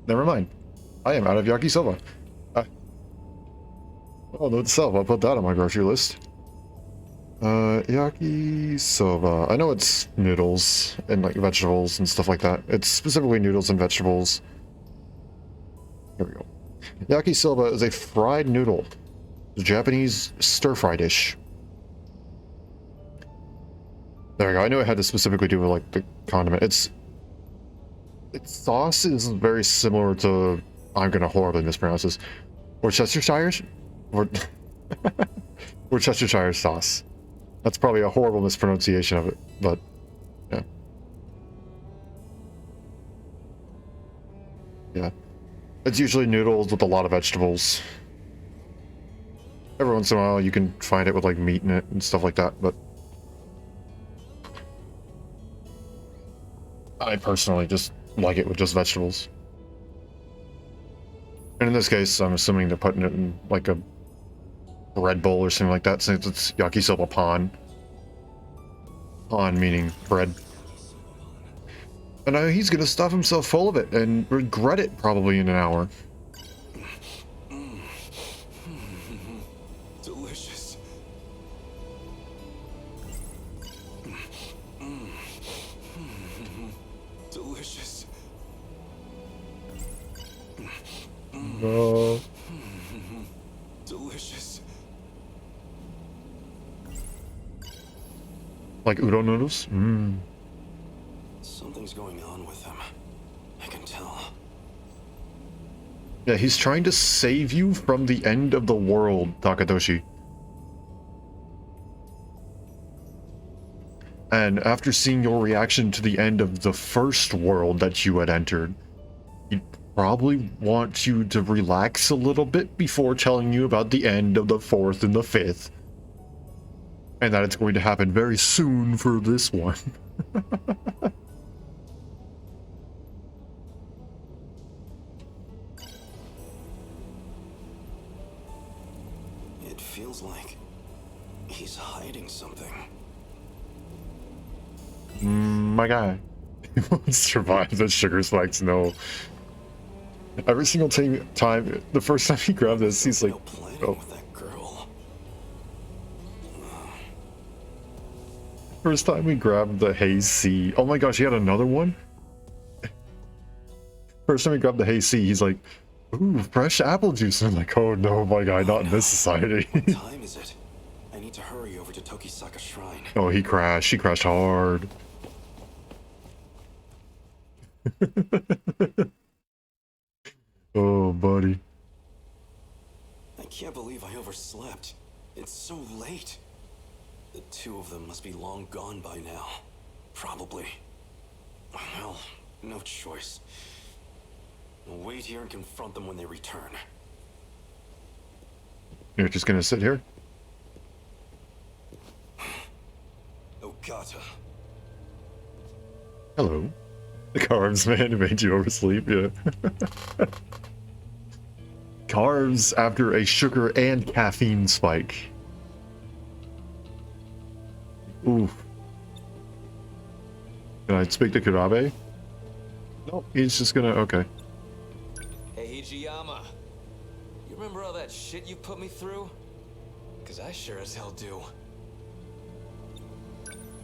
Never mind. I am out of yakisoba. Oh, note to self, I'll put that on my grocery list. Yakisoba. I know it's noodles and like vegetables and stuff like that. It's specifically noodles and vegetables. Here we go. Yakisoba is a fried noodle. It's a Japanese stir-fry dish. There we go. I knew it had to specifically do with like the condiment. Its sauce is very similar to, I'm gonna horribly mispronounce this, Worcestershire's? Worcestershire sauce. That's probably a horrible mispronunciation of it, but yeah. Yeah. It's usually noodles with a lot of vegetables. Every once in a while you can find it with like meat in it and stuff like that, but I personally just like it with just vegetables. And in this case, I'm assuming they're putting it in like a bread bowl or something like that, since it's yakisoba pan. Pan meaning bread. And now he's gonna stuff himself full of it and regret it probably in an hour. Delicious. Delicious. No. Delicious. Like udon noodles? Mmm. Something's going on with him. I can tell. Yeah, he's trying to save you from the end of the world, Takatoshi. And after seeing your reaction to the end of the first world that you had entered, he'd probably want you to relax a little bit before telling you about the end of the 4th and the 5th. And that it's going to happen very soon for this one. feels like he's hiding something. My guy. He won't survive the sugar spikes, no. Every single time, the first time he grabbed this, he's like, oh. With that girl. First time we grabbed the Haze Sea. Oh my gosh, he had another one? First time we grabbed the Haze Sea, he's like, ooh, fresh apple juice. And I'm like, oh no, my guy, not in this society. What time is it? I need to hurry over to Tokisaka Shrine. Oh, he crashed. He crashed hard. Oh, buddy. I can't believe I overslept. It's so late. The two of them must be long gone by now. Probably. Well, no choice. I'll wait here and confront them when they return. You're just gonna sit here? Ogata. Hello. The carbs, man, who made you oversleep, yeah. Carbs after a sugar and caffeine spike. Oof. Can I speak to Kurabe? No, he's just gonna, okay. Hey, Hijiyama. You remember all that shit you put me through? Because I sure as hell do.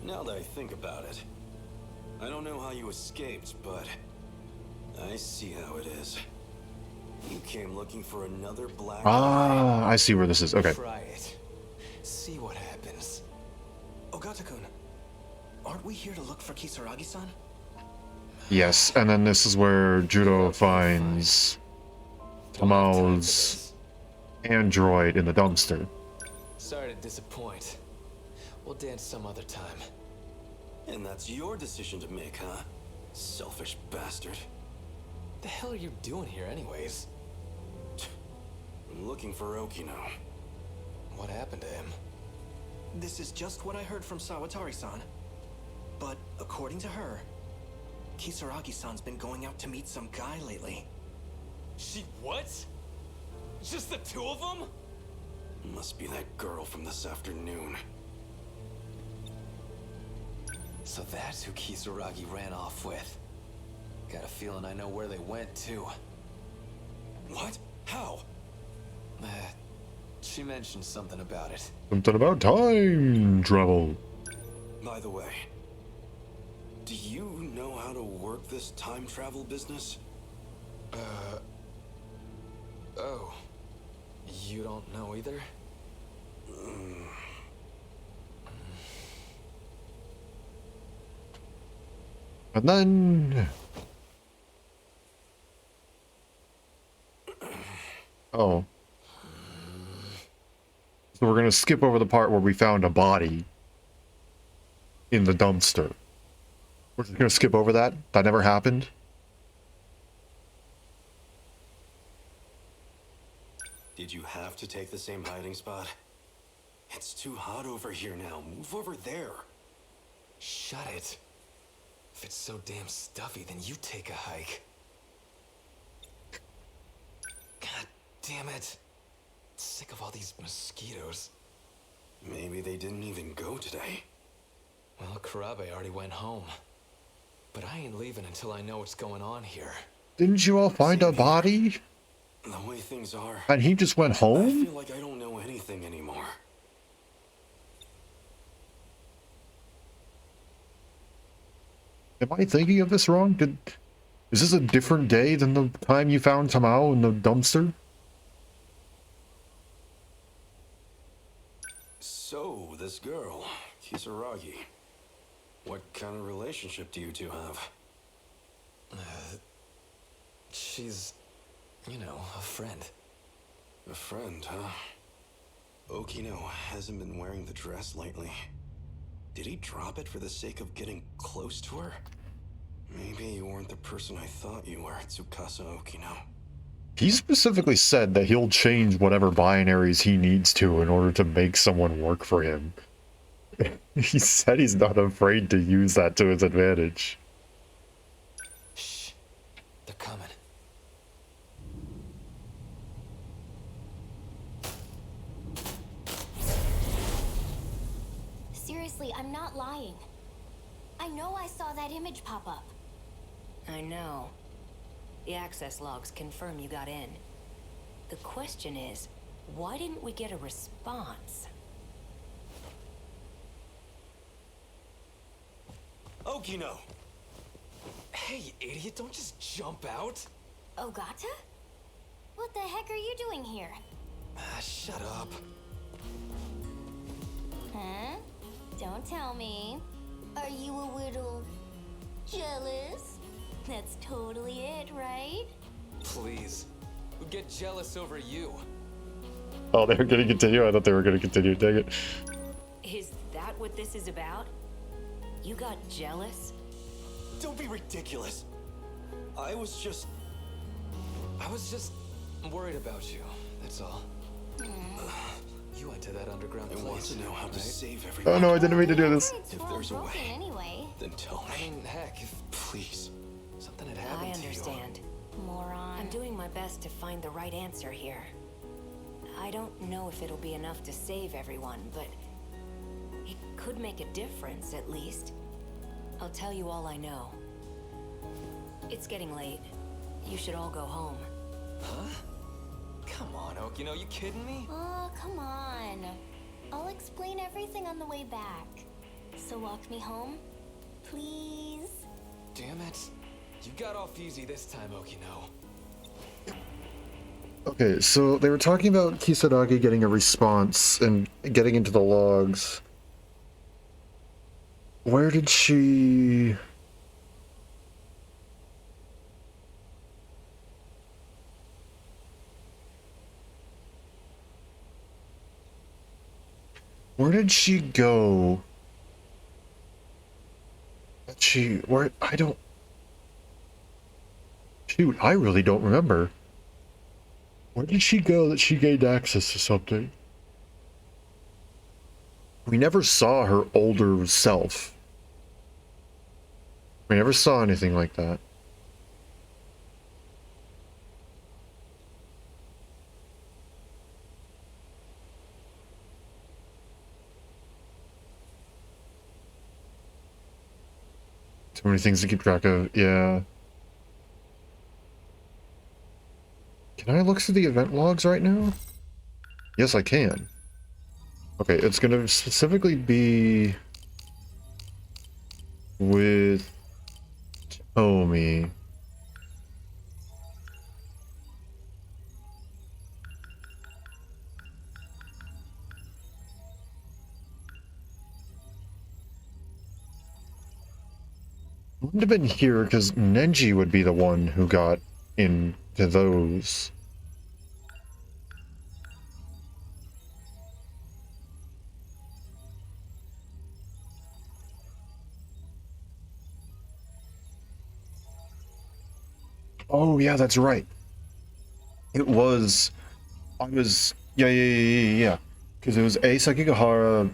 Now that I think about it, I don't know how you escaped, but I see how it is. You came looking for another black Ah, I see where this is. Okay. Try it. See what happens. Ogata-kun, aren't we here to look for Kisaragi-san? Yes, and then this is where Judo finds Tamao's android in the dumpster. Sorry to disappoint. We'll dance some other time. And that's your decision to make, huh? Selfish bastard. The hell are you doing here anyways? I'm looking for Okino. What happened to him? This is just what I heard from Sawatari-san. But according to her, Kisaragi-san's been going out to meet some guy lately. She what? Just the two of them? Must be that girl from this afternoon. So that's who Kisaragi ran off with. Got a feeling I know where they went too. What? How? She mentioned something about it. Something about time travel. By the way, do you know how to work this time travel business? Oh. You don't know either? And then... Oh. So we're gonna skip over the part where we found a body in the dumpster. We're just gonna skip over that? That never happened? Did you have to take the same hiding spot? It's too hot over here now. Move over there. Shut it. If it's so damn stuffy, then you take a hike. God damn it. Sick of all these mosquitoes. Maybe they didn't even go today. Well, Kurabe already went home. But I ain't leaving until I know what's going on here. Didn't you all find a body? The way things are, And he just went I home? feel like I don't know anything anymore. Am I thinking of this wrong? Is this a different day than the time you found Tamao in the dumpster? So, this girl, Kisaragi, what kind of relationship do you two have? She's, you know, a friend. A friend, huh? Okino hasn't been wearing the dress lately. Did he drop it for the sake of getting close to her? Maybe you weren't the person I thought you were, Tsukasa Okino. He specifically said that he'll change whatever binaries he needs to in order to make someone work for him. He said he's not afraid to use that to his advantage. Shh. They're coming. I'm not lying. I know I saw that image pop up. I know. The access logs confirm you got in. The question is, why didn't we get a response? Okino! Hey, idiot, don't just jump out! Ogata? What the heck are you doing here? Shut up. Huh? Don't tell me. Are you a little jealous? That's totally it, right? Please. Who'd get jealous over you? Oh, they were gonna continue? I thought they were gonna continue. Dang it. Is that what this is about? You got jealous? Don't be ridiculous. I was just worried about you, that's all. You went to that underground place. I want to know how to right? save everyone. Oh no, I didn't mean to do this. If there's a way, anyway. then tell I me. mean, heck, if Please. something had happened I to you. understand. Moron. I'm doing my best to find the right answer here. I don't know if it'll be enough to save everyone, but it could make a difference, at least. I'll tell you all I know. It's getting late. You should all go home. Huh? Come on, Okino, you kidding me? Oh, come on. I'll explain everything on the way back. So walk me home, please. Damn it. You got off easy this time, Okino. Okay, so they were talking about Kisaragi getting a response and getting into the logs. Where did she... Where did she go? I don't... Shoot, I really don't remember. Where did she go that she gained access to something? We never saw her older self. We never saw anything like that. Too many things to keep track of, yeah. Can I look through the event logs right now? Yes, I can. Okay, it's gonna specifically be with Tomi. Wouldn't have been here because Nenji would be the one who got into those. Oh yeah, that's right. It was, yeah. Because it was A, Sekigahara,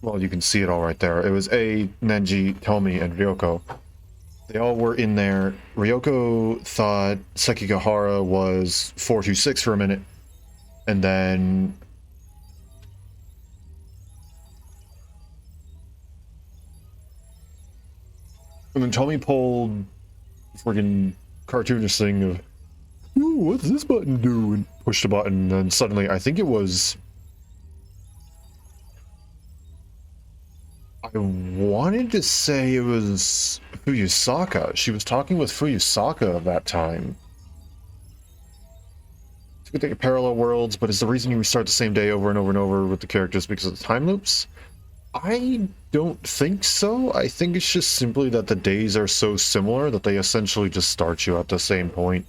well, you can see it all right there. It was A, Nenji, Tomi, and Ryoko. They all were in there. Ryoko thought Sekigahara was 426 for a minute, and then Tomi pulled friggin' cartoonish thing of, ooh, what's this button do? And pushed a button, and then suddenly, I think it was... I wanted to say it was Fuyusaka. She was talking with Fuyusaka at that time. It's a good thing of parallel worlds, but it's the reason you restart the same day over and over and over with the characters because of the time loops? I don't think so. I think it's just simply that the days are so similar that they essentially just start you at the same point.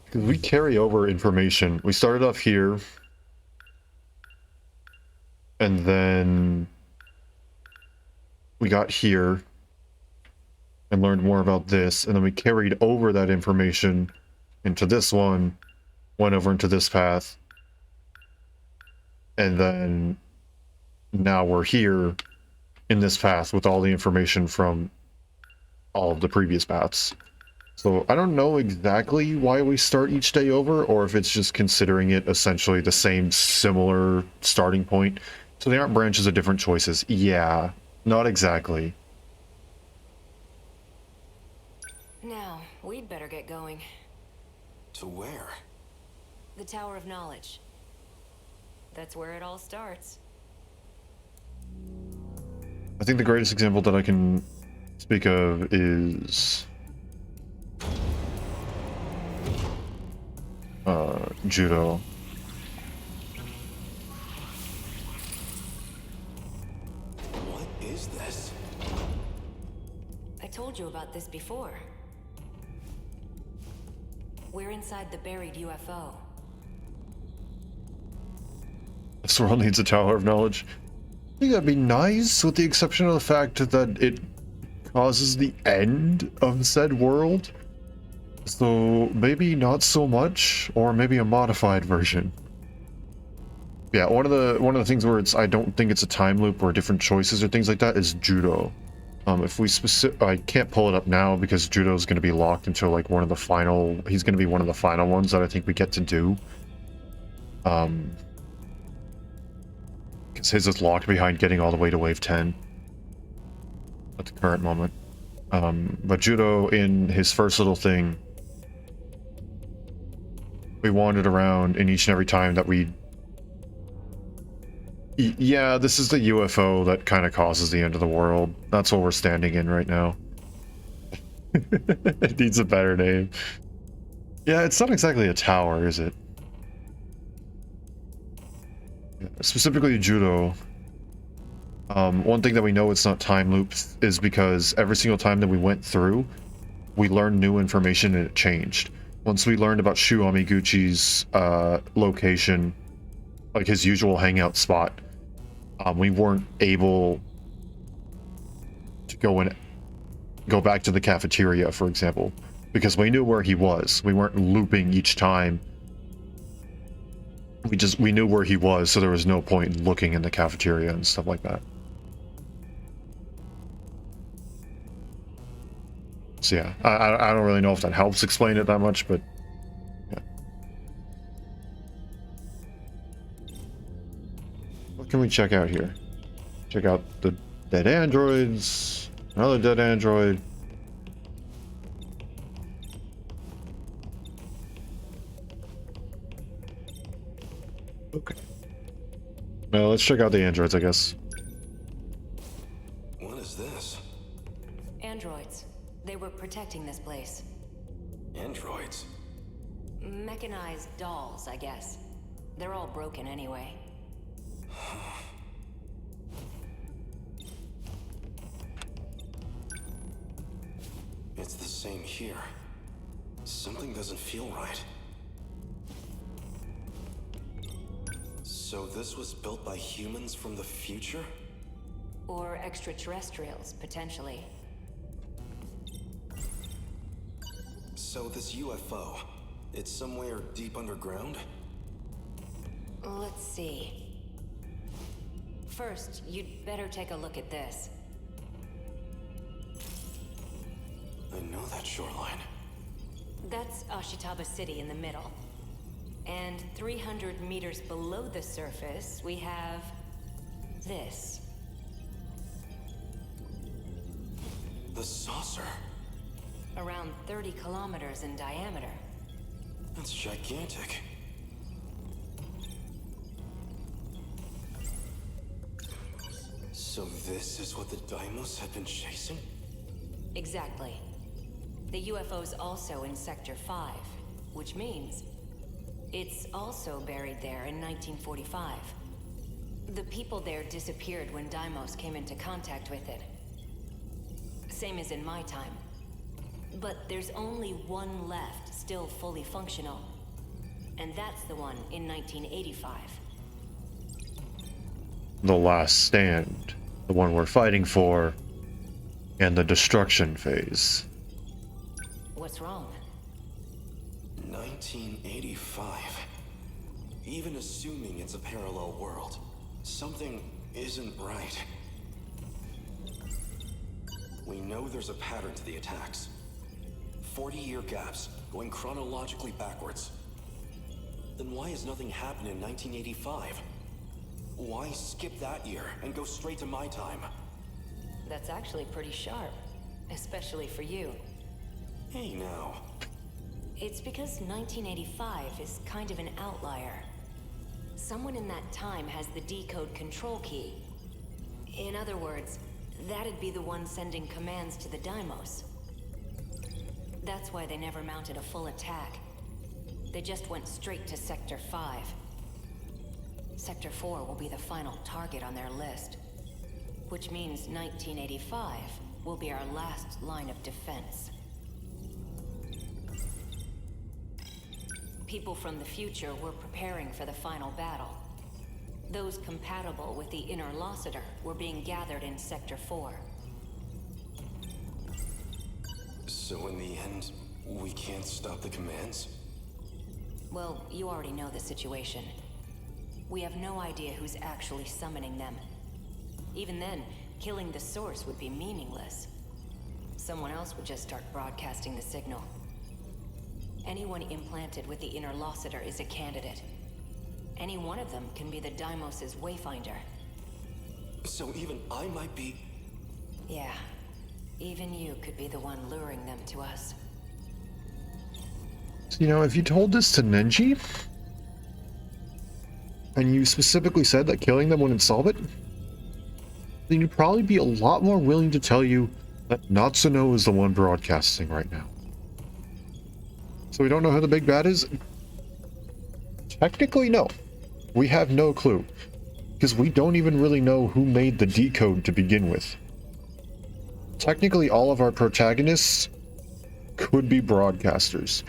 Because we carry over information. We started off here, and then we got here and learned more about this, and then we carried over that information into this one, went over into this path, and then now we're here in this path with all the information from all of the previous paths. So I don't know exactly why we start each day over, or if it's just considering it essentially the same similar starting point. So they aren't branches of different choices. Yeah, not exactly. Now, we'd better get going. To where? The Tower of Knowledge. That's where it all starts. I think the greatest example that I can speak of is judo. What is this? I told you about this before. We're inside the buried UFO. This world needs a Tower of Knowledge. I think that'd be nice, with the exception of the fact that it causes the end of said world. So maybe not so much, or maybe a modified version. Yeah, one of the things where I don't think it's a time loop or different choices or things like that is judo. If we I can't pull it up now because judo is going to be locked until like he's going to be one of the final ones that I think we get to do. Because his is locked behind getting all the way to wave 10 at the current moment. But judo, in his first little thing, we wandered around, and each and every time that yeah, this is the UFO that kind of causes the end of the world. That's what we're standing in right now. It needs a better name. Yeah, it's not exactly a tower, is it? Specifically judo. One thing that we know it's not time loops is because every single time that we went through, we learned new information and it changed. Once we learned about Shu Amiguchi's location, like his usual hangout spot, we weren't able to go back to the cafeteria, for example, because we knew where he was. We weren't looping each time. We knew where he was, so there was no point in looking in the cafeteria and stuff like that. So yeah, I don't really know if that helps explain it that much, but yeah. What can we check out here? Check out the dead androids, another dead android. Okay. Well, let's check out the androids, I guess. What is this? Androids. They were protecting this place. Androids? Mechanized dolls, I guess. They're all broken anyway. It's the same here. Something doesn't feel right. So this was built by humans from the future? Or extraterrestrials, potentially. So this UFO, it's somewhere deep underground? Let's see. First, you'd better take a look at this. I know that shoreline. That's Ashitaba City in the middle. And 300 meters below the surface, we have this. The saucer. Around 30 kilometers in diameter. That's gigantic. So this is what the Daimos had been chasing? Exactly. The UFO's also in Sector 5, which means it's also buried there in 1945. The people there disappeared when Deimos came into contact with it. Same as in my time. But there's only one left, still fully functional. And that's the one in 1985. The Last Stand. The one we're fighting for. And the destruction phase. What's wrong? 1985. Even assuming it's a parallel world, something isn't right. We know there's a pattern to the attacks. 40-year gaps, going chronologically backwards. Then why has nothing happened in 1985? Why skip that year and go straight to my time? That's actually pretty sharp, especially for you. Hey now. It's because 1985 is kind of an outlier. Someone in that time has the decode control key. In other words, that'd be the one sending commands to the Deimos. That's why they never mounted a full attack. They just went straight to Sector 5. Sector 4 will be the final target on their list, which means 1985 will be our last line of defense. People from the future were preparing for the final battle. Those compatible with the inner Lossiter were being gathered in Sector 4. So in the end, we can't stop the commands? Well, you already know the situation. We have no idea who's actually summoning them. Even then, killing the source would be meaningless. Someone else would just start broadcasting the signal. Anyone implanted with the inner Lossiter is a candidate. Any one of them can be the Deimos' wayfinder. So even I might be... Yeah. Even you could be the one luring them to us. You know, if you told this to Nenji, and you specifically said that killing them wouldn't solve it, then you'd probably be a lot more willing to tell you that Natsuno is the one broadcasting right now. So we don't know who the big bad is? Technically, no. We have no clue. Because we don't even really know who made the decode to begin with. Technically, all of our protagonists could be broadcasters.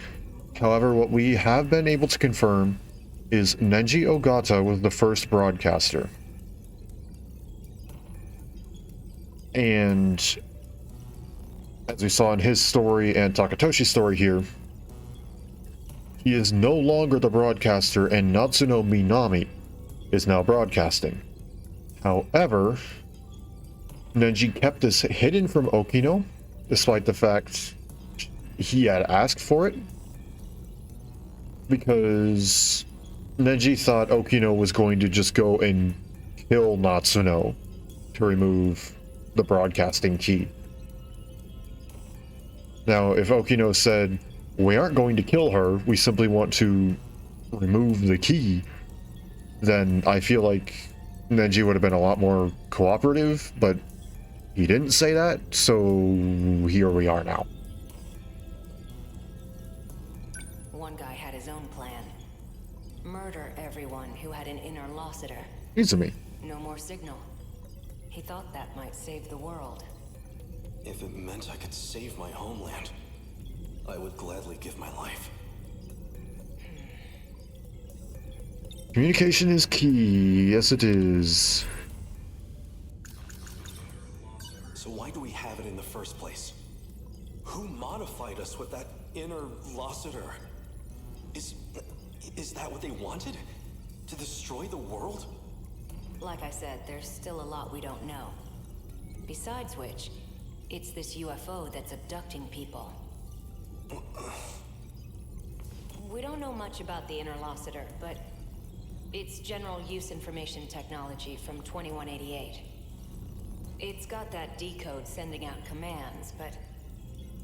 However, what we have been able to confirm is Nenji Ogata was the first broadcaster. And as we saw in his story and Takatoshi's story here, he is no longer the broadcaster, and Natsuno Minami is now broadcasting. However, Nenji kept this hidden from Okino, despite the fact he had asked for it, because Nenji thought Okino was going to just go and kill Natsuno to remove the broadcasting key. Now, if Okino said, "We aren't going to kill her, we simply want to remove the key," then I feel like Nenji would have been a lot more cooperative, but he didn't say that, so here we are now. One guy had his own plan. Murder everyone who had an inner Lossiter. Izumi. No more signal. He thought that might save the world. If it meant I could save my homeland, I would gladly give my life. Communication is key. Yes, it is. So why do we have it in the first place? Who modified us with that inner Lossiter? Is that what they wanted? To destroy the world? Like I said, there's still a lot we don't know. Besides which, it's this UFO that's abducting people. We don't know much about the inner Lossiter, but it's general use information technology from 2188. It's got that decode sending out commands, but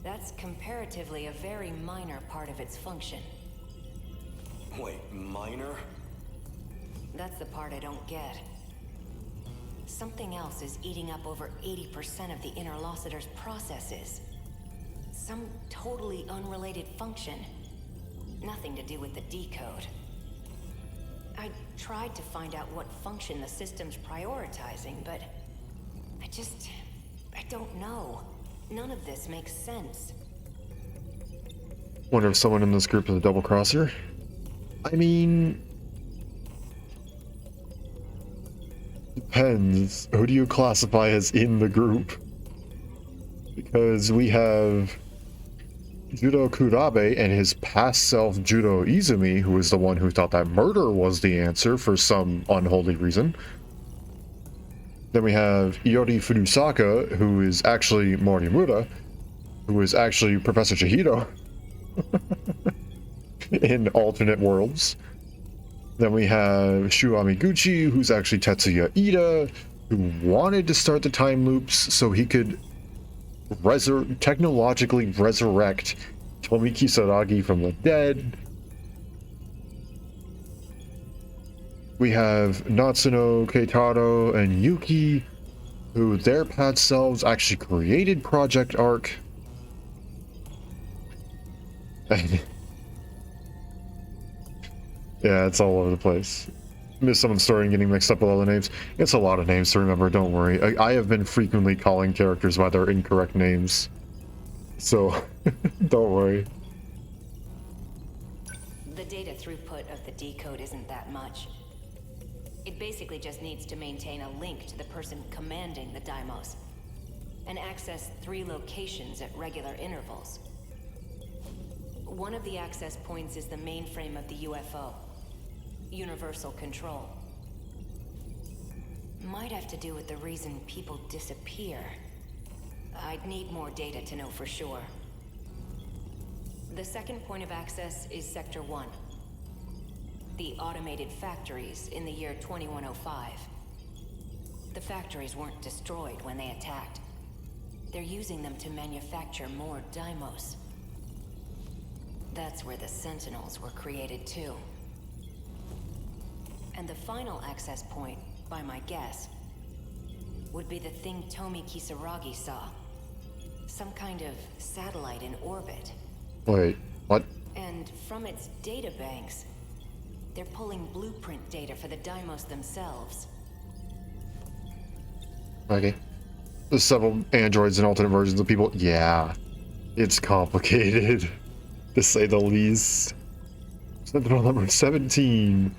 that's comparatively a very minor part of its function. Wait, minor? That's the part I don't get. Something else is eating up over 80% of the inner Lossiter's processes. Some totally unrelated function. Nothing to do with the decode. I tried to find out what function the system's prioritizing, but I don't know. None of this makes sense. Wonder if someone in this group is a double crosser. I mean, depends. Who do you classify as in the group? Because we have Judo Kurabe and his past self Judo Izumi, who is the one who thought that murder was the answer for some unholy reason. Then we have Iori Furusaka, who is actually Morimura, who is actually Professor Chihiro in alternate worlds. Then we have Shu Amiguchi, who's actually Tetsuya Ida, who wanted to start the time loops so he could technologically resurrect Tomi Kisaragi from the dead. We have Natsuno, Keitaro, and Yuki, who their past selves actually created Project Arc. Yeah, it's all over the place. Missed someone's story and getting mixed up with all the names. It's a lot of names to remember, don't worry. I have been frequently calling characters by their incorrect names. So, don't worry. The data throughput of the decode isn't that much. It basically just needs to maintain a link to the person commanding the Deimos, and access 3 locations at regular intervals. One of the access points is the mainframe of the UFO. Universal control. Might have to do with the reason people disappear. I'd need more data to know for sure. The second point of access is Sector 1. The automated factories in the year 2105. The factories weren't destroyed when they attacked. They're using them to manufacture more Deimos. That's where the Sentinels were created too. And the final access point, by my guess, would be the thing Tomi Kisaragi saw. Some kind of satellite in orbit. Wait, what? And from its data banks, they're pulling blueprint data for the Deimos themselves. Okay. There's several androids and alternate versions of people. Yeah. It's complicated, to say the least. Sentinel number 17.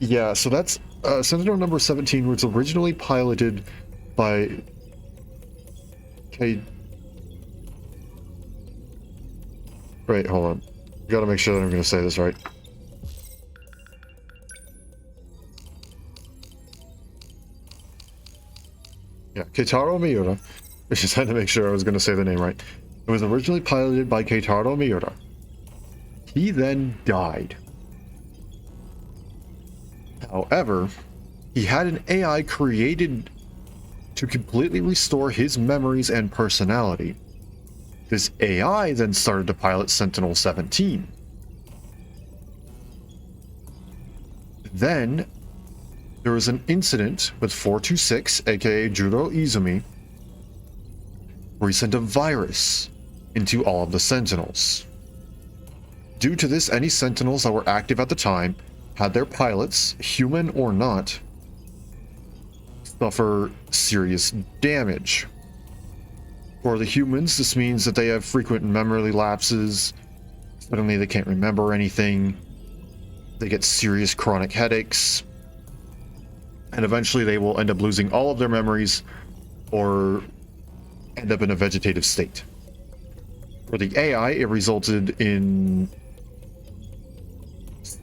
Yeah, so that's Sentinel number 17 was originally piloted by Wait, hold on. Gotta make sure that I'm gonna say this right. Yeah, Keitaro Miura. I just had to make sure I was gonna say the name right. It was originally piloted by Keitaro Miura. He then died. However, he had an AI created to completely restore his memories and personality. This AI then started to pilot Sentinel 17. Then, there was an incident with 426, aka Juro Izumi, where he sent a virus into all of the Sentinels. Due to this, any Sentinels that were active at the time had their pilots, human or not, suffer serious damage. For the humans, this means that they have frequent memory lapses. Suddenly they can't remember anything. They get serious chronic headaches. And eventually they will end up losing all of their memories or end up in a vegetative state. For the AI, it resulted in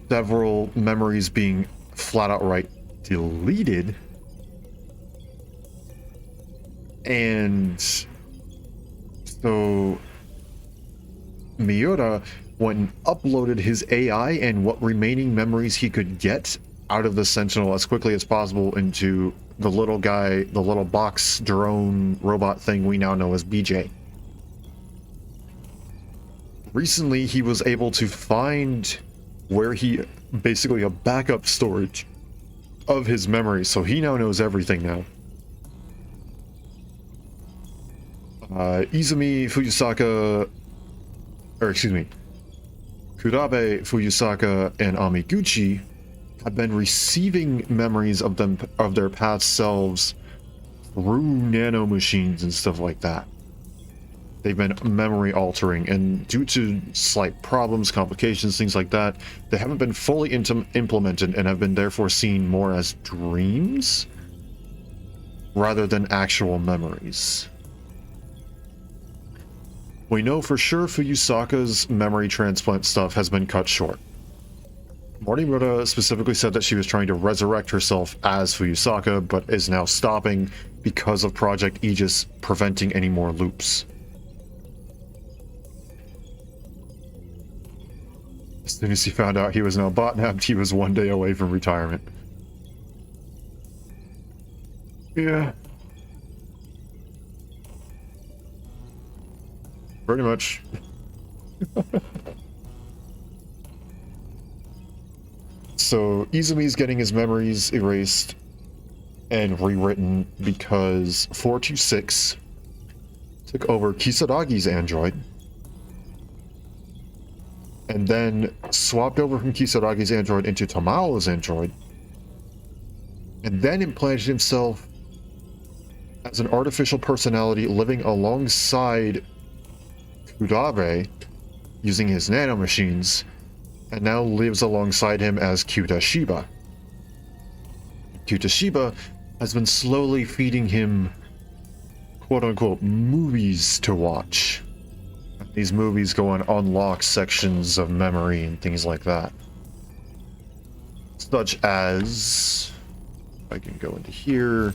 several memories being flat outright deleted. And so Miura went and uploaded his AI and what remaining memories he could get out of the Sentinel as quickly as possible into the little guy, the little box drone robot thing we now know as BJ. Recently, he was able to find where he, basically a backup storage of his memories, so he now knows everything now. Izumi Fuyusaka, or excuse me, Kurabe Fuyusaka and Amiguchi have been receiving memories of their past selves through nanomachines and stuff like that. They've been memory altering, and due to slight problems, complications, things like that, they haven't been fully implemented and have been therefore seen more as dreams rather than actual memories. We know for sure Fuyusaka's memory transplant stuff has been cut short. Morimoto specifically said that she was trying to resurrect herself as Fuyusaka, but is now stopping because of Project Aegis preventing any more loops. As soon as he found out he was now botnapped, he was 1 day away from retirement. Yeah. Pretty much. So, Izumi's getting his memories erased and rewritten because 426 took over Kisaragi's android and then swapped over from Kisaragi's android into Tamao's android and then implanted himself as an artificial personality living alongside Kudabe using his nanomachines, and now lives alongside him as Kyuta-Shiba. Kyuta-Shiba has been slowly feeding him quote-unquote movies to watch. These movies go on unlock sections of memory and things like that. Such as... I can go into here.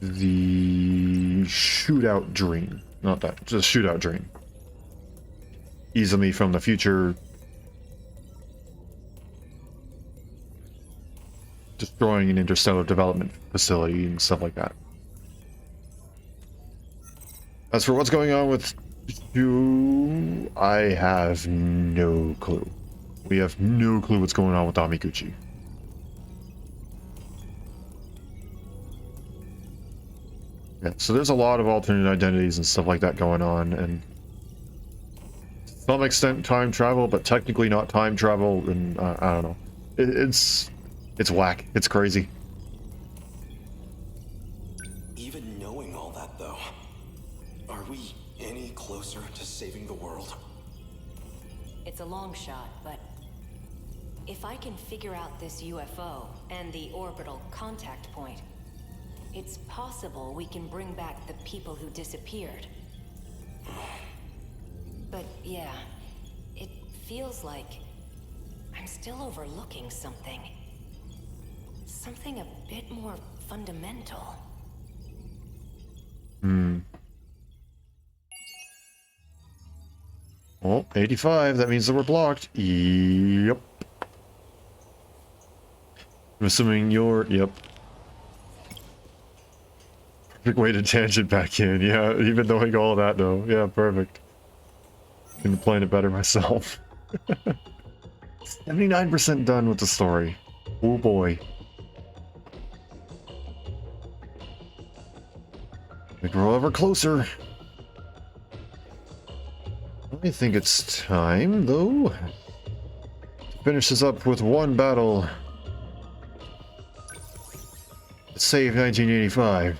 The shootout dream. Not that, just shootout dream. Izumi from the future destroying an interstellar development facility and stuff like that. As for what's going on with Shu, I have no clue. We have no clue what's going on with Amiguchi. Yeah, so there's a lot of alternate identities and stuff like that going on, and to some extent time travel, but technically not time travel, and I don't know. It's whack. It's crazy. Even knowing all that, though, are we any closer to saving the world? It's a long shot, but if I can figure out this UFO and the orbital contact point, it's possible we can bring back the people who disappeared. But yeah, it feels like I'm still overlooking something. Something a bit more fundamental. Oh, 85. That means that we're blocked. Yep. I'm assuming you're... Yep. Perfect way to tangent back in. Yeah, even knowing all that, though. Yeah, perfect. Can plan it better myself. 79% done with the story. Oh boy. We grow ever closer. I think it's time, though, to finish this up with one battle. Save 1985.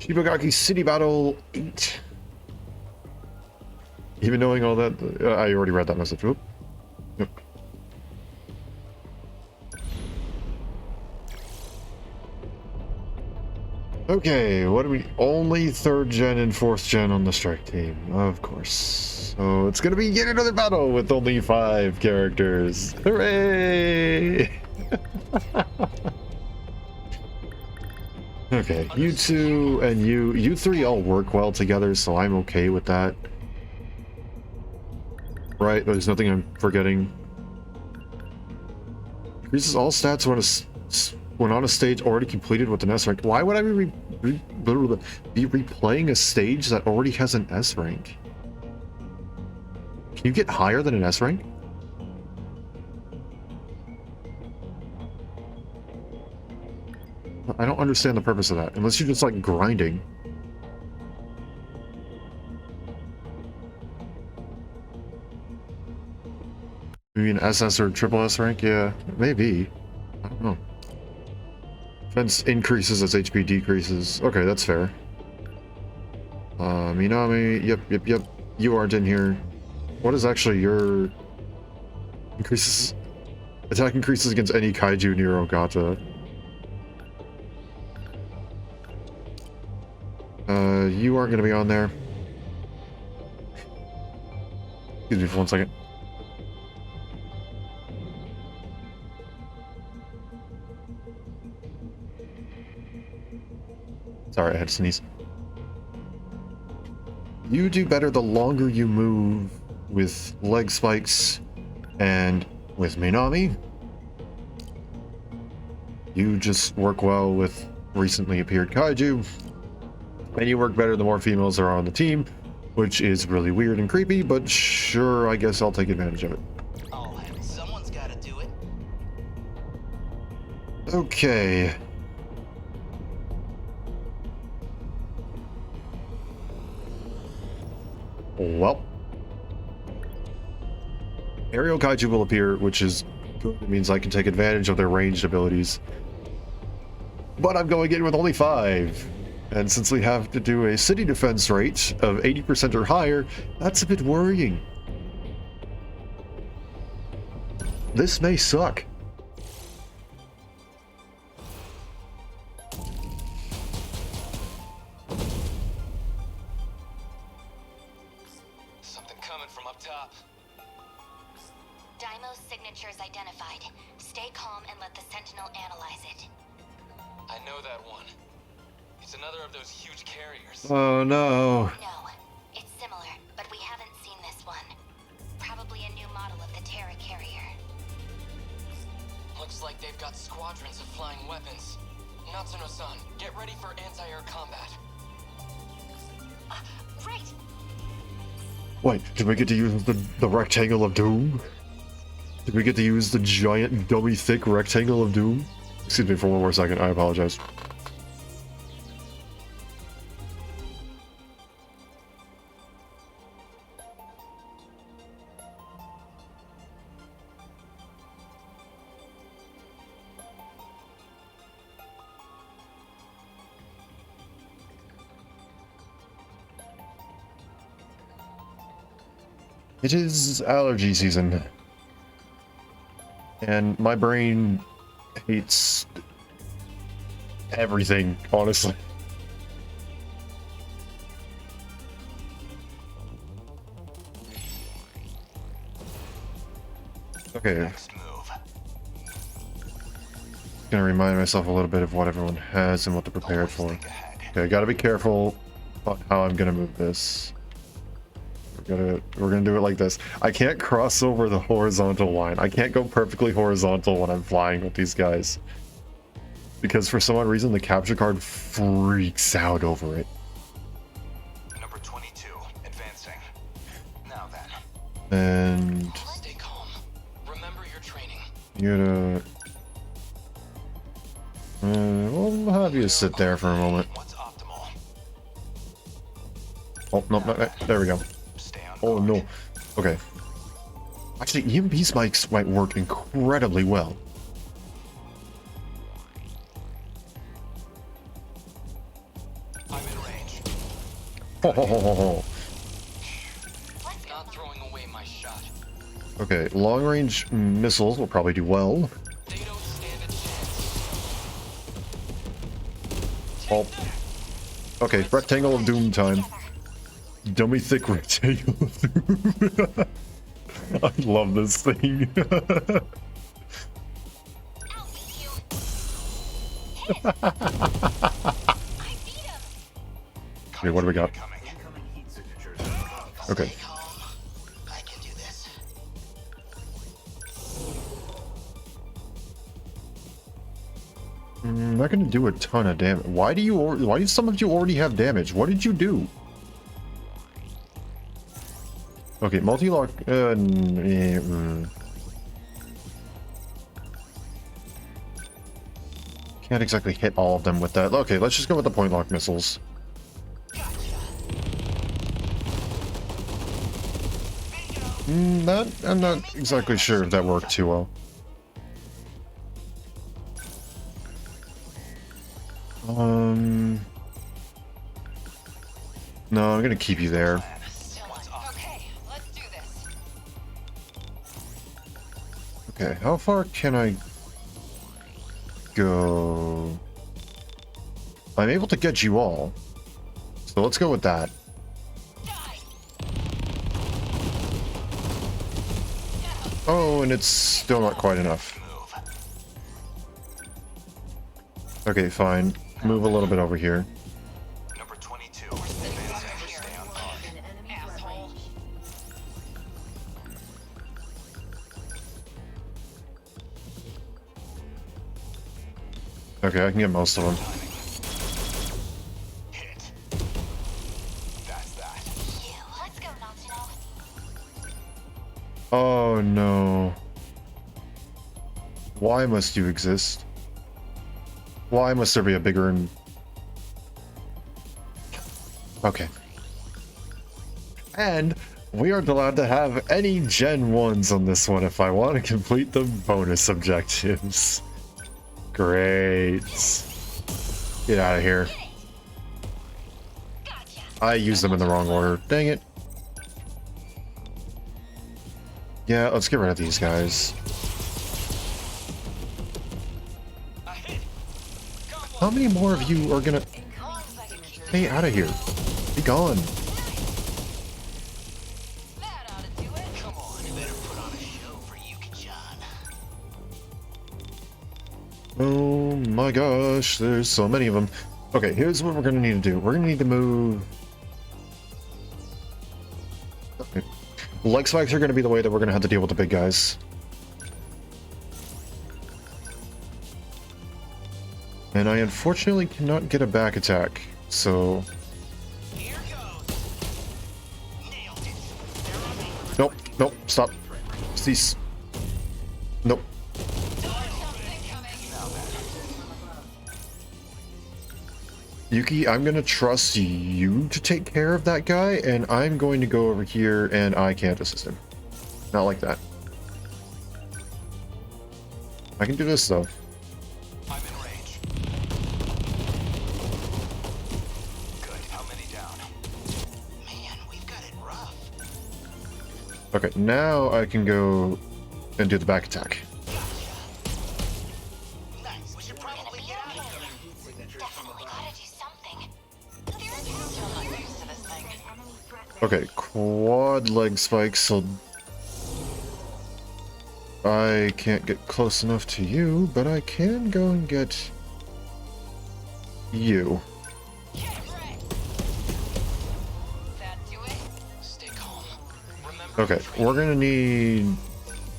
Shibagaki City Battle 8. Even knowing all that, I already read that message. Oop. Yep. Okay, what do we... Only 3rd gen and 4th gen on the strike team, of course. So it's gonna be yet another battle with only 5 characters. Hooray! Okay, you two and you three all work well together, so I'm okay with that. Right, there's nothing I'm forgetting. Increases all stats when on a stage already completed with an S rank. Why would I be replaying a stage that already has an S rank? Can you get higher than an S rank? I don't understand the purpose of that, unless you're just like grinding. Maybe an SS or triple S rank? Yeah, maybe. I don't know. Defense increases as HP decreases. Okay, that's fair. Minami, yep. You aren't in here. What is actually your... Increases... Attack increases against any kaiju near Ogata. You aren't gonna be on there. Excuse me for 1 second. Sorry, I had to sneeze. You do better the longer you move with leg spikes and with Minami. You just work well with recently appeared kaiju. And you work better the more females are on the team, which is really weird and creepy, but sure, I guess I'll take advantage of it. Oh, someone's gotta do it. Okay. Well. Aerial kaiju will appear, which is good. It means I can take advantage of their ranged abilities. But I'm going in with only 5. And since we have to do a city defense rate of 80% or higher, that's a bit worrying. This may suck. Something coming from up top. Daimo's signatures identified. Stay calm and let the Sentinel analyze it. I know that one. It's another of those huge carriers. Oh no. No, it's similar, but we haven't seen this one. Probably a new model of the Terra carrier. Looks like they've got squadrons of flying weapons. Natsuno-san, get ready for anti-air combat. Right! Wait, did we get to use the rectangle of doom? Did we get to use the giant, dummy, thick rectangle of doom? Excuse me for one more second, I apologize. It is allergy season. And my brain hates everything, honestly. Okay. Next move. Gonna remind myself a little bit of what everyone has and what they're prepared for. Okay, gotta be careful about how I'm gonna move this. We're gonna do it like this. I can't cross over the horizontal line. I can't go perfectly horizontal when I'm flying with these guys. Because for some odd reason, the capture card freaks out over it. Number 22, advancing. Now then. And... Stay calm. Remember your training. you gotta... we'll have you sit there for a moment. What's optimal? Oh, no, there we go. Oh no. Okay. Actually, EMP spikes might work incredibly well. I'm in range. Ho, ho, ho, ho, ho. Not throwing away my shot. Okay, long range missiles will probably do well. They don't stand a chance. Oh. Okay, rectangle of doom time. Dummy thick rectangle of doom. I love this thing. Okay, what do we got? Okay. I can do this. Not gonna do a ton of damage. Why do some of you already have damage? What did you do? Okay, multi-lock. Can't exactly hit all of them with that. Okay, let's just go with the point lock missiles. I'm not exactly sure if that worked too well. No, I'm gonna keep you there. Okay, let's do this. Okay, how far can I go? I'm able to get you all. So let's go with that. Oh, and it's still not quite enough. Okay, fine. Move a little bit over here. Number 22, advancing. Stay on guard. Okay, I can get most of them. Hit. That's that. Let's go, Natsuno. Oh no. Why must you exist? Why must there be a bigger and... Okay. And we aren't allowed to have any Gen 1s on this one if I want to complete the bonus objectives. Great. Get out of here. I used them in the wrong order. Dang it. Yeah, let's get rid of these guys. How many more of you are gonna... Stay out of here. Be gone. Come on, you better put on a show for Yuki-chan. Oh my gosh, there's so many of them. Okay, here's what we're gonna need to do. We're gonna need to move... Okay. Leg spikes are gonna be the way that we're gonna have to deal with the big guys. And I unfortunately cannot get a back attack, so... Here goes. Nailed it. Nope, nope, stop. Cease. Nope. Yuki, I'm gonna trust you to take care of that guy, and I'm going to go over here and I can't assist him. Not like that. I can do this though. I'm in range. Good. How many down? Man, we've got it rough. Okay, now I can go and do the back attack. Nice. We should probably get out of here. Definitely gotta do something. Still not used to this thing. Okay, quad leg spikes, so I can't get close enough to you, but I can go and get you. That do it? Stay calm. Remember. Okay, we're gonna need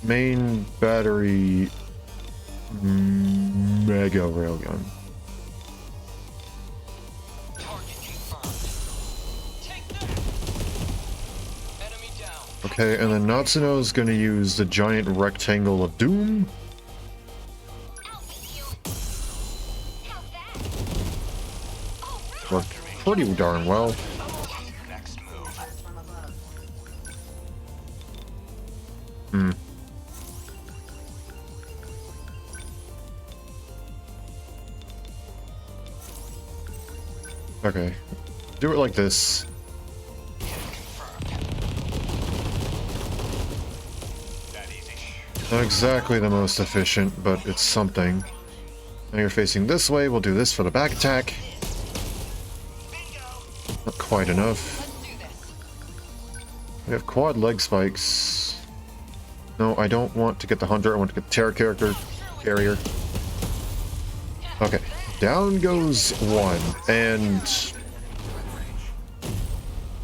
main battery mega railgun. Target confirmed. Take that. Enemy down. Okay, and then Natsuno is gonna use the giant rectangle of doom. Worked pretty darn well. Next move. Hmm. Okay. Do it like this. Not exactly the most efficient, but it's something. Now you're facing this way, we'll do this for the back attack. Not quite enough. We have quad leg spikes. No, I don't want to get the hunter, I want to get the terror carrier. Okay, down goes one, and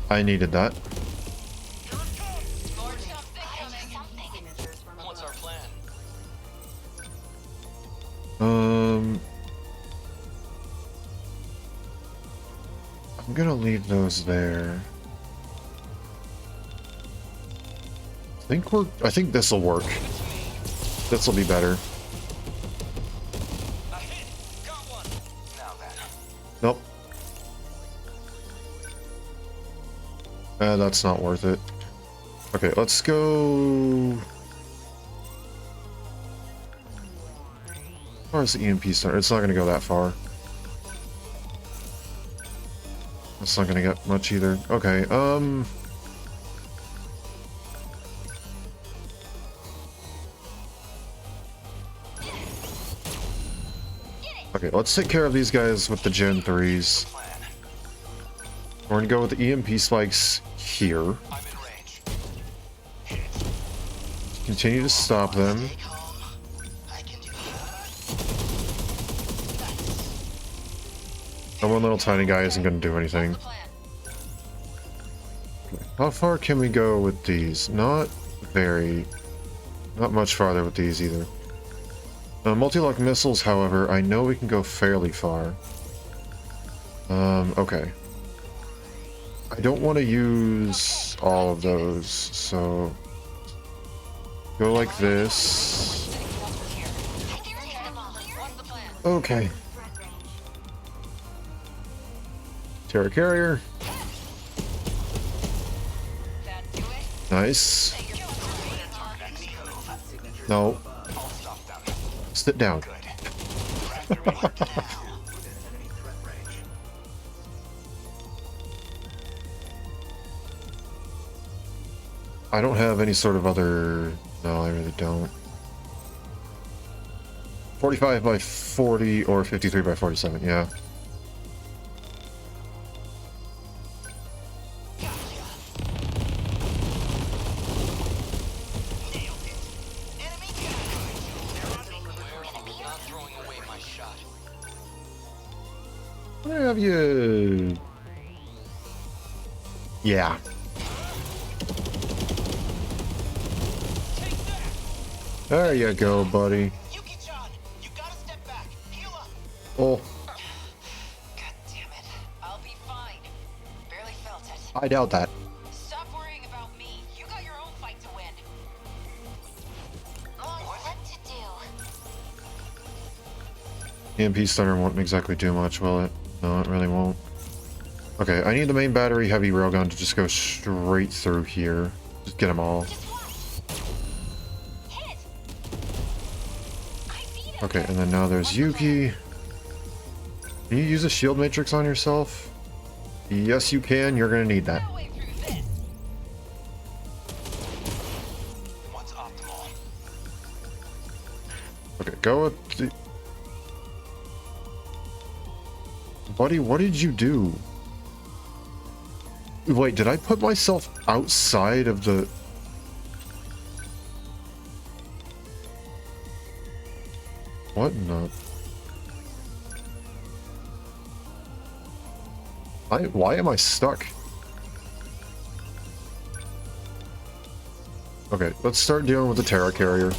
I needed that. What's our plan? I'm gonna leave those there. I think this'll work. This'll be better. A hit. Got one. Now then. Nope. That's not worth it. Okay, let's go... As far as the EMP start, it's not going to go that far. That's not going to get much either. Okay, Okay, let's take care of these guys with the Gen 3s. We're going to go with the EMP spikes here. I'm in range. Hit. Continue to stop them. I can do And one little tiny guy isn't going to do anything. Okay. How far can we go with these? Not very. Not much farther with these either. Multi-lock missiles, however, I know we can go fairly far. Okay. I don't want to use all of those, so... Go like this. Okay. Terra carrier. Nice. No. Sit down. I don't have any sort of other... No, I really don't. 45 by 40 or 53 by 47, yeah. Where have you? Yeah. There you go, buddy. Oh. God damn it. I'll be fine. Barely felt it. I doubt that. Stop worrying about me. You got your own fight to win. What to do? EMP stunner won't exactly do much, will it? No, it really won't. Okay, I need the main battery heavy railgun to just go straight through here. Just get them all. Okay, and then now there's Yuki. Can you use a shield matrix on yourself? Yes, you can. You're gonna need that. Okay, go with the... Buddy, what did you do? Wait, did I put myself outside of the... What in the... Why am I stuck? Okay, let's start dealing with the Terra carrier.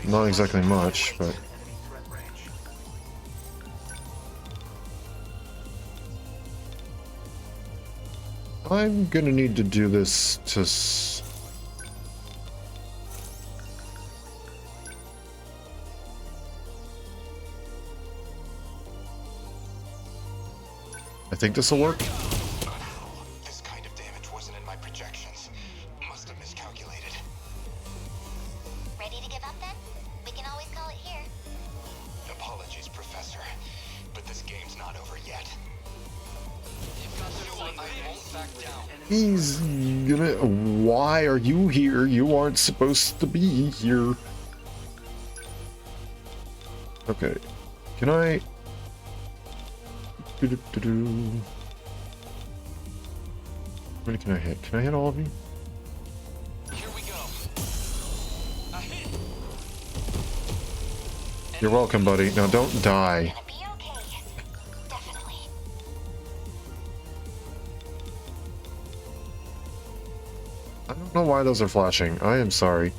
Not exactly much, but... I'm gonna need to do this to... I think this will work. This kind of damage wasn't in my projections. Must have miscalculated. Ready to give up then? We can always call it here. Apologies, Professor, but this game's not over yet. He's gonna... Why are you here? You aren't supposed to be here. Okay. Can I... How many can I hit? Can I hit all of you? Here we go. A hit. You're welcome, buddy. Now don't die. I don't know why those are flashing. I am sorry.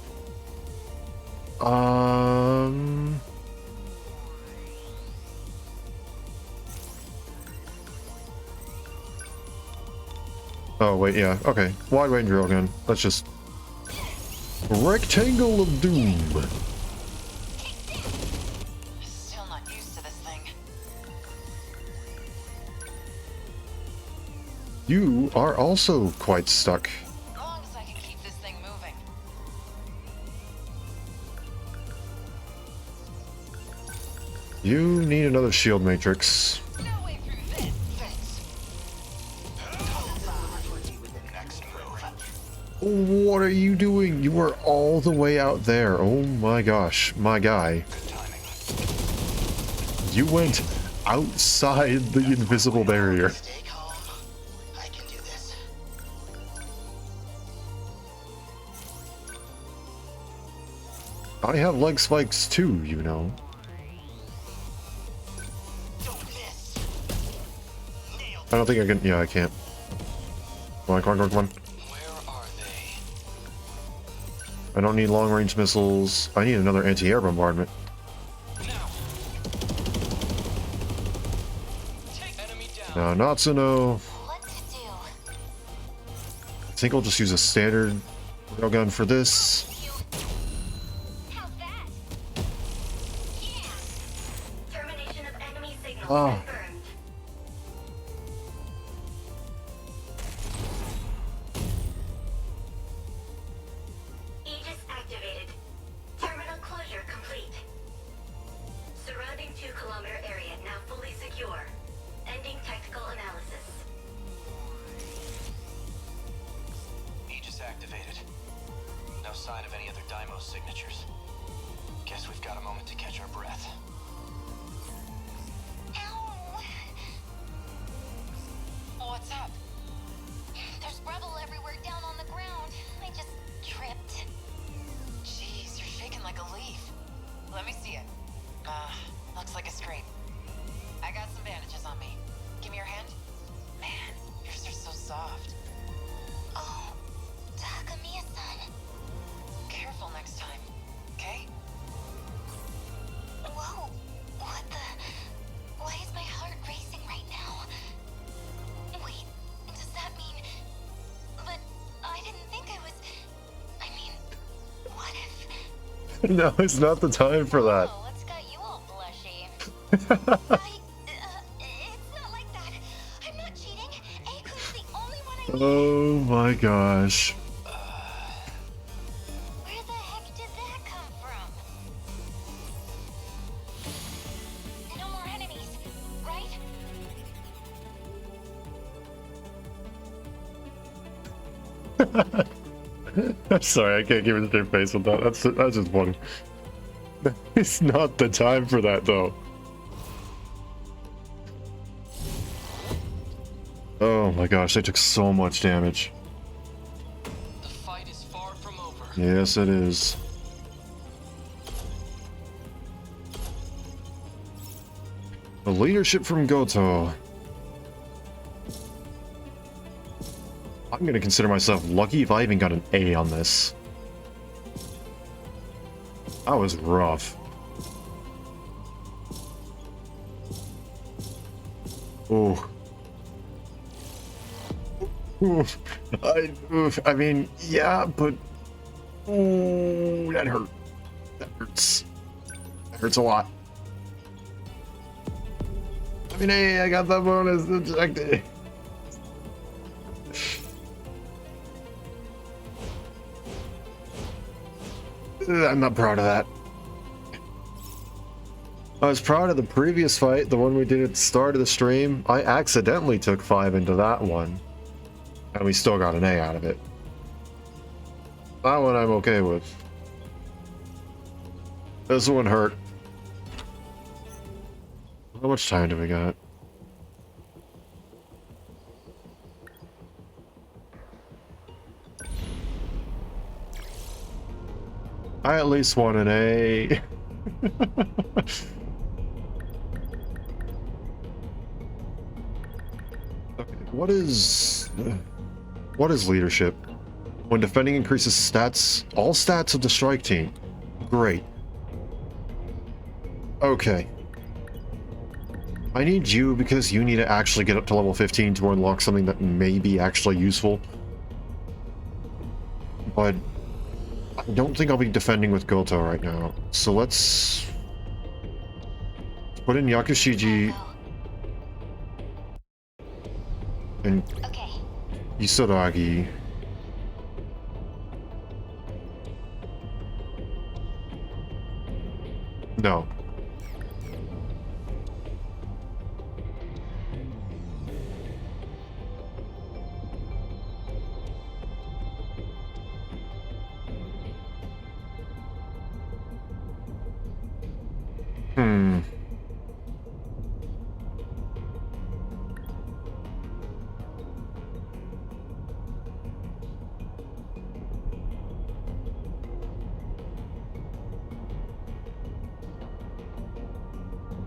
Oh, wait, yeah. Okay. Wide range railgun. Let's just... Rectangle of Doom. Still not used to this thing. You are also quite stuck. As long as I can keep this thing moving. You need another shield matrix. What are you doing? You were all the way out there. Oh my gosh, my guy. You went outside the invisible barrier. I have leg spikes too, you know. I don't think I can. Yeah, I can't. Come on, come on, come on, come on. I don't need long-range missiles. I need another anti-air bombardment. Now, Natsuno. What to do? I think I'll just use a standard railgun for this. How's that? Yeah. Termination of enemy signal Oh. confirmed. Aegis activated. Terminal closure complete. Surrounding 2-kilometer area now fully secure. Ending tactical analysis. Aegis activated. No sign of any other Daimos signatures. Guess we've got a moment to catch our breath. Ow! What's up? There's rubble everywhere down on the ground. I just tripped. Jeez, you're shaking like a leaf. Let me see it. Looks like a scrape. I got some bandages on me. Give me your hand. Man, yours are so soft. Oh, Takamiya-san. Careful next time, okay? Whoa, what the? Why is my heart racing right now? Wait, does that mean? But I didn't think I was. I mean, what if? No, it's not the time for that. Oh, what's got you all blushy? It's not like that. I'm not cheating. Aku's the only one I need. Oh my gosh. Where the heck did that come from? No more enemies, right? I'm sorry, I can't give it a straight face with that. That's just funny. It's not the time for that, though. Oh my gosh, they took so much damage. The fight is far from over. Yes, it is. The leadership from Goto. I'm gonna consider myself lucky if I even got an A on this. That was rough. Oh. Oof. I mean, yeah, but ooh, that hurt. That hurts. That hurts a lot. I mean, hey, I got that bonus ejected. I'm not proud of that. I was proud of the previous fight, the one we did at the start of the stream. I accidentally took 5 into that one. And we still got an A out of it. That one I'm okay with. This one hurt. How much time do we got? I at least want an A. Okay, what is leadership? When defending increases stats, all stats of the strike team. Great. Okay. I need you because you need to actually get up to level 15 to unlock something that may be actually useful. But I don't think I'll be defending with Goto right now. So let's put in Yakushiji and Isaragi. No.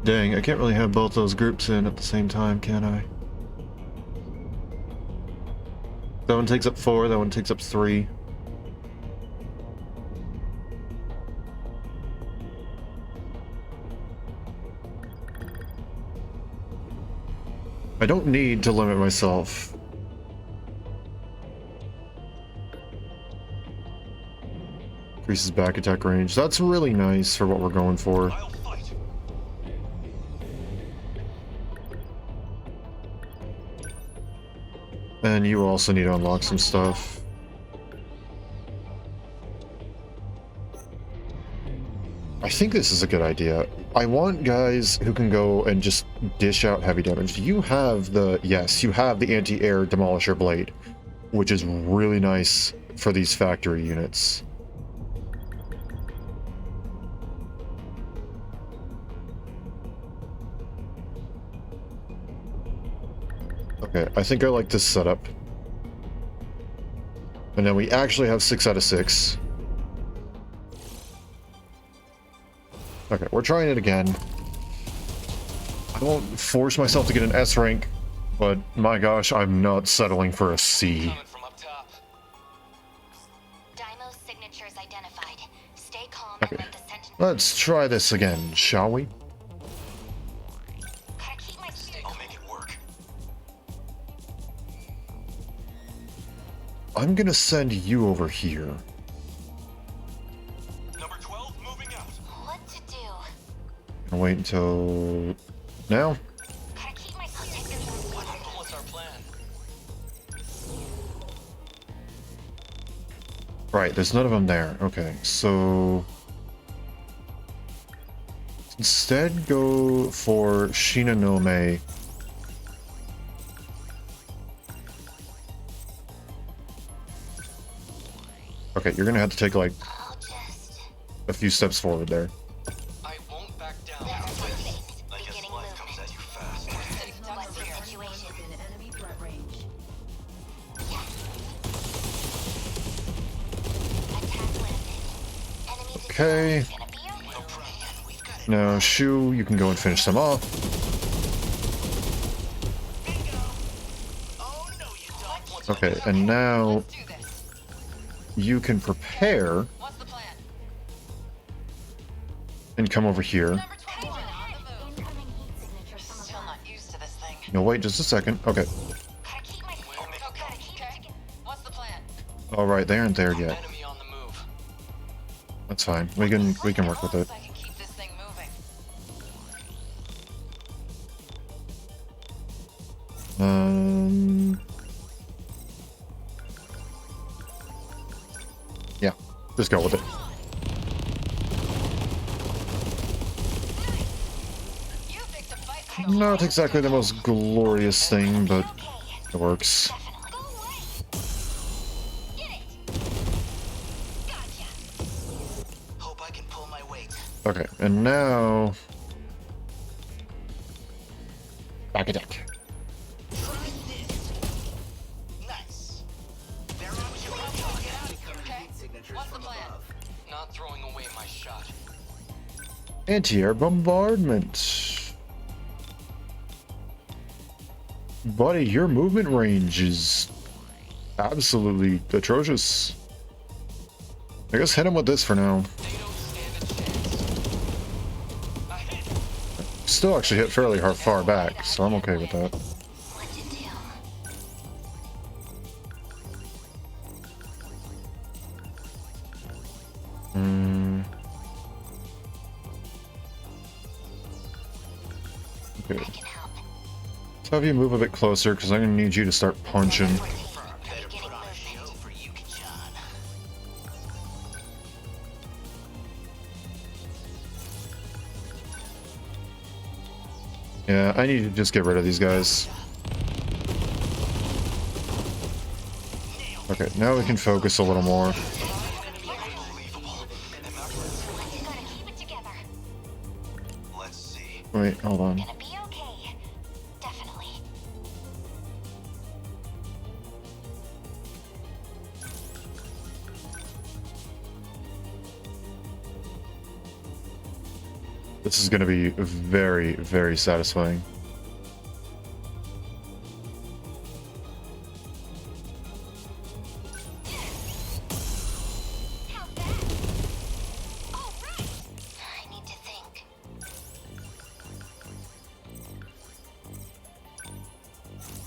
Dang, I can't really have both those groups in at the same time, can I? That one takes up 4, that one takes up 3. I don't need to limit myself. Increases back attack range. That's really nice for what we're going for. And you also need to unlock some stuff. I think this is a good idea. I want guys who can go and just dish out heavy damage. You have the, yes, you have the anti-air demolisher blade, which is really nice for these factory units. Okay, I think I like this setup. And then we actually have 6 out of 6. Okay, we're trying it again. I won't force myself to get an S rank, but my gosh, I'm not settling for a C. Daimo's signatures identified. Stay calm Okay, and let the Sentinels. let's try this again, shall we? I'll make it work. I'm gonna send you over here. Number 12 moving out. What to do? And wait until now. Gotta keep my What's our plan? Right, there's none of them there. Okay, so instead go for Shinonome. Okay, you're gonna have to take like a few steps forward there. I won't back down. I guess life comes at you fast. What's the situation? Enemy threat range. Okay. Now, Shu, you can go and finish them off. Okay, and now you can prepare and come over here. Still not used to this thing. No, wait just a second. Okay. What's the plan? All right, they aren't there yet. Enemy on the move. That's fine. We can work with it. I can keep this thing moving. Yeah, just go with it. Not exactly the most glorious thing, but it works. Hope I can pull my weight. Okay, and now back attack. Nice. What's the plan? Not throwing away my shot. Anti-air bombardment. Buddy, your movement range is absolutely atrocious. I guess hit him with this for now. Still actually hit fairly far back, so I'm okay with that. Okay. Let's have you move a bit closer, because I'm going to need you to start punching. Yeah, I need to just get rid of these guys. Okay, now we can focus a little more. Wait, hold on. This is going to be very, very satisfying.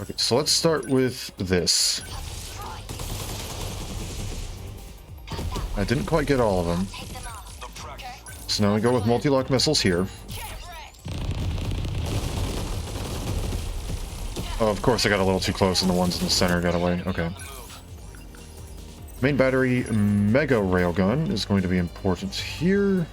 Okay, so let's start with this. I didn't quite get all of them. So now we go with multi-lock missiles here. Oh, of course I got a little too close and the ones in the center got away. Okay. Main battery mega railgun is going to be important here.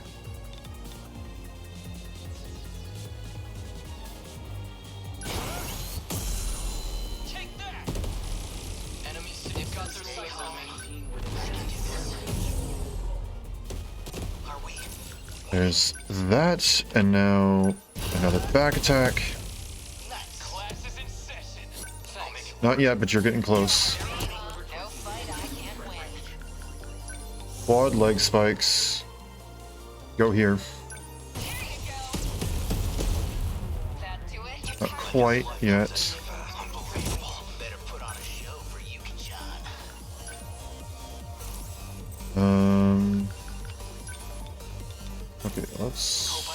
There's that, and now another back attack. Not yet, but you're getting close. Quad leg spikes. Go here. Not quite yet. Okay, let's...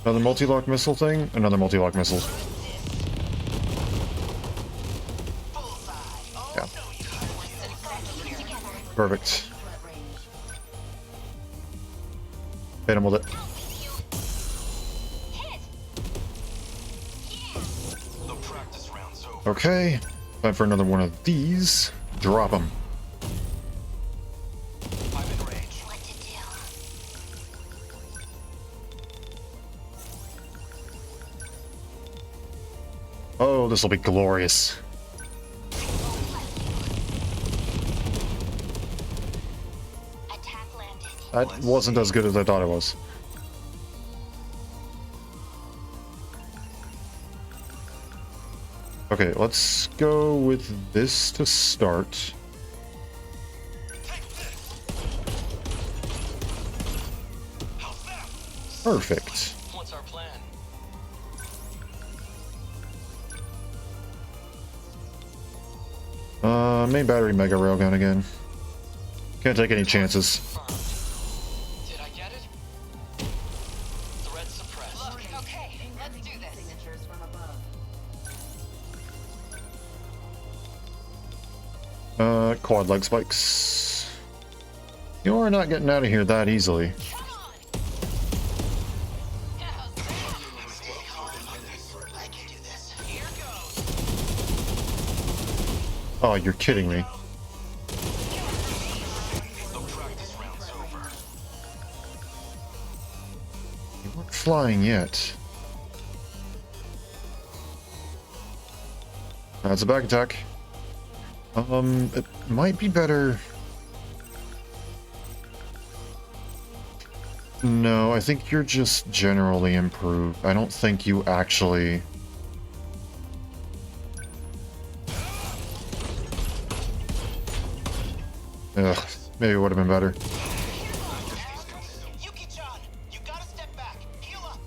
Another multi-lock missile thing? Another multi-lock missile. Yeah. Perfect. Hit him with it. Okay, time for another one of these. Drop them. Oh, this will be glorious. That wasn't as good as I thought it was. Okay, let's go with this to start. Perfect. What's our plan? Main battery mega railgun again. Can't take any chances. Did I get it? Threat suppressed. Look, okay, let's do this. Signatures from above. Quad leg spikes. You're not getting out of here that easily. Oh, you're kidding me. You weren't flying yet. That's a back attack. It might be better. No, I think you're just generally improved. I don't think you actually... Ugh, maybe it would have been better. You gotta step back. Heal up.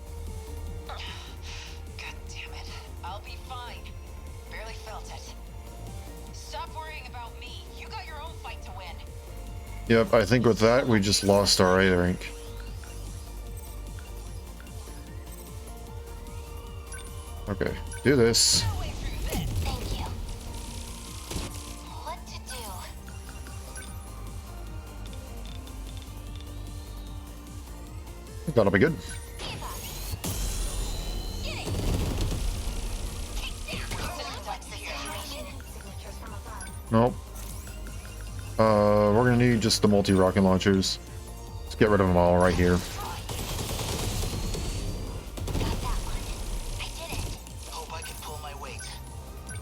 God damn it. I'll be fine. Barely felt it. Stop worrying about me. You got your own fight to win. Yep, I think with that, we just lost our A rank. Okay, do this. That'll be good. Nope. We're gonna need just the multi-rocket launchers. Let's get rid of them all right here.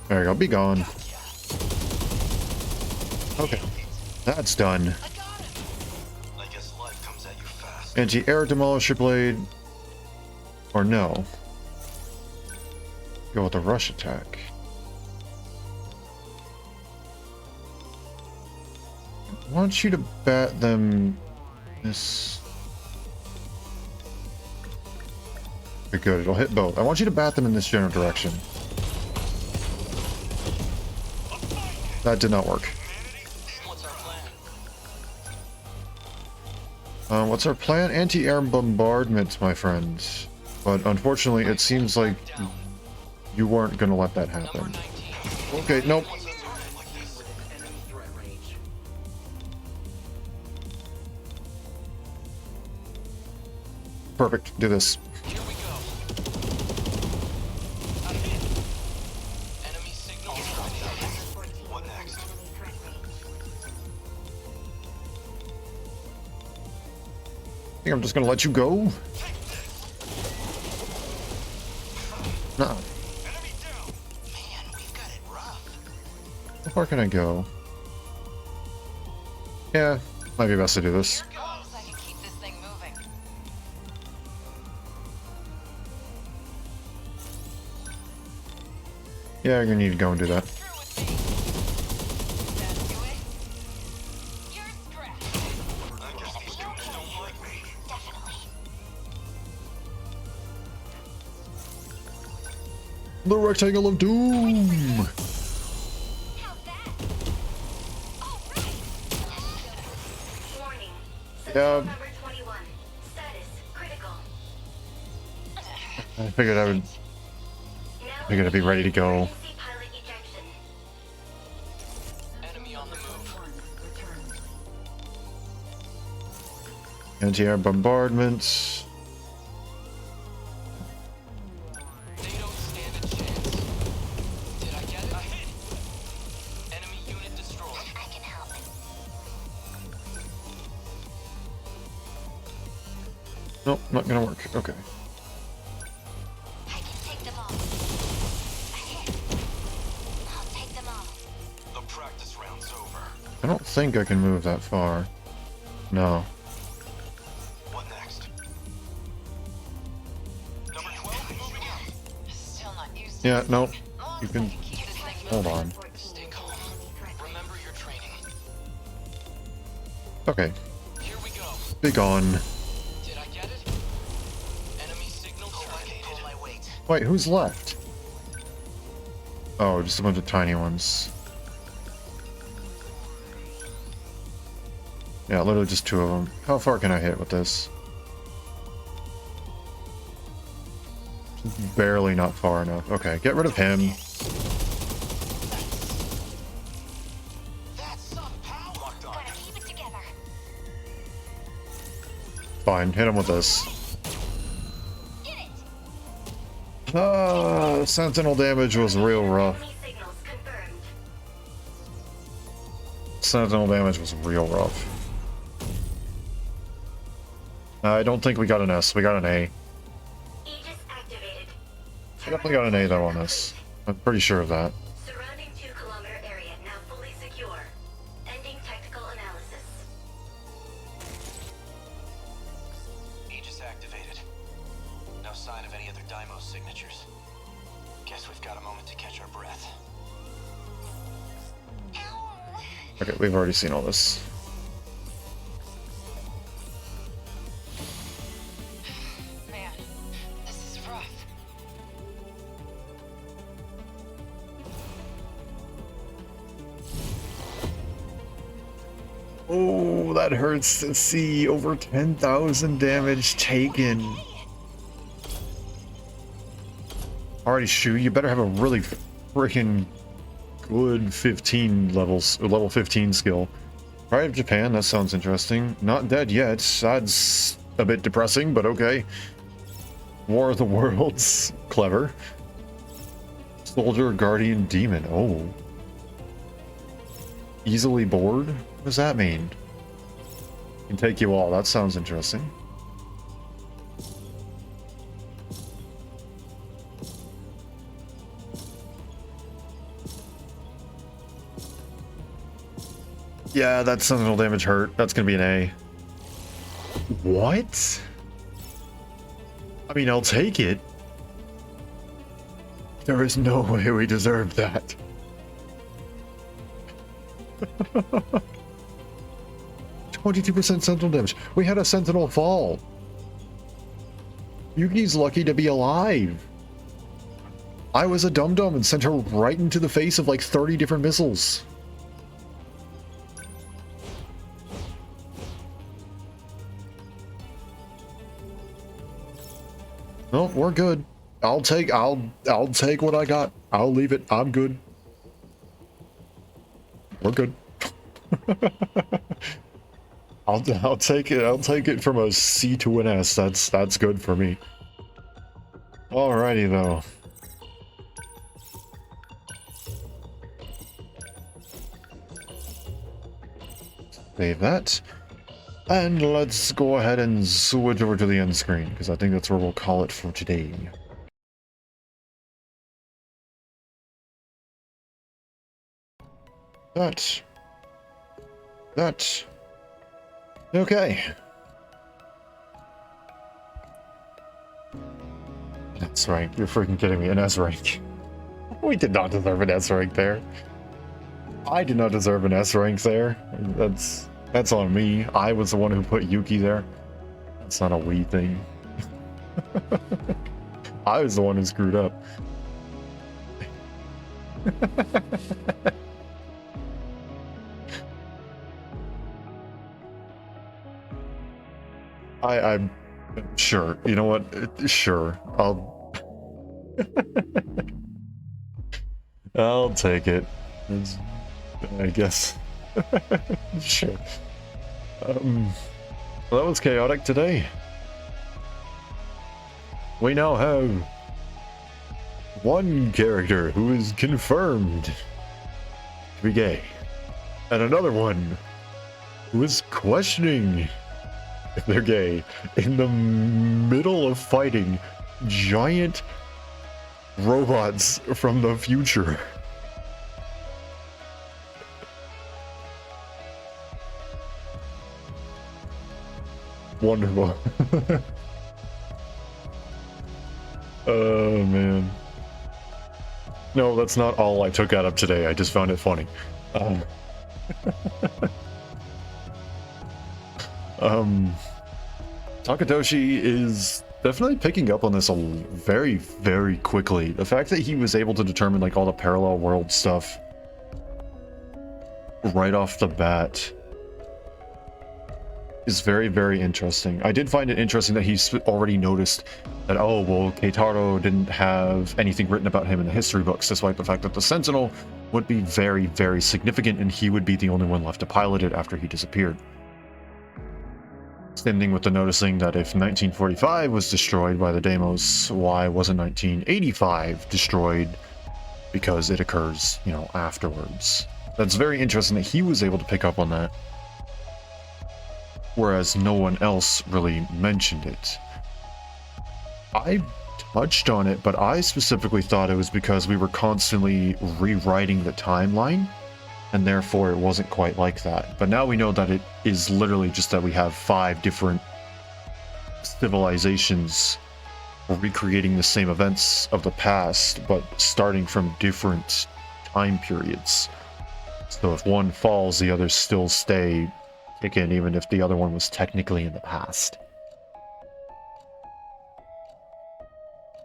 There you go, be gone. Okay, that's done. Anti-air demolisher blade, or no? Go with the rush attack. I want you to bat them this. Okay, good, it'll hit both. I want you to bat them in this general direction. That did not work. What's our plan? Anti-air bombardment, my friends. But unfortunately, it seems like You weren't gonna let that happen. Okay, nope. Perfect. Do this. Here we go. Enemy signal. What next? I think I'm just gonna let you go. Nuh-uh. Man, we've got it rough. How far can I go? Yeah, might be best to do this. Here goes. I can keep this thing moving. Yeah, you're gonna need to go and do that. Through with me. That do it? You're strapped. I guess these students don't like me. Definitely. The rectangle of doom. How's that? All right. Warning. Yeah, Number 21. Status critical. I figured I would. Now Figured I'd be ready to go. emergency pilot ejection. Enemy on the move. Anti-air bombardment. They don't stand a chance. Did I get it? I hit. Enemy unit destroyed. I can help. Nope, not gonna work. Okay. I can take them all. I hit. I'll take them all. The practice round's over. I don't think I can move that far. No. What next? Number 12 moving out. Still not used to Yeah, this. nope. Long You as I can. keep this thing Hold moving. on. Stay calm. Remember your training. Okay. Here we go. Be gone. Did I get it? Enemy signal terminated. Pull my weight. Wait, who's left? Oh, just a bunch of tiny ones. Yeah, literally just two of them. How far can I hit with this? Barely not far enough. Okay, get rid of him. That's some power. Locked on. Gotta keep it together. Fine, hit him with this. Get it. Sentinel damage was real rough. Enemy signals confirmed. Sentinel damage was real rough. I don't think we got an S, we got an A. Aegis activated. We definitely got an A though on this. I'm pretty sure of that. Surrounding 2-kilometer area now fully secure. Ending technical analysis. Aegis activated. No sign of any other Daimos signatures. Guess we've got a moment to catch our breath. Okay, we've already seen all this. Man, this is rough. Oh, that hurts to see. Over 10,000 damage taken. Alrighty, Shu, you better have a really freaking good 15 levels, or level 15 skill. Pride of Japan, that sounds interesting. Not dead yet. That's a bit depressing, but okay. War of the Worlds, clever. Soldier, Guardian, Demon, oh. Easily bored? What does that mean? Can take you all, that sounds interesting. Yeah, that sentinel damage hurt. That's gonna be an A. What? I mean, I'll take it. There is no way we deserve that. 22% sentinel damage. We had a sentinel fall. Yuki's lucky to be alive. I was a dum-dum and sent her right into the face of like 30 different missiles. No, we're good. I'll take what I got. I'll leave it. I'm good. We're good. I'll take it. I'll take it from a C to an S. That's good for me. Alrighty though. Save that. And let's go ahead and switch over to the end screen, because I think that's where we'll call it for today. That. Okay. That's right, you're freaking kidding me, an S rank. We did not deserve an S rank there. I did not deserve an S rank there. That's on me. I was the one who put Yuki there. That's not a we thing. I was the one who screwed up. I'm sure. You know what? Sure. I'll take it. I guess. Sure. Well, that was chaotic today. We now have one character who is confirmed to be gay, and another one who is questioning if they're gay in the middle of fighting giant robots from the future. Wonderful. Oh man. No, that's not all I took out of today. I just found it funny. Takatoshi is definitely picking up on this very, very quickly. The fact that he was able to determine like all the parallel world stuff right off the bat is very, very interesting. I did find it interesting that he's already noticed that, oh, well, Keitaro didn't have anything written about him in the history books, despite the fact that the Sentinel would be very, very significant and he would be the only one left to pilot it after he disappeared. Same thing with the noticing that if 1945 was destroyed by the Deimos, why wasn't 1985 destroyed? Because it occurs, you know, afterwards. That's very interesting that he was able to pick up on that, whereas no one else really mentioned it. I touched on it, but I specifically thought it was because we were constantly rewriting the timeline, and therefore it wasn't quite like that. But now we know that it is literally just that we have 5 different civilizations recreating the same events of the past, but starting from different time periods. So if one falls, the others still stay kicking, even if the other one was technically in the past.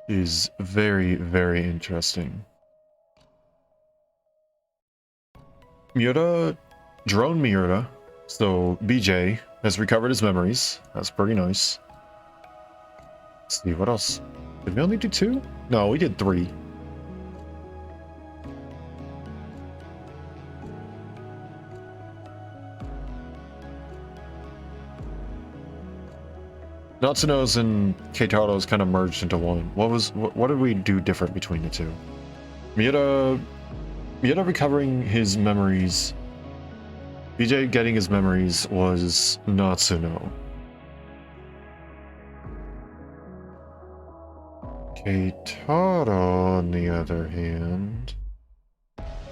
Is very, very interesting. Drone Miura, so BJ, has recovered his memories. That's pretty nice. Let's see, what else? Did we only do 2? No, we did 3. Natsuno's and Keitaro's kind of merged into one. What did we do different between the two? Miura recovering his memories. BJ getting his memories was Natsuno. Keitaro, on the other hand,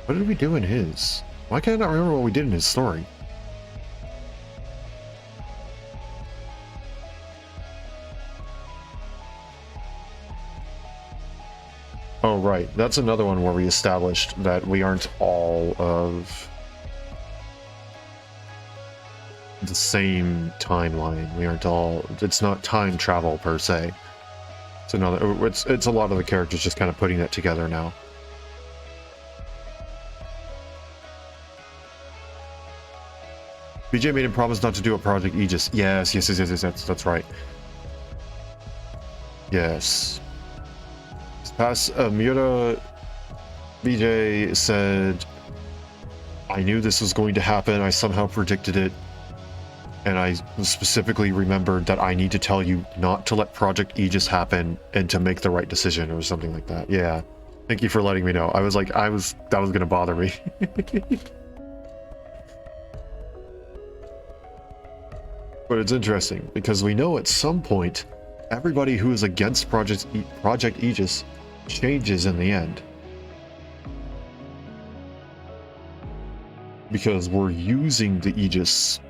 what did we do in his? Why can I not remember what we did in his story? Oh, right. That's another one where we established that we aren't all of the same timeline. We aren't all... It's not time travel, per se. It's another... It's a lot of the characters just kind of putting that together now. BJ made him promise not to do a Project Aegis. Yes, that's right. Yes. Miura BJ said, I knew this was going to happen. I somehow predicted it. And I specifically remembered that I need to tell you not to let Project Aegis happen and to make the right decision or something like that. Yeah. Thank you for letting me know. I was like, that was going to bother me. But it's interesting because we know at some point everybody who is against Project Aegis changes in the end. Because we're using the Aegis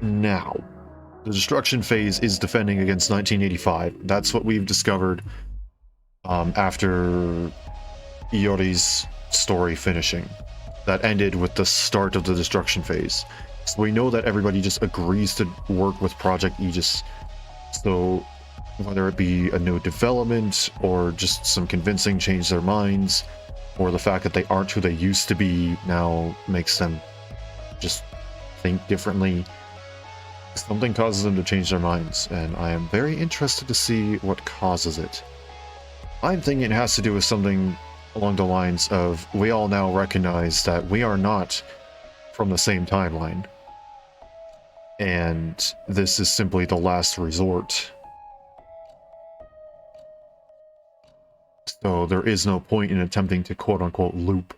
now. The destruction phase is defending against 1985. That's what we've discovered after Iori's story finishing. That ended with the start of the destruction phase. So we know that everybody just agrees to work with Project Aegis. So whether it be a new development or just some convincing change their minds, or the fact that they aren't who they used to be now makes them just think differently, something causes them to change their minds, and I am very interested to see what causes it. I'm thinking it has to do with something along the lines of, we all now recognize that we are not from the same timeline. And this is simply the last resort. So there is no point in attempting to quote-unquote loop.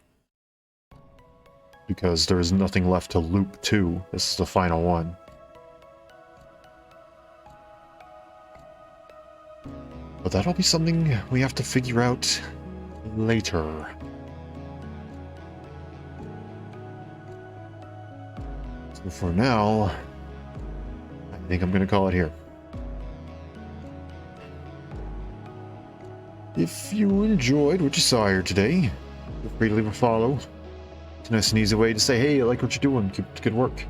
Because there is nothing left to loop to. This is the final one. But that'll be something we have to figure out later. So for now, I think I'm going to call it here. If you enjoyed what you saw here today, feel free to leave a follow. It's a nice and easy way to say, hey, I like what you're doing, keep up the good work.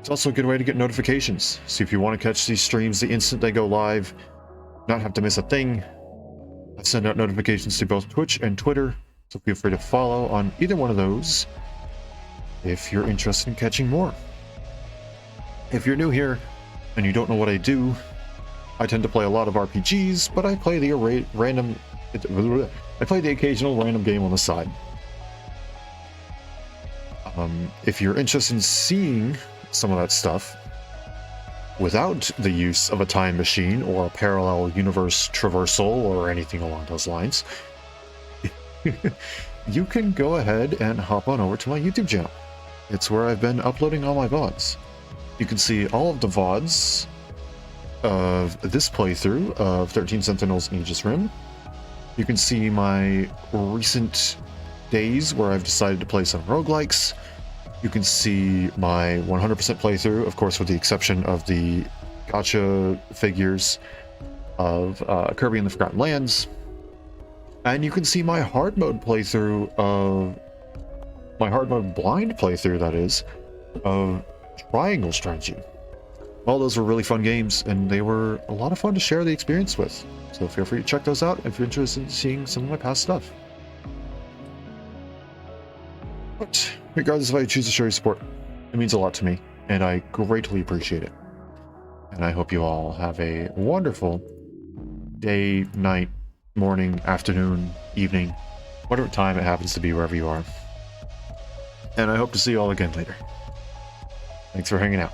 It's also a good way to get notifications. So if you want to catch these streams the instant they go live, not have to miss a thing, I send out notifications to both Twitch and Twitter, so feel free to follow on either one of those if you're interested in catching more. If you're new here and you don't know what I do, I tend to play a lot of RPGs, but I play the occasional random game on the side. If you're interested in seeing some of that stuff without the use of a time machine or a parallel universe traversal or anything along those lines, you can go ahead and hop on over to my YouTube channel. It's where I've been uploading all my VODs. You can see all of the VODs of this playthrough of 13 Sentinels and Aegis Rim. You can see my recent days where I've decided to play some roguelikes. You can see my 100% playthrough, of course with the exception of the gacha figures of Kirby and the Forgotten Lands. And you can see my hard mode playthrough of... my hard mode blind playthrough, that is, of Triangle Strategy. All those were really fun games, and they were a lot of fun to share the experience with. So feel free to check those out if you're interested in seeing some of my past stuff. But regardless if I choose to show your support, it means a lot to me, and I greatly appreciate it. And I hope you all have a wonderful day, night, morning, afternoon, evening, whatever time it happens to be wherever you are. And I hope to see you all again later. Thanks for hanging out.